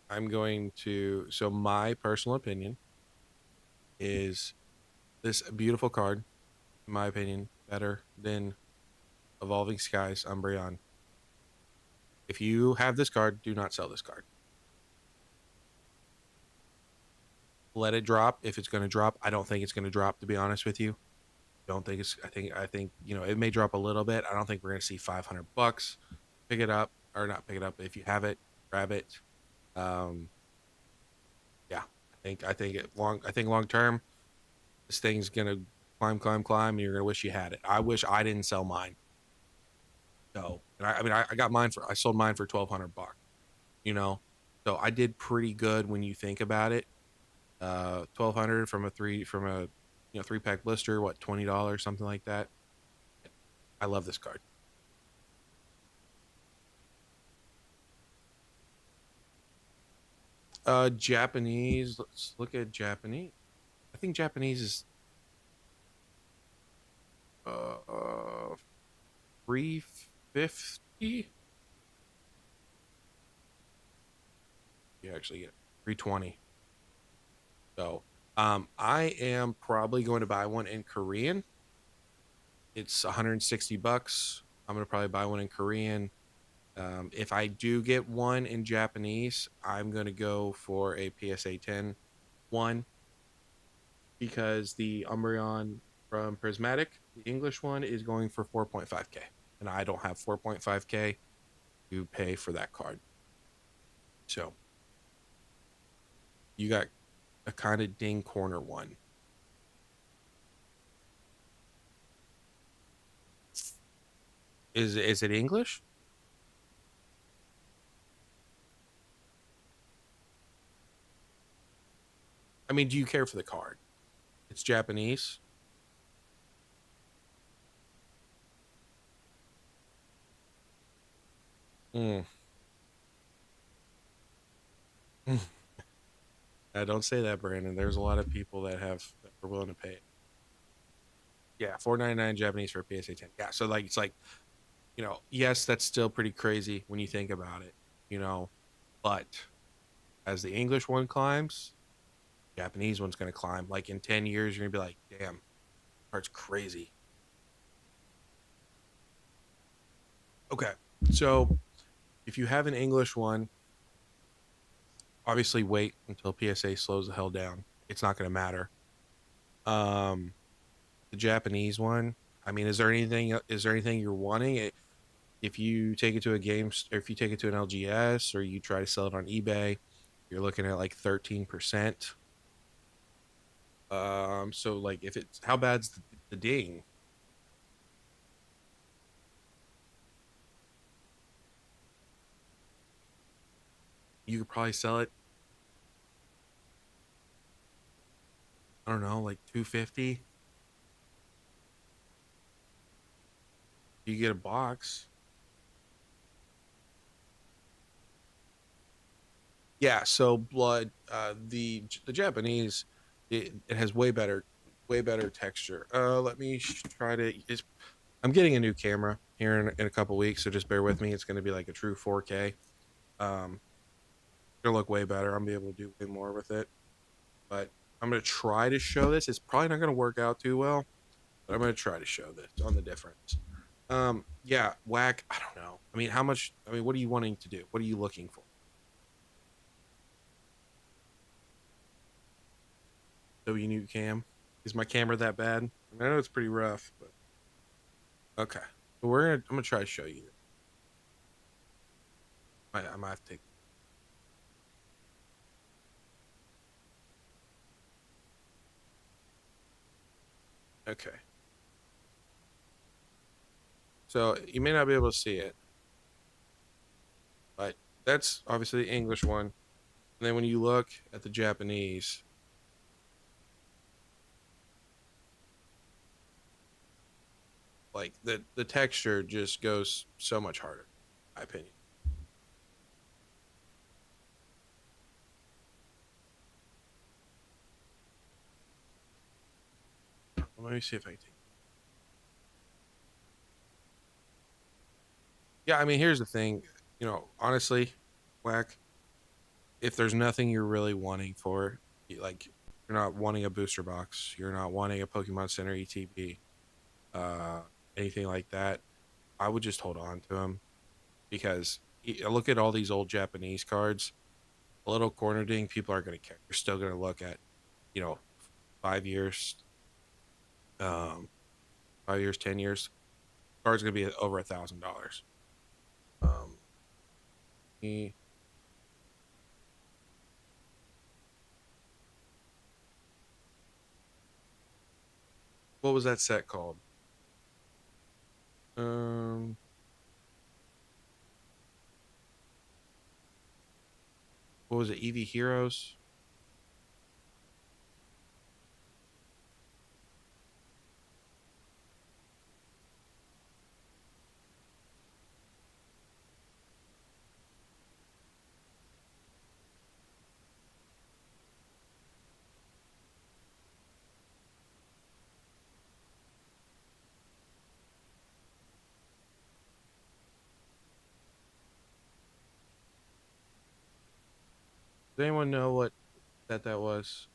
so my personal opinion is this beautiful card, in my opinion, better than Evolving Skies Umbreon. If you have this card, do not sell this card. Let it drop if it's going to drop. I don't think it's going to drop, to be honest with you. Don't think it's. I think it may drop a little bit. I don't think we're going to see $500. Pick it up or not pick it up. If you have it, grab it. Um, yeah, I think long term, this thing's going to climb, climb, climb, and you're going to wish you had it. I wish I didn't sell mine. So, and I mean, I got mine I sold mine for $1,200. You know, so I did pretty good when you think about it. 1,200 from a three from a 3-pack blister, what, $20, something like that. I love this card. Japanese. Let's look at Japanese. I think Japanese is 350. You actually get 320. So, I am probably going to buy one in Korean. It's 160 bucks. I'm gonna probably buy one in Korean. If I do get one in Japanese, I'm gonna go for a PSA 10 one because the Umbreon from Prismatic, the English one, is going for 4.5K, and I don't have 4.5K to pay for that card. So you got a kind of ding corner one. Is it English? I mean, do you care for the card? It's Japanese. Mm. Don't say that, Brandon. There's a lot of people that are willing to pay it. Yeah, 4.99 Japanese for a PSA 10. Yeah, so like it's like, yes, that's still pretty crazy when you think about it, you know, but as the English one climbs, Japanese one's going to climb. Like in 10 years, you're going to be like, damn, that's crazy. Okay. So if you have an English one, obviously wait until PSA slows the hell down. It's not going to matter. Um, the Japanese one, I mean, is there anything you're wanting? If you take it to a game, or if you take it to an LGS, or you try to sell it on eBay, you're looking at like 13%. So like if it's how bad's the ding? You could probably sell it, I don't know, like 250. You get a box. Yeah, so blood, the Japanese, it has way better texture. Let me try to. I'm getting a new camera here in a couple weeks, so just bear with me. It's going to be like a true 4K. Um, it'll look way better. I'm gonna be able to do way more with it. But I'm gonna try to show this. It's probably not gonna work out too well, but I'm gonna try to show this on the difference. Yeah, whack. I don't know. I mean, how much? I mean, what are you wanting to do? What are you looking for? W new cam. Is my camera that bad? I mean, I know it's pretty rough, but okay. So I'm gonna try to show you. I might have to take. Okay. So you may not be able to see it, but that's obviously the English one. And then when you look at the Japanese, like the texture just goes so much harder, in my opinion. Let me see if I can take. Yeah, I mean, here's the thing. Honestly, whack. If there's nothing you're really wanting for, like, you're not wanting a booster box, you're not wanting a Pokemon Center ETB, uh, anything like that, I would just hold on to them because look at all these old Japanese cards. A little corner ding, people aren't going to care. They're still going to look at, you know, 5 years, um, 5 years, 10 years. Card's going to be over $1,000. Um, what was that set called? Um, what was it? EV Heroes. Does anyone know what that was?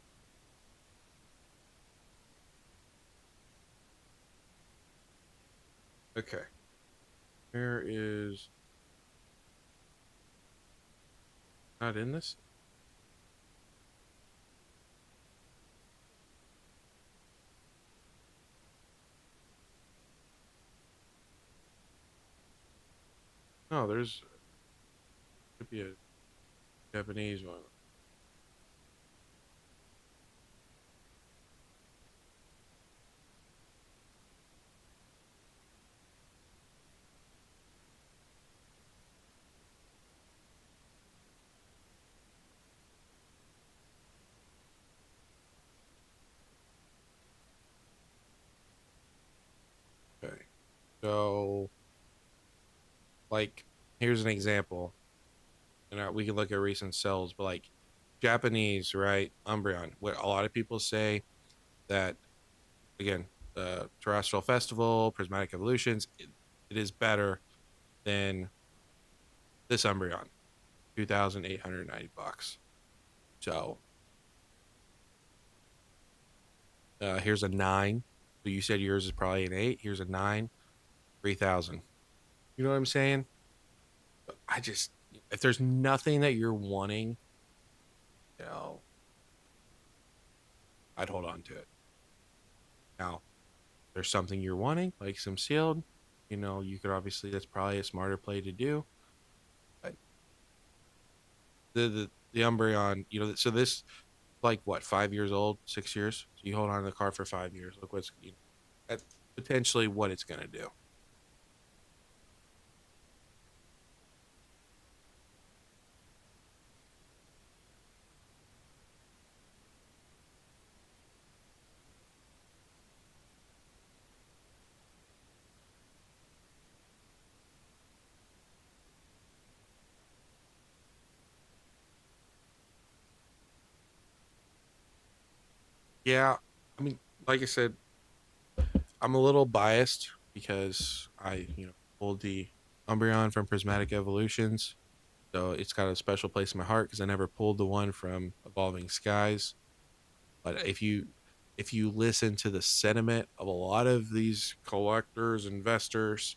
Okay. Where is not in this? No, there's could be a Japanese one. Okay. So, like, here's an example. We can look at recent sales, but like Japanese, right? Umbreon. What a lot of people say that again, the Terrestrial Festival, Prismatic Evolutions, it is better than this Umbreon, $2,890. So here's a nine. So you said yours is probably an eight. Here's a nine, 3,000. You know what I'm saying? I just if there's nothing that you're wanting, you know, I'd hold on to it. Now, there's something you're wanting, like some sealed, you could obviously that's probably a smarter play to do. But the Umbreon, so this like what 5 years old, 6 years. So you hold on to the car for 5 years. Look what's that's potentially what it's gonna do. Yeah, I mean, like I said, I'm a little biased because I pulled the Umbreon from Prismatic Evolutions. So it's got a special place in my heart because I never pulled the one from Evolving Skies. But if you listen to the sentiment of a lot of these collectors, investors,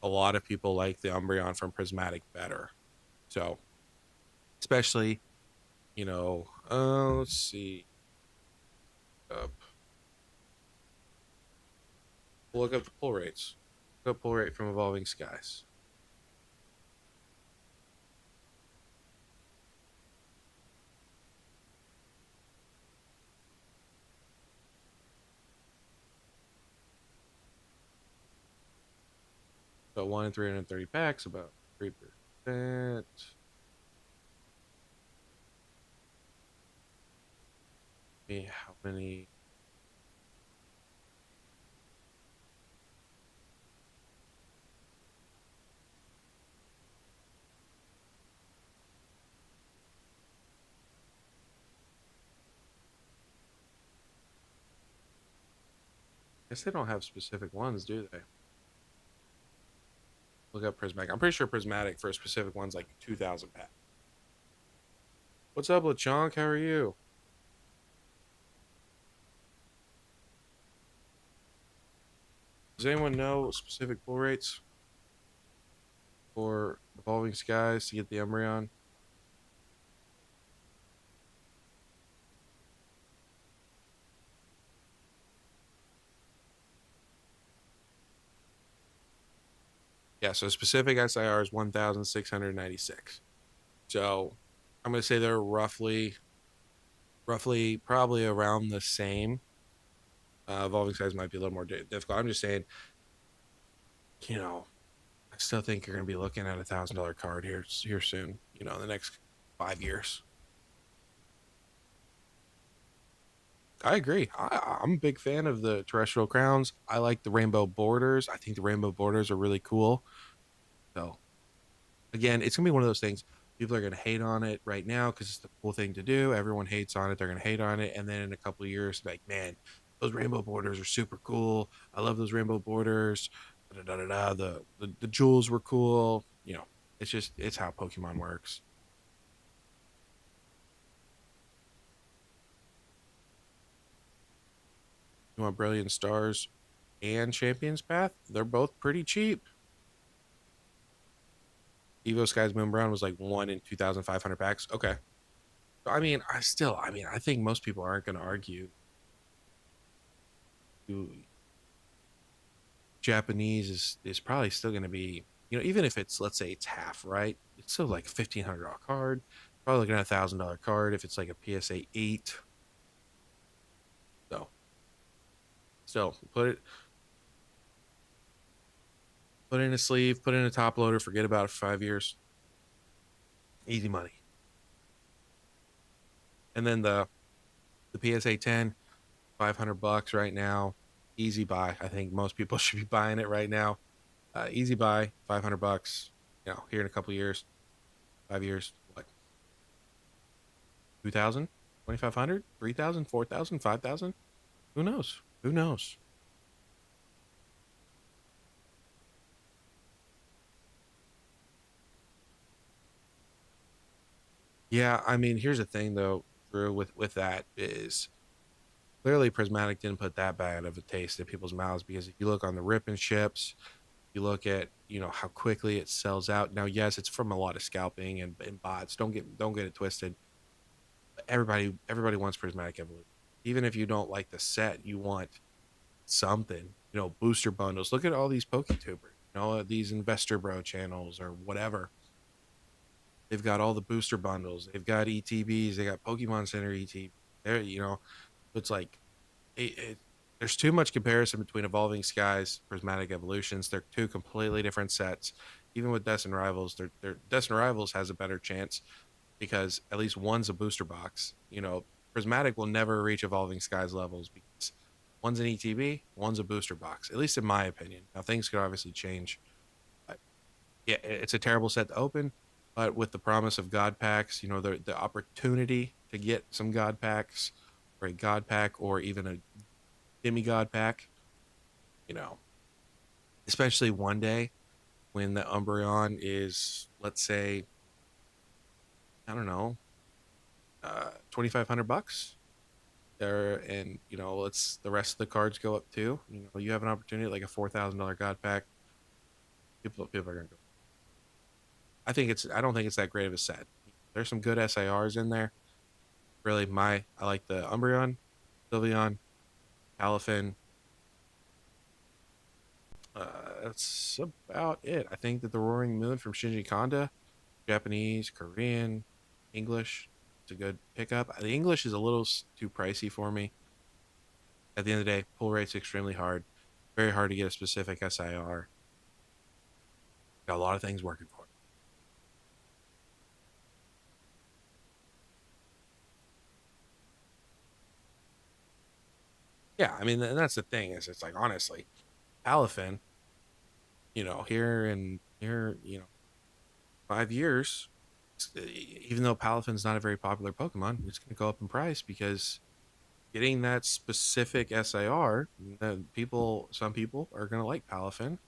a lot of people like the Umbreon from Prismatic better. So especially, let's see, uh, look up the pull rates. Look up pull rate from Evolving Skies. So 1 in 330 packs, about 3%. How many? I guess they don't have specific ones, do they? Look up Prismatic. I'm pretty sure Prismatic for a specific one's like 2,000 packs. What's up, LeChonk? How are you? Does anyone know specific pull rates for Evolving Skies to get the Embryon? Yeah, so specific SIR is 1,696. So I'm going to say they're roughly, probably around the same. Evolving Skies might be a little more difficult. I'm just saying, you know, I still think you're going to be looking at $1,000 card here soon. In the next 5 years. I agree. I'm a big fan of the terrestrial crowns. I like the rainbow borders. I think the rainbow borders are really cool. So again, it's gonna be one of those things. People are gonna hate on it right now because it's the cool thing to do. Everyone hates on it. They're gonna hate on it, and then in a couple of years, like, man, those rainbow borders are super cool. I love those rainbow borders. Da, da, da, da, the jewels were cool. It's just it's how Pokemon works. You want Brilliant Stars and Champions Path? They're both pretty cheap. Evo Skies Moon Brown was like one in 2,500 packs. Okay. I mean, I think most people aren't going to argue. Japanese is probably still going to be, even if it's, let's say it's half, right? It's still like a $1,500 card. Probably looking at $1,000 card if it's like a PSA 8. So still put it in a sleeve, put it in a top loader, forget about it for 5 years. Easy money. And then the PSA 10, $500 right now. Easy buy. I think most people should be buying it right now. Easy buy, $500. Here in a couple years, 5 years, what, 2,000, 2,500, 3,000, 4,000, 5,000. Who knows? Who knows? Yeah, I mean, here's the thing though, Drew, with that is clearly Prismatic didn't put that bad of a taste in people's mouths because if you look on the rip and ships, you look at how quickly it sells out. Now, yes, it's from a lot of scalping and bots. Don't get it twisted. Everybody wants Prismatic Evolution. Even if you don't like the set, you want something. Booster bundles. Look at all these PokeTubers. These Investor Bro channels or whatever. They've got all the booster bundles. They've got ETBs. They got Pokemon Center ETB. There, it's like it, there's too much comparison between Evolving Skies, Prismatic Evolutions. They're two completely different sets. Even with Destin Rivals, Destin Rivals has a better chance because at least one's a booster box. Prismatic will never reach Evolving Skies levels because one's an ETB, one's a booster box. At least in my opinion. Now things could obviously change. But yeah, it's a terrible set to open, but with the promise of God packs, the opportunity to get some God packs or a God pack or even a demigod pack, you know, especially one day when the Umbreon is, let's say, I don't know, $2,500 there, and let's the rest of the cards go up too. You have an opportunity like a $4,000 God pack. People are gonna go. I don't think it's that great of a set. There's some good SIRs in there. Really, I like the Umbreon, Sylveon, Palafin. That's about it. I think that the Roaring Moon from Shinji Kanda, Japanese, Korean, English, it's a good pickup. The English is a little too pricey for me. At the end of the day, pull rate's extremely hard. Very hard to get a specific SIR. Got a lot of things working for it. Yeah, I mean, and that's the thing is, it's like honestly, Palafin, here, 5 years, even though Palafin's not a very popular Pokemon, it's going to go up in price because getting that specific SIR, some people are going to like Palafin.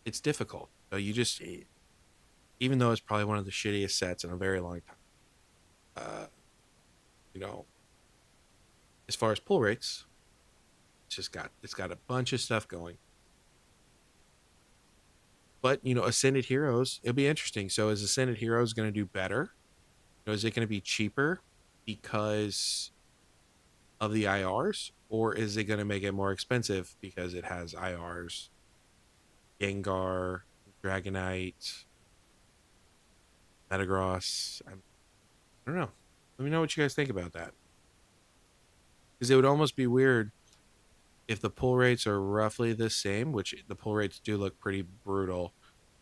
It's difficult. So even though it's probably one of the shittiest sets in a very long time, uh, you know, as far as pull rates, it's got a bunch of stuff going. But Ascended Heroes, it'll be interesting. So is Ascended Heroes going to do better? Is it going to be cheaper because of the IRs, or is it going to make it more expensive because it has IRs, Gengar, Dragonite, Metagross? I don't know. Let me know what you guys think about that. Because it would almost be weird if the pull rates are roughly the same, which the pull rates do look pretty brutal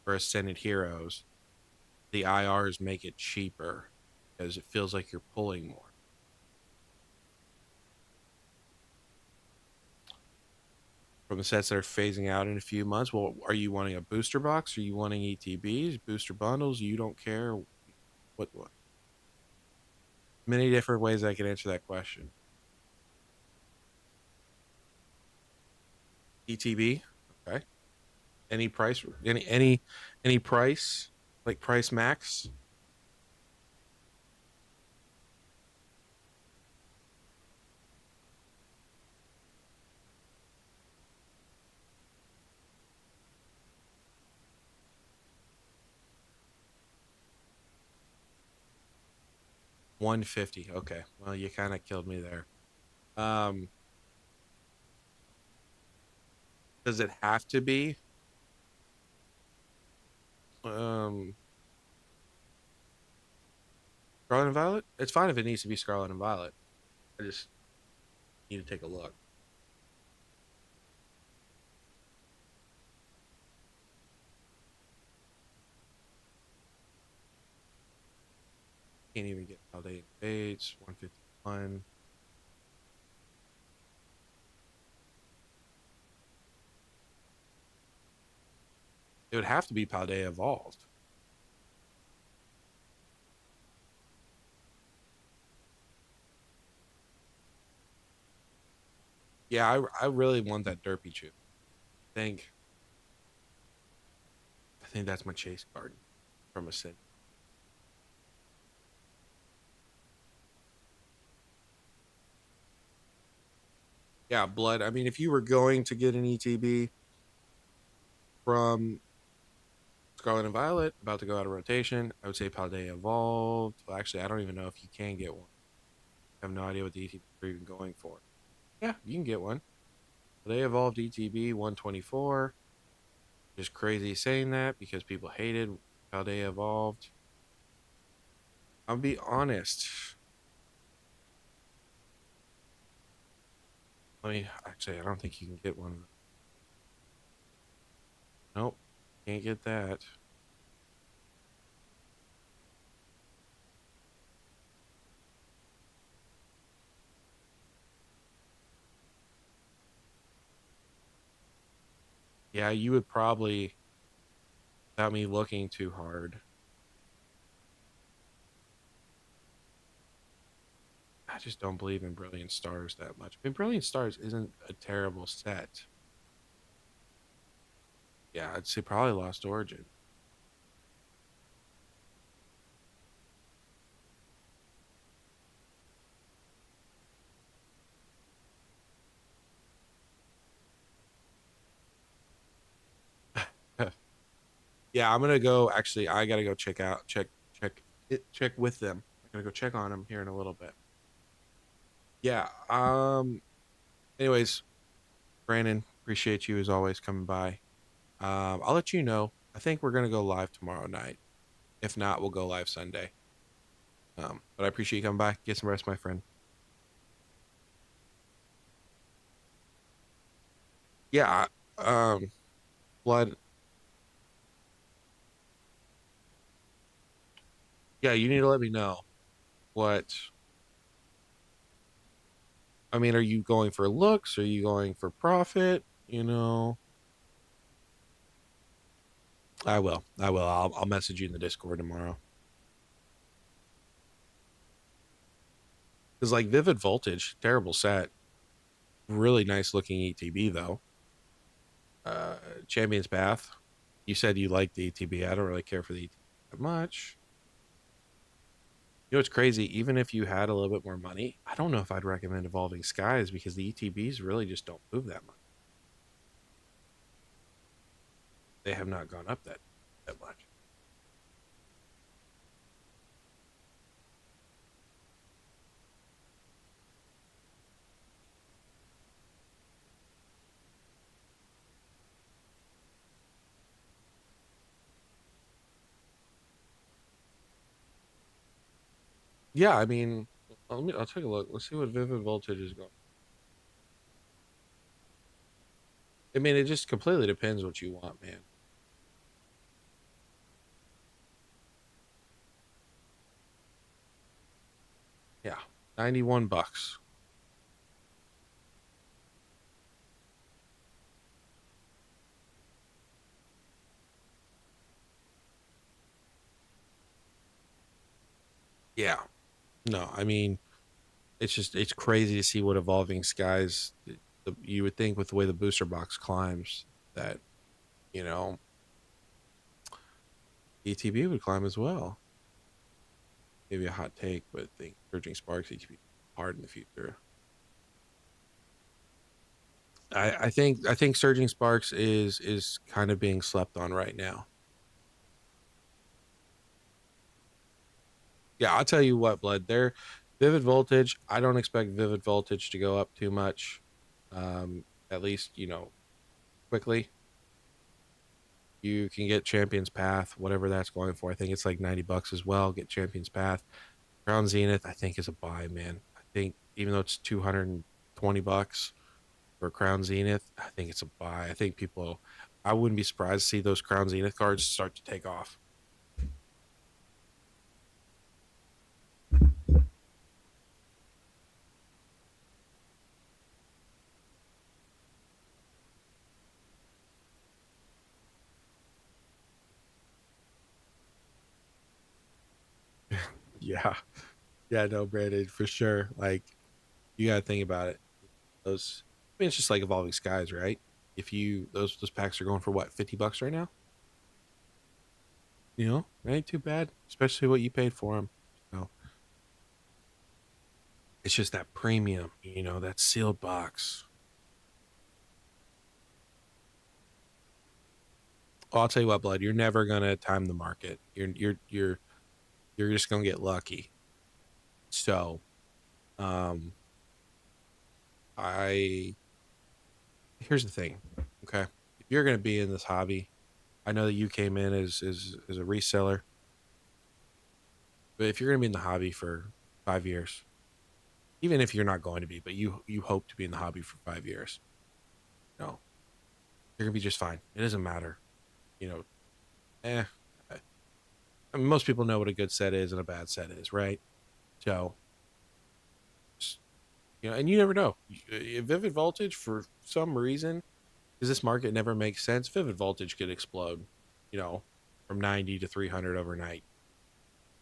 for Ascended Heroes. The IRs make it cheaper because it feels like you're pulling more. From the sets that are phasing out in a few months. Well, are you wanting a booster box? Are you wanting ETBs, booster bundles? You don't care. What? Many different ways I can answer that question. ETB, okay. Any price? Any price? Like price max? 150. Okay. Well, you kind of killed me there. Um, does it have to be um Scarlet and Violet? It's fine if it needs to be Scarlet and Violet. I just need to take a look. Can't even get Paldea Fates, 151. It would have to be Paldea Evolved. Yeah, I really want that Derpy Chew. I think I think that's my chase card from a sin. Yeah, blood. I mean, if you were going to get an ETB from Scarlet and Violet, about to go out of rotation, I would say Paldea Evolved. Well, actually, I don't even know if you can get one. I have no idea what the ETB are even going for. Yeah, you can get one. Paldea Evolved ETB 124. Just crazy saying that because people hated Paldea Evolved. I'll be honest. Let me actually, I don't think you can get one. Nope, can't get that. Yeah, you would probably, without me looking too hard. I just don't believe in Brilliant Stars that much. I mean, Brilliant Stars isn't a terrible set. Yeah, I'd say probably Lost Origin. Yeah, I'm gonna go. Actually, I gotta go check with them. I'm gonna go check on them here in a little bit. Yeah. Anyways, Brandon, appreciate you as always coming by. I'll let you know. I think we're gonna go live tomorrow night. If not, we'll go live Sunday. But I appreciate you coming by. Get some rest, my friend. Yeah. Blood. Yeah, you need to let me know what. I mean, are you going for looks? Are you going for profit? You know, I will. I will. I'll message you in the Discord tomorrow. Because like Vivid Voltage, terrible set. Really nice looking ETB though. Uh, Champion's Path. You said you liked the ETB. I don't really care for the ETB that much. You know what's crazy? Even if you had a little bit more money, I don't know if I'd recommend Evolving Skies because the ETBs really just don't move that much. They have not gone up that much. Yeah, I mean, I'll take a look. Let's see what Vivid Voltage is going. I mean, it just completely depends what you want, man. Yeah, $91. Yeah. No, I mean, it's crazy to see what Evolving Skies. You would think with the way the booster box climbs that you know ETB would climb as well. Maybe a hot take, but I think Surging Sparks ETB hard in the future. I think Surging Sparks is kind of being slept on right now. Yeah, I'll tell you what, Blood. There, Vivid Voltage. I don't expect Vivid Voltage to go up too much. At least quickly. You can get Champions Path, whatever that's going for. I think it's like $90 as well. Get Champions Path. Crown Zenith, I think is a buy, man. I think even though it's $220 for Crown Zenith, I think it's a buy. I think people, I wouldn't be surprised to see those Crown Zenith cards start to take off. Yeah, yeah, no, Brandon, for sure. Like you got to think about it. Those, I mean, it's just like Evolving Skies, right? If you those packs are going for what, $50 right now? It ain't too bad, especially what you paid for them. So it's just that premium, that sealed box. Oh, I'll tell you what, Blood, you're never gonna time the market. You're just gonna get lucky. So, um, I here's the thing, okay? If you're gonna be in this hobby, I know that you came in as a reseller, but if you're gonna be in the hobby for 5 years, even if you're not going to be, but you hope to be in the hobby for 5 years, no, you're gonna be just fine. It doesn't matter, you know. Eh, I mean, most people know what a good set is and a bad set is, right? So, and you never know. Vivid Voltage, for some reason, because this market never makes sense, Vivid Voltage could explode, you know, from 90 to 300 overnight.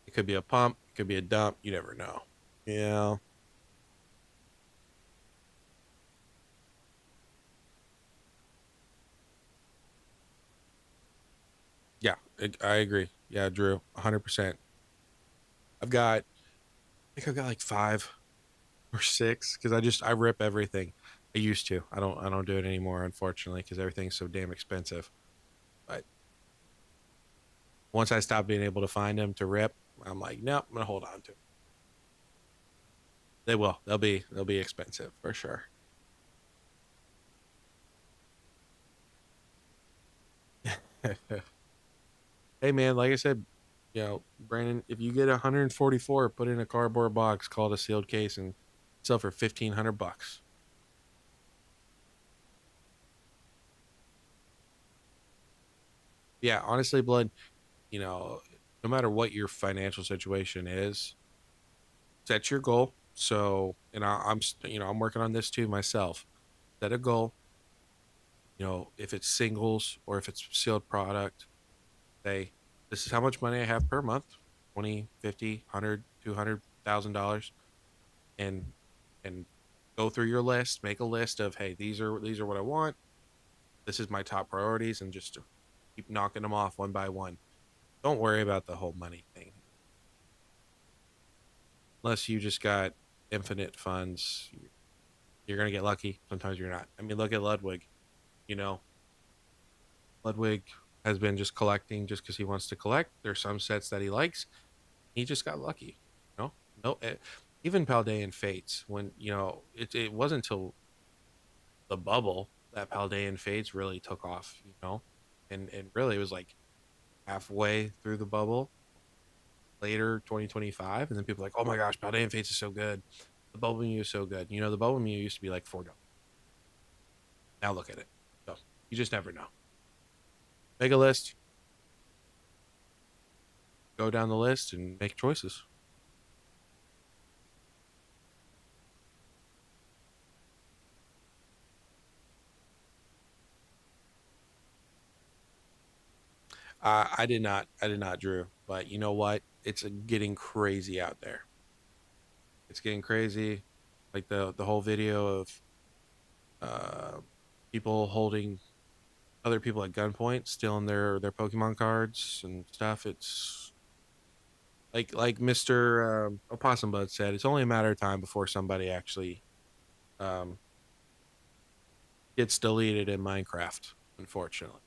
It could be a pump, it could be a dump. You never know. Yeah. Yeah, I agree. Yeah, Drew, 100%. I think I've got like five or six because I rip everything. I used to. I don't do it anymore, unfortunately, because everything's so damn expensive. But once I stopped being able to find them to rip, I'm like, nope, I'm gonna hold on to them. They will. They'll be expensive for sure. Hey man, like I said, Brandon, if you get 144, put in a cardboard box, call it a sealed case, and sell for 1,500 bucks. Yeah, honestly, Blood, you know, no matter what your financial situation is, set your goal. So, and I'm working on this too myself. Set a goal. If it's singles or if it's sealed product, say, this is how much money I have per month, 20, 50, 100, 200,000 dollars, and and go through your list, make a list of, hey, these are what I want. This is my top priorities, and just keep knocking them off one by one. Don't worry about the whole money thing unless you just got infinite funds. You're gonna get lucky. Sometimes you're not. I mean, look at Ludwig. You know, Ludwig has been just collecting just because he wants to collect. There's some sets that he likes. He just got lucky. No, even Paldean Fates. When it wasn't until the bubble that Paldean Fates really took off. And really it was like halfway through the bubble, later 2025, and then people were like, oh my gosh, Paldean Fates is so good. The bubble Mew is so good. The bubble Mew used to be like $4. Now look at it. So you just never know. Make a list, go down the list, and make choices. I did not, Drew. But you know what? It's getting crazy out there. It's getting crazy. Like the whole video of uh, people holding other people at gunpoint, stealing their Pokemon cards and stuff. It's like Mister Opossum Bud said. It's only a matter of time before somebody actually um, gets deleted in Minecraft, unfortunately.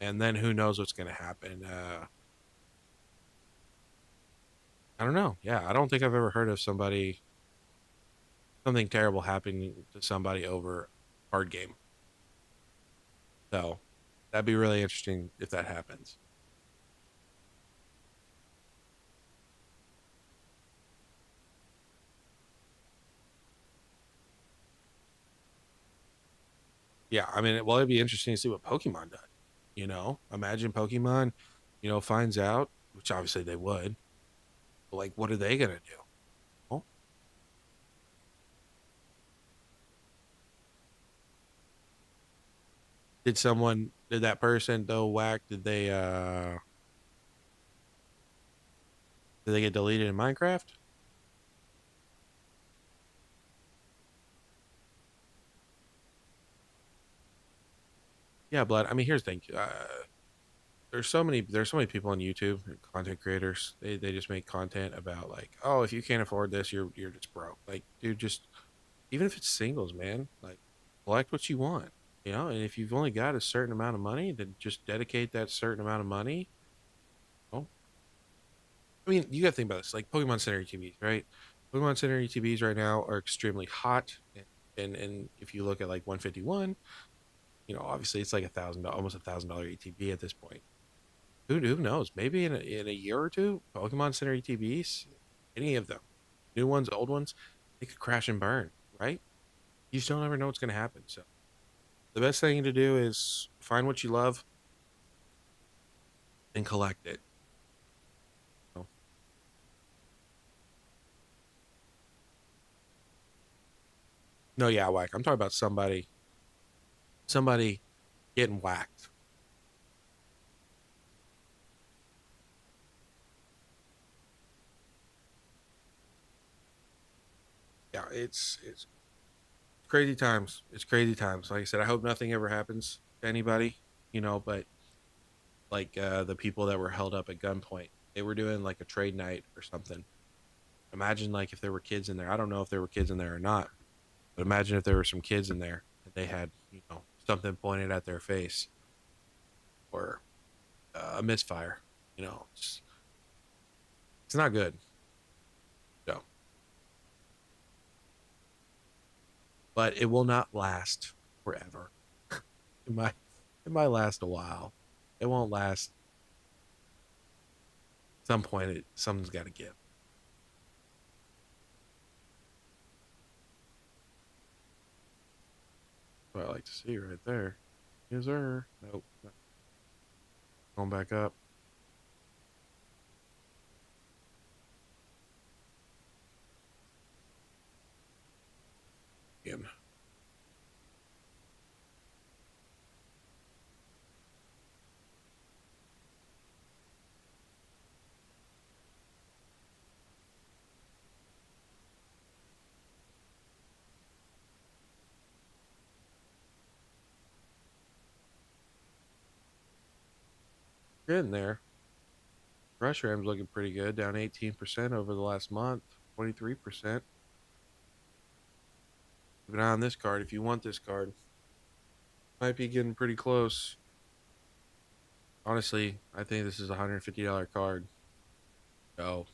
And then who knows what's going to happen? I don't know. Yeah, I don't think I've ever heard of something terrible happening to somebody over a card game. So that'd be really interesting if that happens. Yeah, I mean, well, it'd be interesting to see what Pokemon does. Imagine Pokemon, finds out, which obviously they would. But like, what are they gonna do? Well, did that person though whack? Did they get deleted in Minecraft? Yeah, blood. I mean, here's the thing. There's so many people on YouTube, content creators. They just make content about like, oh, if you can't afford this, you're just broke. Like, dude, just even if it's singles, man, like collect what you want, and if you've only got a certain amount of money, then just dedicate that certain amount of money. Oh, I mean, you got to think about this, like Pokemon Center ETBs, right? Pokemon Center ETBs right now are extremely hot, and if you look at like 151, obviously it's like $1,000, almost $1,000 ETB at this point. Who knows? Maybe in a year or two, Pokemon Center ETBs, any of them, new ones, old ones, they could crash and burn, right? You just don't ever know what's going to happen. So the best thing to do is find what you love and collect it. So, no, yeah, whack. I'm talking about somebody getting whacked. Yeah, it's crazy times. It's crazy times. Like I said, I hope nothing ever happens to anybody, but like the people that were held up at gunpoint, they were doing like a trade night or something. Imagine like if there were kids in there. I don't know if there were kids in there or not, but imagine if there were some kids in there and they had, something pointed at their face or a misfire. It's not good. So, but it will not last forever. It might it might last a while. It won't last. At some point, something's got to give. What I like to see right there. Is there? Nope. Going back up again. Getting there. Pressure M's looking pretty good. Down 18% over the last month. 23%. Keep an eye on this card if you want this card. Might be getting pretty close. Honestly, I think this is a $150 card. Oh,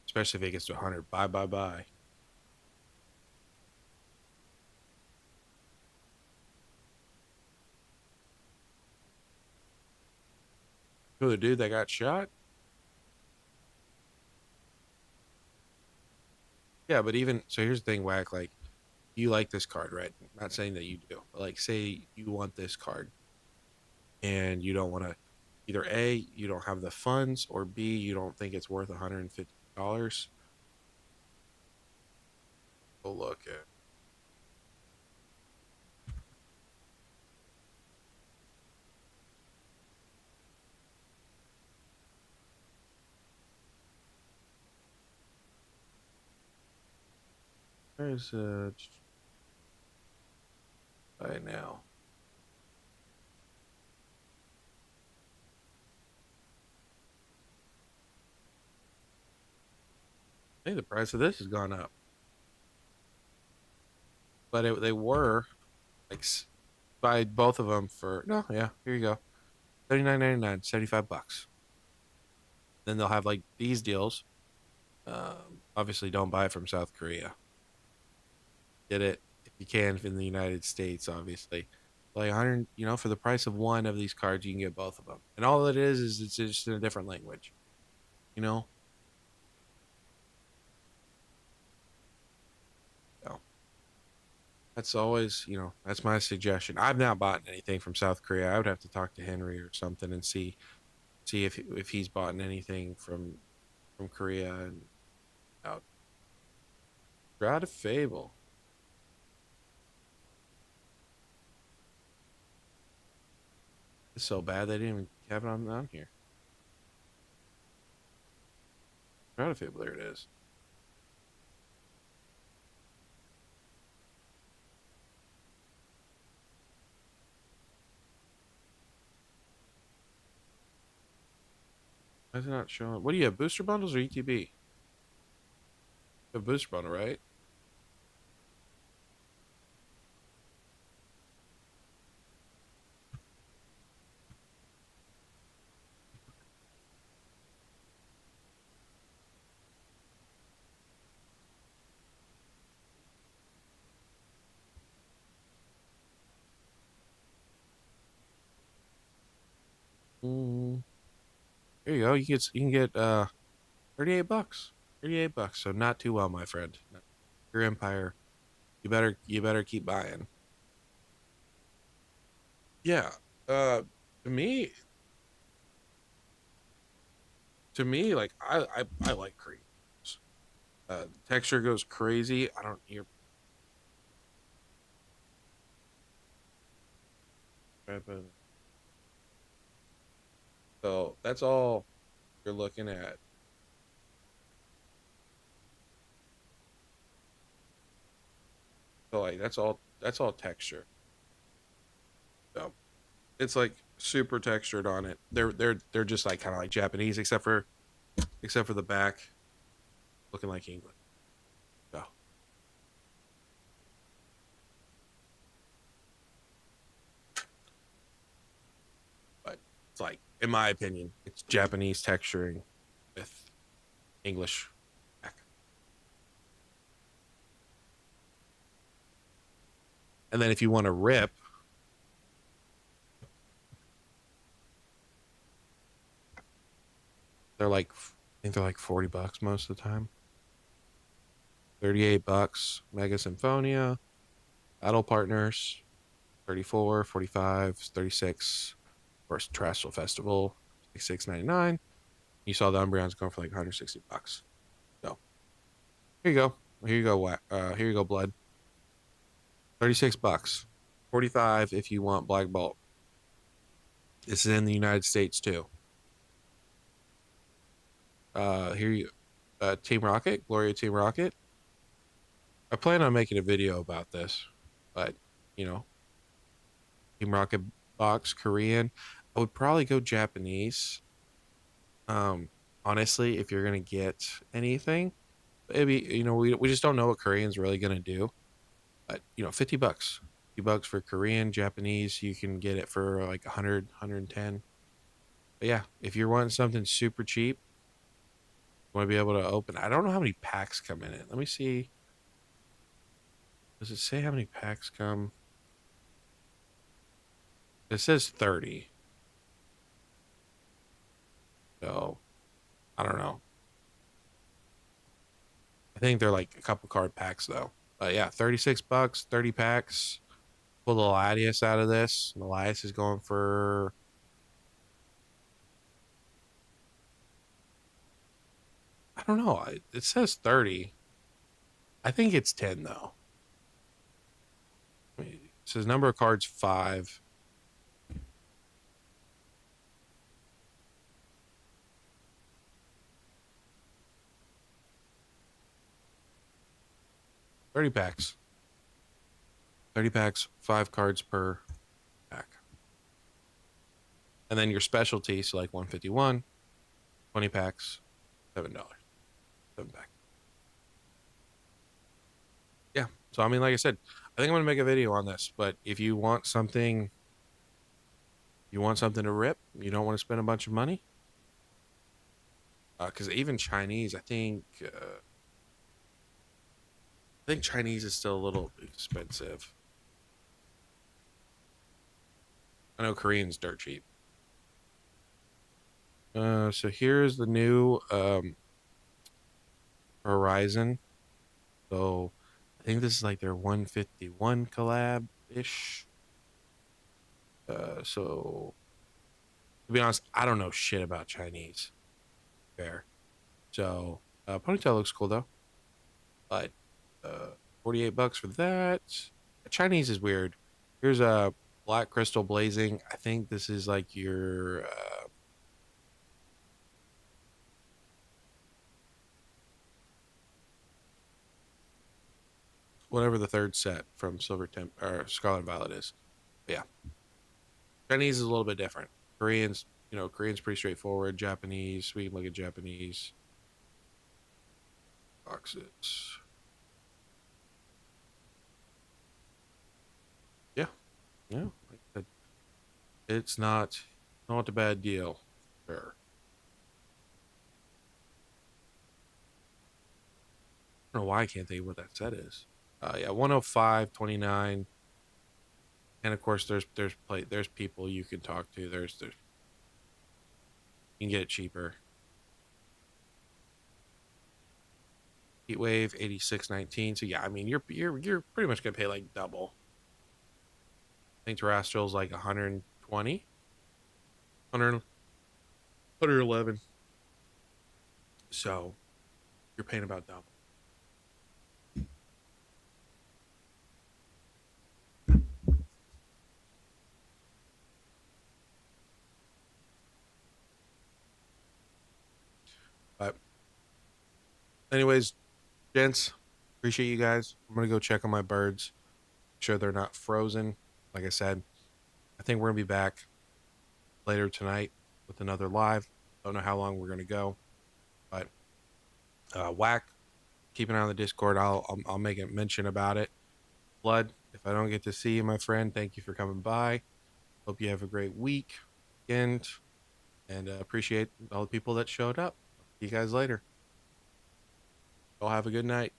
especially if it gets to 100. Bye, bye, bye. Who, the dude that got shot? Yeah, but even so, here's the thing, Whack. Like, you like this card, right? I'm not saying that you do, but like, say you want this card and you don't want to, either A, you don't have the funds, or B, you don't think it's worth $150. Go look at. Where's right now? I think the price of this has gone up, but they were like buy both of them for no, yeah, here you go, 39.99, $75. Then they'll have like these deals. Obviously, don't buy it from South Korea. Get it if you can in the United States, obviously. Like 100, for the price of one of these cards, you can get both of them. And all it is it's just in a different language, you know? So that's always, that's my suggestion. I've not bought anything from South Korea. I would have to talk to Henry or something and see if he's bought anything from Korea and out. Shroud of Fable. It's so bad they didn't even have it on here. Shroud of Fable, there it is. Why is it not showing? What do you have? Booster bundles or ETB? You have booster bundle, right? Mm, there you go. You can get $38. $38. So not too well, my friend. Your empire. You better keep buying. Yeah. Uh to me like I like cream. The texture goes crazy. I don't hear so that's all you're looking at. So like that's all texture. So it's like super textured on it. They're just like kind of like Japanese, except for the back looking like English. So, but it's like, in my opinion, it's Japanese texturing with English back. And then if you want to rip, I think they're like $40 most of the time. $38, Mega Symphonia, Battle Partners, 34, 45, 36, first Terrestrial Festival, 66.99. You saw the Umbreons going for like $160. So here you go. Here you go. Here you go, blood. $36. 45 if you want Black Bolt. This is in the United States too. Here you Team Rocket, Gloria Team Rocket. I plan on making a video about this, but you know, Team Rocket box, Korean. I would probably go Japanese. Um, honestly, if you're gonna get anything, maybe we just don't know what Korean's really gonna do. But $50. $50 for Korean, Japanese, you can get it for like 110. But yeah, if you're wanting something super cheap, you want to be able to open. I don't know how many packs come in it. Let me see. Does it say how many packs come? It says 30. So I don't know. I think they're like a couple card packs though. But yeah, $36, 30 packs. Pull the Latias out of this. The Latias is going for, I don't know. It says 30. I think it's 10 though. It says number of cards 5. 30 packs. 30 packs, 5 cards per pack. And then your specialty, so like 151, 20 packs, $7. 7 pack. Yeah. So I mean, like I said, I think I'm gonna make a video on this, but if you want something to rip, you don't want to spend a bunch of money, Because even Chinese, I think Chinese is still a little expensive. I know Korean's dirt cheap. So here's the new Horizon. So I think this is like their 151 collab ish. So to be honest, I don't know shit about Chinese. Fair. So ponytail looks cool though, but 48 bucks for that. Chinese is weird. Here's a black crystal blazing. I think this is like your whatever the third set from Silver Temp or Scarlet Violet is. But yeah, Chinese is a little bit different. Koreans, Korean's pretty straightforward. Japanese, we can look at Japanese boxes. Yeah, yeah. Like I said, it's not a bad deal. Sure. I don't know why I can't think of what that set is. Yeah, 105.29. And of course there's people you can talk to. There's you can get it cheaper. Heatwave 86.19. So yeah, I mean you're pretty much gonna pay like double. I think terrestrial's like 120, 100, 111. So you're paying about double. But anyways, gents, appreciate you guys. I'm gonna go check on my birds, make sure they're not frozen. Like I said, I think we're gonna be back later tonight with another live. Don't know how long we're gonna go, but whack. Keep an eye on the Discord. I'll make a mention about it. Blood, if I don't get to see you, my friend, thank you for coming by. Hope you have a great weekend, and appreciate all the people that showed up. See you guys later. All have a good night.